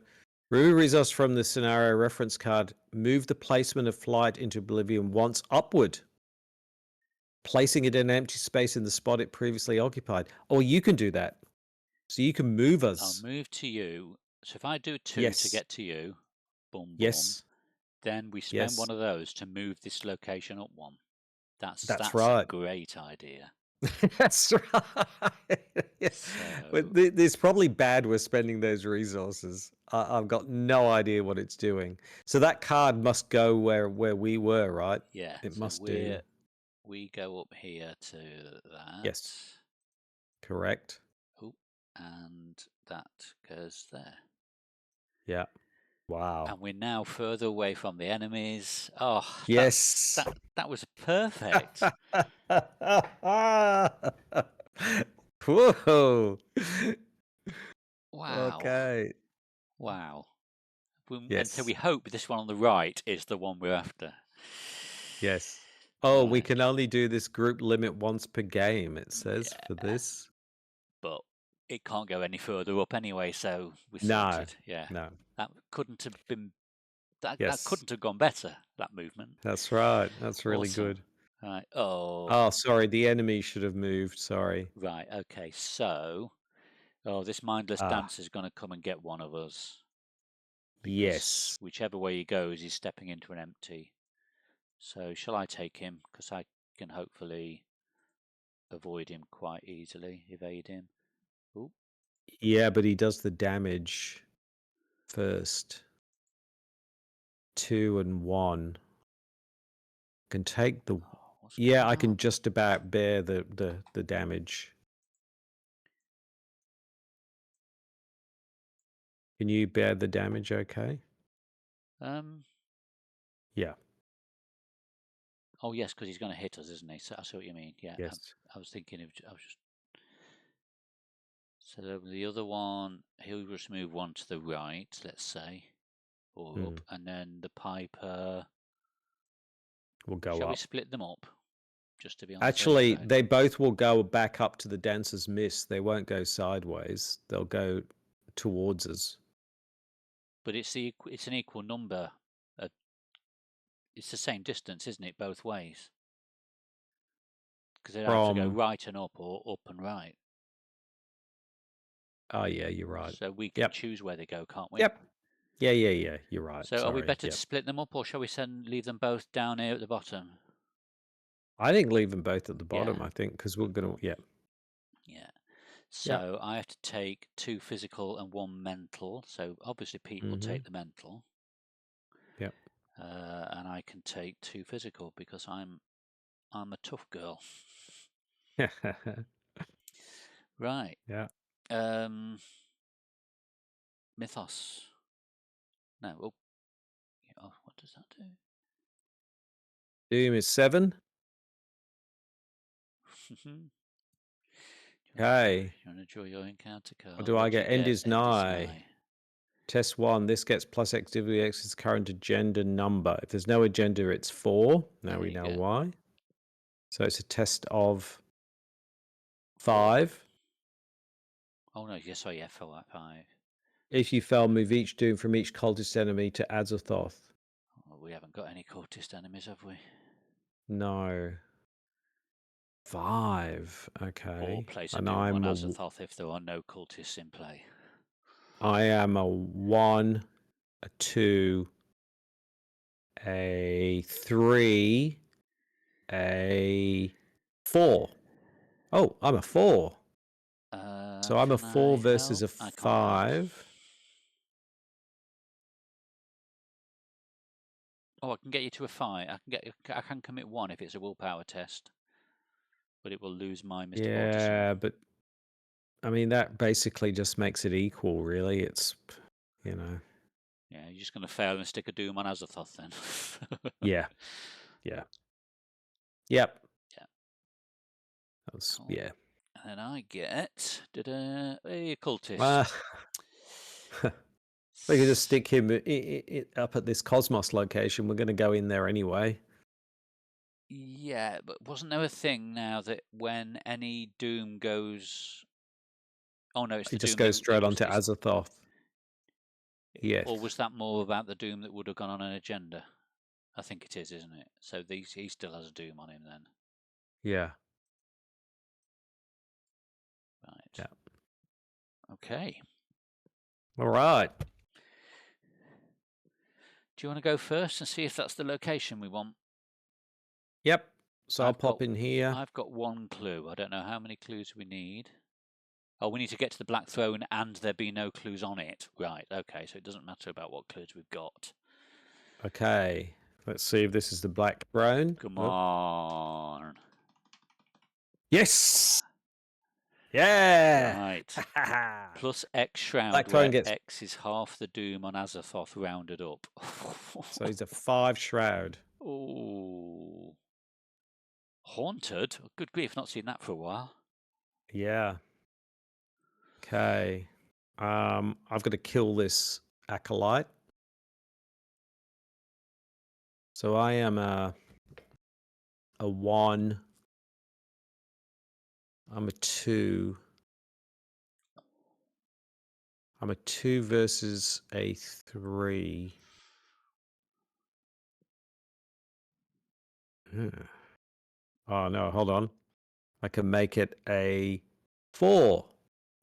remove resource from the scenario reference card. Move the placement of flight into oblivion once upward, placing it in an empty space in the spot it previously occupied. Or you can do that. So you can move I'll us. move to you. So if I do 2 to Yes. get to you, boom, boom, Yes. then we spend Yes. one of those to move this location up 1. That's That's a right. great idea. That's right. Yeah. So But it's probably bad we're spending those resources. I've got no idea what it's doing. So that card must go where we were, right? yeah, It so must do. we go up here to that. Yes. Correct. Oh, and that goes there. Yeah. Wow. And we're now further away from the enemies. Oh, Yes. that was perfect. Whoa. Wow. Okay. Wow. And so Yes. we hope this one on the right is the one we're after. Yes. Oh, we Right. can only do this group limit once per game, it says for Yeah. this. But it can't go any further up anyway, so we're No. sorted. Yeah. No. That couldn't have been That Yes, couldn't have gone better. That movement. that's right. That's really Awesome. good. Right. Oh. Oh, sorry. The enemy should have moved. Sorry. Right. Okay. So, this mindless Ah, dancer is going to come and get one of us because yes. whichever way he goes, he's stepping into an empty. So, shall I take him? Because I can hopefully avoid him quite easily, evade him. Ooh. Yeah, but he does the damage first. 2 and 1. Can take the. What's Yeah, going I can on? just about bear the damage. Can you bear the damage? Okay. Yeah. Oh yes, because he's going to hit us, isn't he? So I see what you mean. Yeah. Yes. I was thinking of. I was just. So the other one, he'll just move one to the right, let's say, or up, and then the Piper. We'll go Shall we up. split them up, just to be on the safe Actually, side? they both will go back up to the dancer's miss. They won't go sideways. They'll go towards us. But it's an equal number. It's the same distance, isn't it, both ways? Because they'd have to go From. right and up, or up and right. Oh, yeah, you're right. So we can Yep. choose where they go, can't we? Yep. Yeah. You're right. So are we Sorry. better Yep. to split them up, or shall we leave them both down here at the bottom? I think leave them both at the Yeah. bottom. I think because we're gonna. Yeah. Yeah. Yep. So I have to take 2 physical and 1 mental. So obviously Pete will take the mental. Yep. And I can take 2 physical because I'm a tough girl. Right. Yeah. Mythos. No. Oh, what does that do? Doom is 7. Okay. You want to draw your encounter card? What do I What do you get? End get? is nigh. Test 1. This gets plus activity X's current agenda number. If there's no agenda, it's 4. Now we know why. So it's a test of 5. Oh no, yes, oh yeah, 5. If you fail, move each doom from each cultist enemy to Azathoth. Well, we haven't got any cultist enemies, have we? No. 5. Okay. Or place a And doom on I'm Azathoth if there are no cultists in play. I am a 1, a 2, a 3, a 4. Oh, I'm a 4. So I'm a 4 versus a 5. Oh, I can get you to a 5. I can commit 1 if it's a willpower test, but it will lose my Mr. Mortison. Yeah, but I mean that basically just makes it equal, really. It's, you know. Yeah, you're just going to fail and stick a doom on Azathoth then. Yeah. Yep. Yeah. That was, Cool. yeah. And then I get a cultist. We could just stick him up at this Cosmos location. We're going to go in there anyway. Yeah, but wasn't there a thing now that when any doom goes... Oh no, it's the It just doom goes straight onto Azathoth. Yes. Or was that more about the doom that would have gone on an agenda? I think it is, isn't it? So he still has a doom on him then. Yeah. Right. Yeah. Okay. All right. Do you want to go first and see if that's the location we want? Yep. So I'll pop in here. I've got 1 clue. I don't know how many clues we need. Oh, we need to get to the Black Throne and there be no clues on it. Right, okay, so it doesn't matter about what clues we've got. Okay. Let's see if this is the Black Throne. Come on. Yes! Yeah! Right. Plus X Shroud, Black Throne where gets... X is half the doom on Azathoth rounded up. So he's a 5 Shroud. Oh. Haunted? Good grief, not seen that for a while. Yeah. Okay. I've got to kill this acolyte. So I am a 1. I'm a 2. I'm a 2 versus a 3. Oh no, hold on. I can make it a 4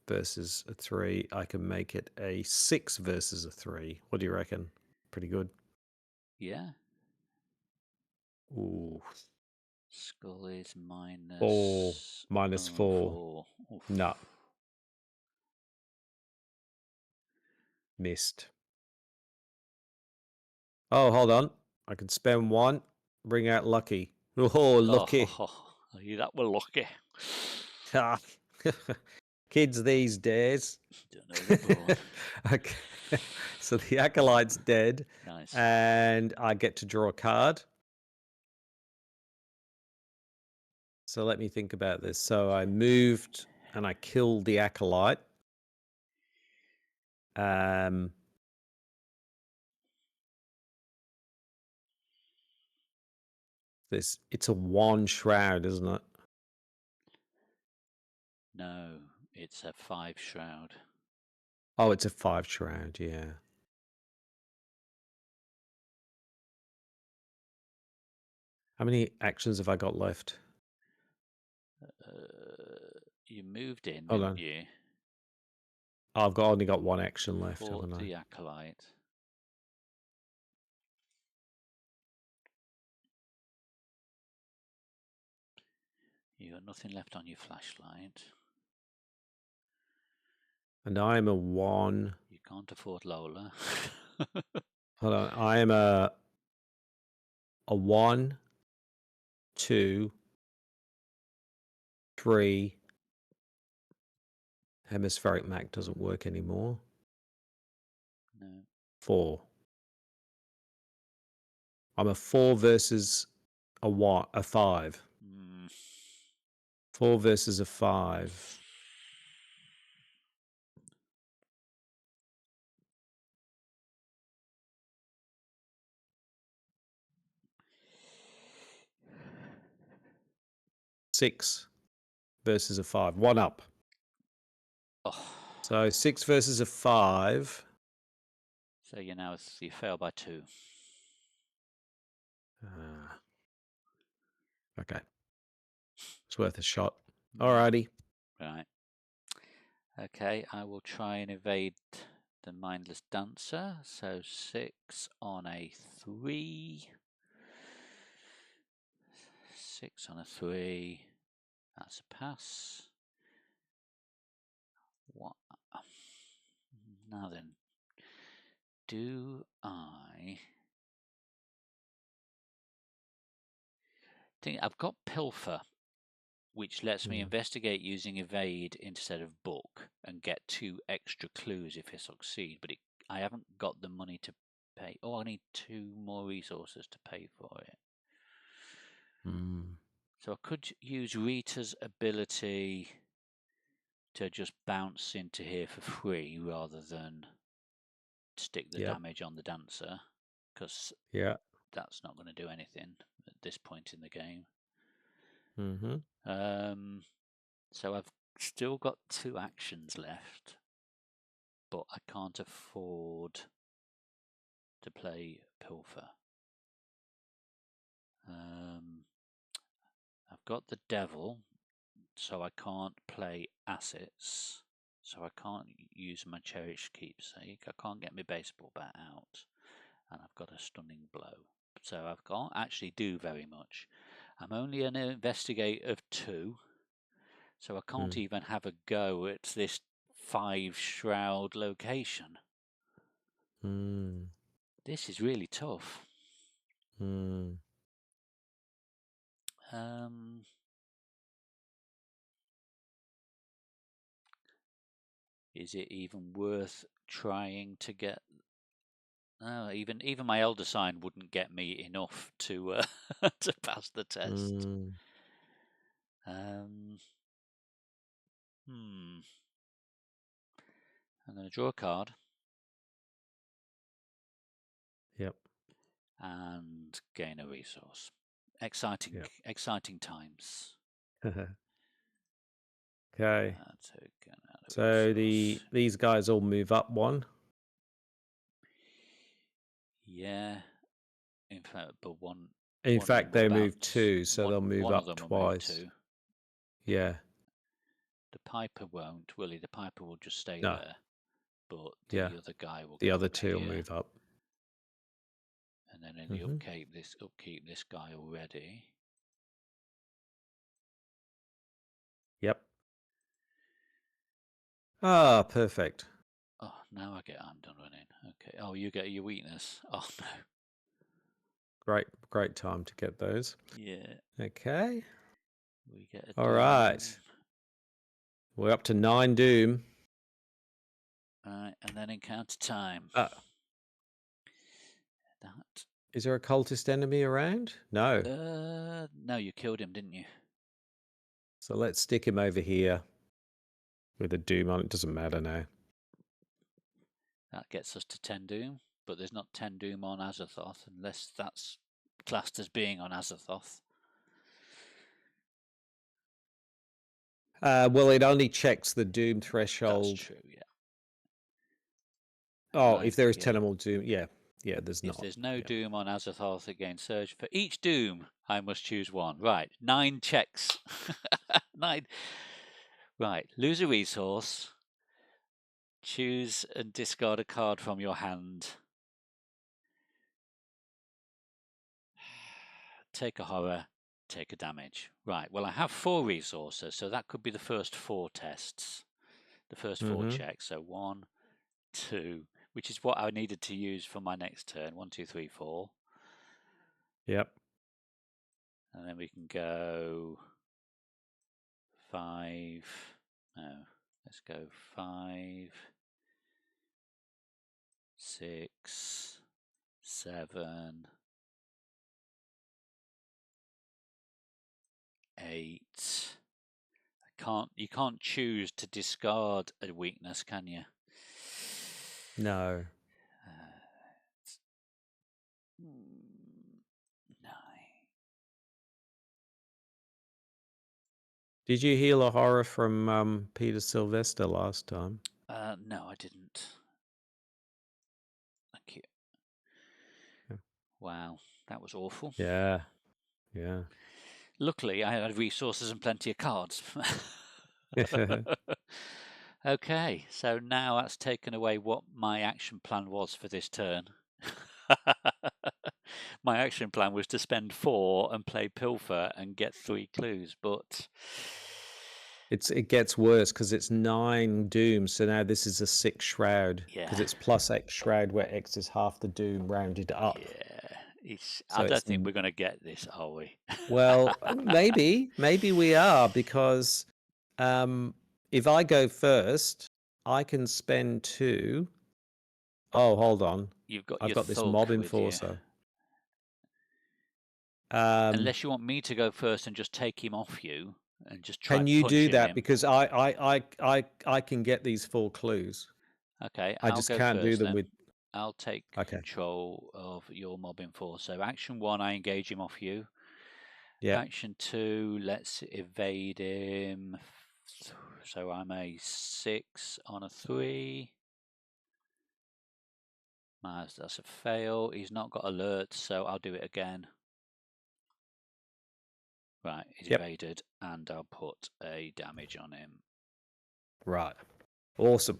versus a 3. I can make it a 6 versus a 3. What do you reckon? Pretty good. Yeah. Ooh, Skull is 4 minus 4. 4. Oof. No, missed. Oh, hold on. I can spend 1. Bring out lucky. Oh, lucky. Oh, you that were lucky. Ah. Kids these days. Don't know they're born. Okay. So the acolyte's dead, Nice. and I get to draw a card. So let me think about this. So I moved and I killed the acolyte. Um, it's a 1 shroud, isn't it? No, it's a 5 shroud. Oh, it's a 5 shroud, yeah. How many actions have I got left? You moved in, Hold didn't on. you? Oh, I've only got 1 action left, Fought haven't I? the acolyte. You got nothing left on your flashlight. And I'm a 1. You can't afford Lola. Hold on. I am a 1, 2, 3. Hemispheric Mac doesn't work anymore. No. 4. I'm a 4 versus a 5. 4 versus a 5. Six versus a 5. 1 up. Oh. So 6 versus a 5. So you fail by 2. Okay. It's worth a shot. Mm. Alrighty. Right. Okay, I will try and evade the mindless dancer. So 6 on a 3. 6 on a 3. That's a pass. What? Now then, do I think I've got pilfer, which lets me investigate using evade instead of book and get 2 extra clues if I succeed, but I haven't got the money to pay. Oh, I need 2 more resources to pay for it. So I could use Rita's ability to just bounce into here for free rather than stick the damage on the dancer, because that's not going to do anything at this point in the game. So I've still got 2 actions left, but I can't afford to play pilfer. I've got the devil, so I can't play assets. So I can't use my cherished keepsake. I can't get my baseball bat out, and I've got a stunning blow. So I can't actually do very much. I'm only an investigate of 2, so I can't even have a go at this 5 shroud location. This is really tough. Is it even worth trying to get? No, even my elder sign wouldn't get me enough to to pass the test. I'm going to draw a card. Yep. And gain a resource. Exciting times. Okay. So these guys all move up 1. Yeah. In fact, but 1 In One of them fact, will they move bounce. 2, so they'll move One of up them will move twice. 2. Yeah. The Piper won't, will he? The Piper will just stay No. there. But Yeah. the other guy will The go other up 2 will here. move up. And then in the upkeep this guy already. Yep. Ah, perfect. Oh, now I get I'm done running. Okay. Oh, you get your weakness. Oh no. Great time to get those. Yeah. Okay. We get a All doom. right. We're up to 9 doom. Right, and then encounter time. That is there a cultist enemy around? No. No, you killed him, didn't you? So let's stick him over here with a doom on it. Doesn't matter now. That gets us to 10 doom, but there's not 10 doom on Azathoth unless that's classed as being on Azathoth. Well, it only checks the doom threshold. That's true, yeah. Oh, if there is 10 or more doom, yeah, there's not. If there's no doom on Azathoth again, search for each doom. I must choose one. Right, 9 checks. 9. Right, lose a resource. Choose and discard a card from your hand. Take a horror, take a damage. Right, well, I have 4 resources, so that could be the first 4 tests. The first 4 checks. So 1, 2, which is what I needed to use for my next turn. 1, 2, 3, 4. Yep. And then we can go 5. No, let's go 5, 6, 7, 8. You can't choose to discard a weakness, can you? No. 9. Did you heal a horror from Peter Sylvester last time? No, I didn't. Thank you. Yeah. Wow, that was awful. Yeah. Luckily, I had resources and plenty of cards. Okay, so now that's taken away what my action plan was for this turn. My action plan was to spend 4 and play Pilfer and get 3 clues, but it gets worse because it's 9 doom. So now this is a 6 shroud because it's plus X shroud where X is half the doom rounded up. Yeah, So I don't think we're going to get this, are we? Well, maybe we are because if I go first, I can spend 2. Oh, hold on. I've got this mob enforcer. Unless you want me to go first and just take him off you and just try. Can you do that? Him. Because I can get these 4 clues. Okay, I just can't do them then. with. I'll take control of your mob enforcer. So action 1, I engage him off you. Yeah. Action 2, let's evade him. So I'm a 6 on a 3. That's a fail. He's not got alert, so I'll do it again. Right, he's evaded, and I'll put a damage on him. Right. Awesome.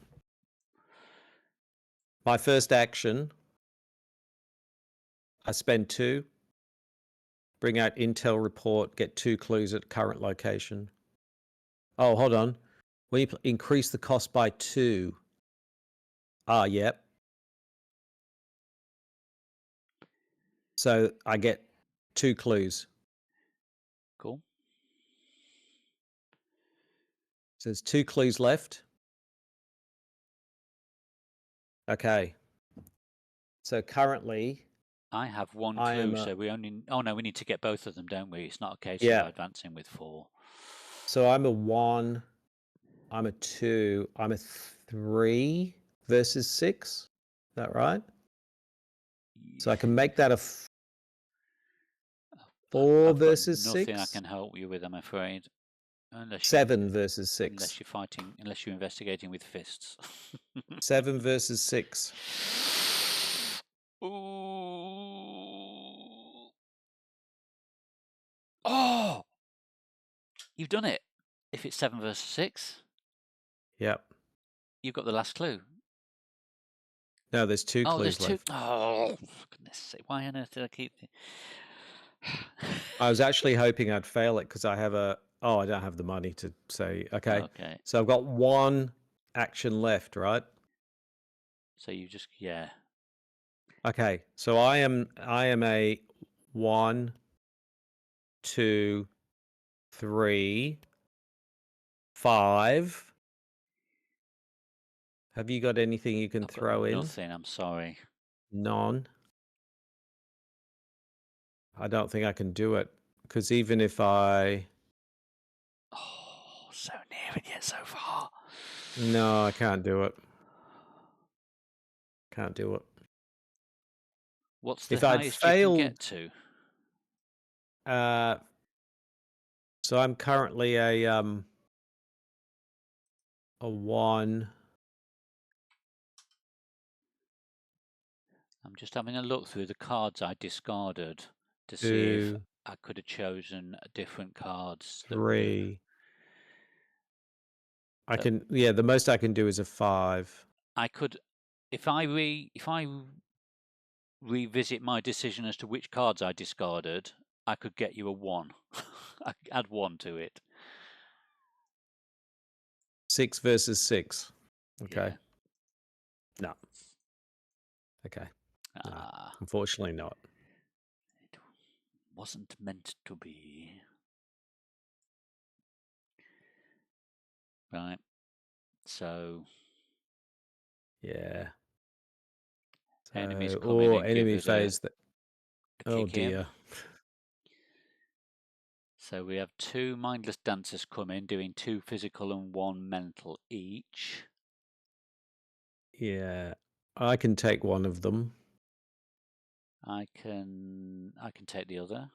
My first action, I spend 2. Bring out intel report, get 2 clues at current location. Oh, hold on. When you increase the cost by 2. Yep. So I get 2 clues. Cool. So there's 2 clues left. Okay. So currently, I have 1 clue, so we only. Oh no, we need to get both of them, don't we? It's not a case of advancing with 4. So I'm a 1. I'm a 2. I'm a 3 versus 6. Is that right? So I can make that a 4 versus 6. Nothing I can help you with, I'm afraid. Unless 7 versus 6. Unless you're investigating with fists. 7 versus 6. Ooh. You've done it. If it's 7 versus 6, Yep. you've got the last clue. No, there's two Oh, there's clues two. left. Oh, for goodness sake. Why on earth did I keep... I was actually hoping I'd fail it because I have a... Oh, I don't have the money to say... Okay. Okay. So I've got one action left, right? So you just... Yeah. Okay. So I am a 1, 2, 3, 5. Have you got anything you can I've got throw in? nothing. I'm sorry. None. I don't think I can do it because even if I... Oh, so near and yet so far. No, I can't do it. Can't do it. What's the If I'd highest you can failed... get to? So I'm currently a 1. I'm just having a look through the cards I discarded to see if 2, I could have chosen different cards that would have... 3. I can... Yeah, the most I can do is a 5. I could... If I revisit my decision as to which cards I discarded, I could get you a 1. I could add 1 to it. 6 versus 6. Okay. Yeah. No. Okay. No. Ah, Unfortunately not. it wasn't meant to be. Right. So Yeah. So, enemies come in or and give enemy us phase that... a Oh kick in. dear. So we have 2 mindless dancers come in, doing 2 physical and 1 mental each. Yeah. I can take one of them. I can take the other.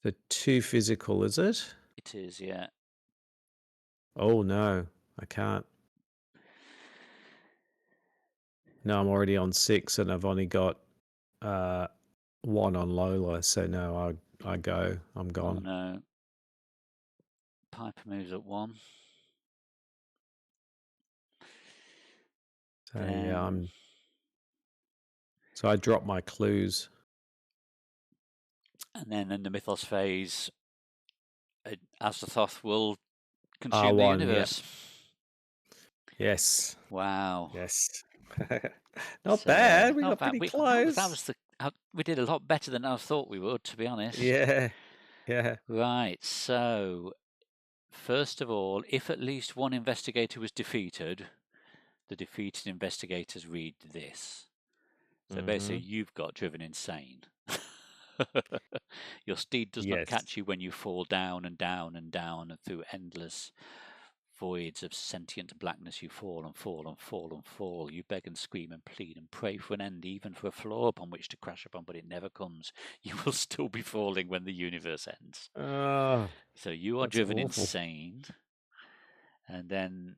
The 2 physical, is it? It is, yeah. Oh no, I can't. No, I'm already on 6 and I've only got 1 on Lola, so no, I go. I'm Oh gone. no. Piper moves up 1. So Then yeah, so I drop my clues. and then in the Mythos phase, Azathoth will consume the R1, universe. yeah. Yes. Wow. Yes. Not So bad. We not got bad. pretty That close. was we did a lot better than I thought we would, to be honest. Yeah. Yeah. Right. So first of all, if at least one investigator was defeated, the defeated investigators read this. So basically, you've got driven insane. Your steed does not Yes. catch you when you fall down and down and down, and through endless voids of sentient blackness you fall and fall and fall and fall. You beg and scream and plead and pray for an end, even for a floor upon which to crash upon, but it never comes. You will still be falling when the universe ends. Oh, So you are that's driven awful. insane, and then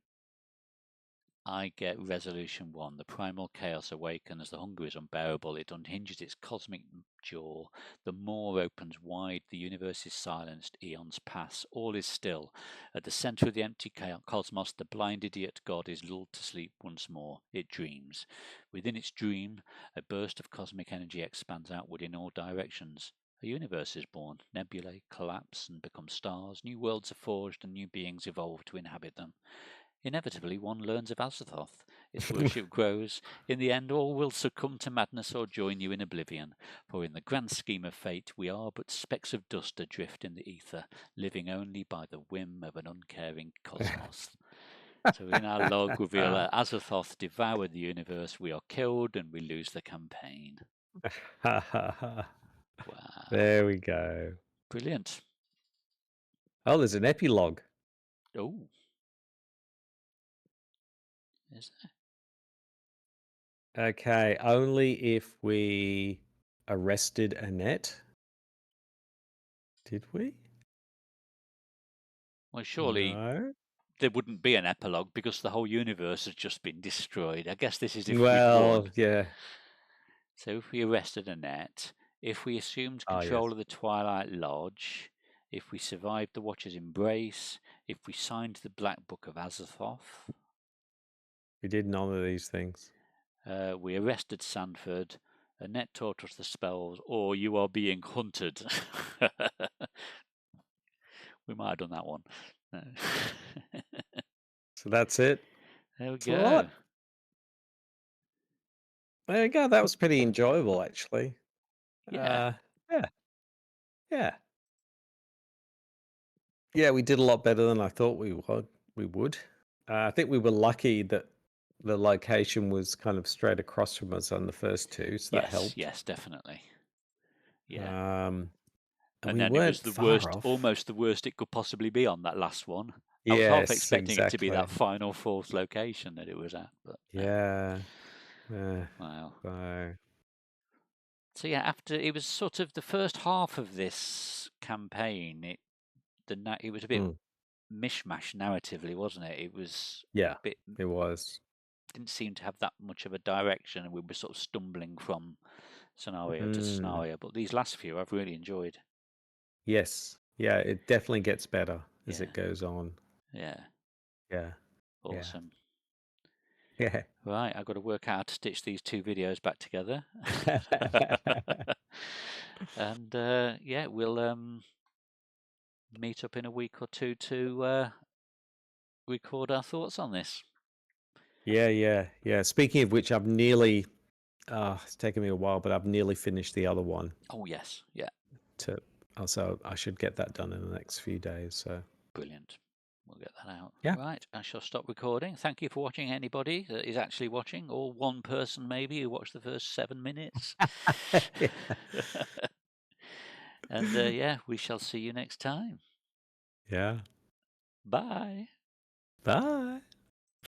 I get resolution 1. The primal chaos awakens. The hunger is unbearable. It unhinges its cosmic jaw. The maw opens wide. The universe is silenced. Eons pass. All is still. At the center of the empty cosmos, the blind idiot god is lulled to sleep once more. It dreams. Within its dream, a burst of cosmic energy expands outward in all directions. A universe is born. Nebulae collapse and become stars. New worlds are forged and new beings evolve to inhabit them. Inevitably, one learns of Azathoth. Its worship grows. In the end, all will succumb to madness or join you in oblivion. For in the grand scheme of fate, we are but specks of dust adrift in the ether, living only by the whim of an uncaring cosmos. So in our log reveal that Azathoth devoured the universe. We are killed and we lose the campaign. Wow. There we go. Brilliant. Oh, there's an epilogue. Oh. Is there? Okay, only if we arrested Annette. Did we? Well, surely No. there wouldn't be an epilogue because the whole universe has just been destroyed. I guess this is if we'd Well, won. yeah. So if we arrested Annette, if we assumed Ah, control yes. of the Twilight Lodge, if we survived the Watcher's embrace, if we signed the Black Book of Azathoth, We did none of these things. we arrested Sanford, Annette taught us the spells, or you are being hunted. We might have done that one. So that's it. There we That's a go. lot. There you go. That was pretty enjoyable, actually. Yeah. Yeah. Yeah. Yeah, we did a lot better than I thought we would. I think we were lucky that the location was kind of straight across from us on the first two, so that Yes, helped. yes, definitely. Yeah. And And we then it was weren't the far worst, off. almost the worst it could possibly be on that last one. I was half Yes, expecting it to be exactly. that final fourth location that it was at, but no. Yeah. Wow. So So yeah, after it was sort of the first half of this campaign, it was a bit mm, mishmash narratively, wasn't it? It was yeah, a bit it was. didn't seem to have that much of a direction, and we were sort of stumbling from scenario to Mm, scenario. But these last few, I've really enjoyed. yes. Yeah, it definitely gets better as Yeah, it goes on. yeah, Yeah. Yeah. awesome. Yeah. Right, I've got to work out how to stitch these two videos back together. And yeah, we'll meet up in a week or two to record our thoughts on this. Yeah. Speaking of which, I've nearly it's taken me a while, but I've nearly finished the other one. Oh yes, yeah, So I should get that done in the next few days. So brilliant. We'll get that out. yeah. Right, I shall stop recording. Thank you for watching, anybody that is actually watching, or one person maybe who watched the first 7 minutes. And yeah, we shall see you next time. Yeah. Bye. Bye.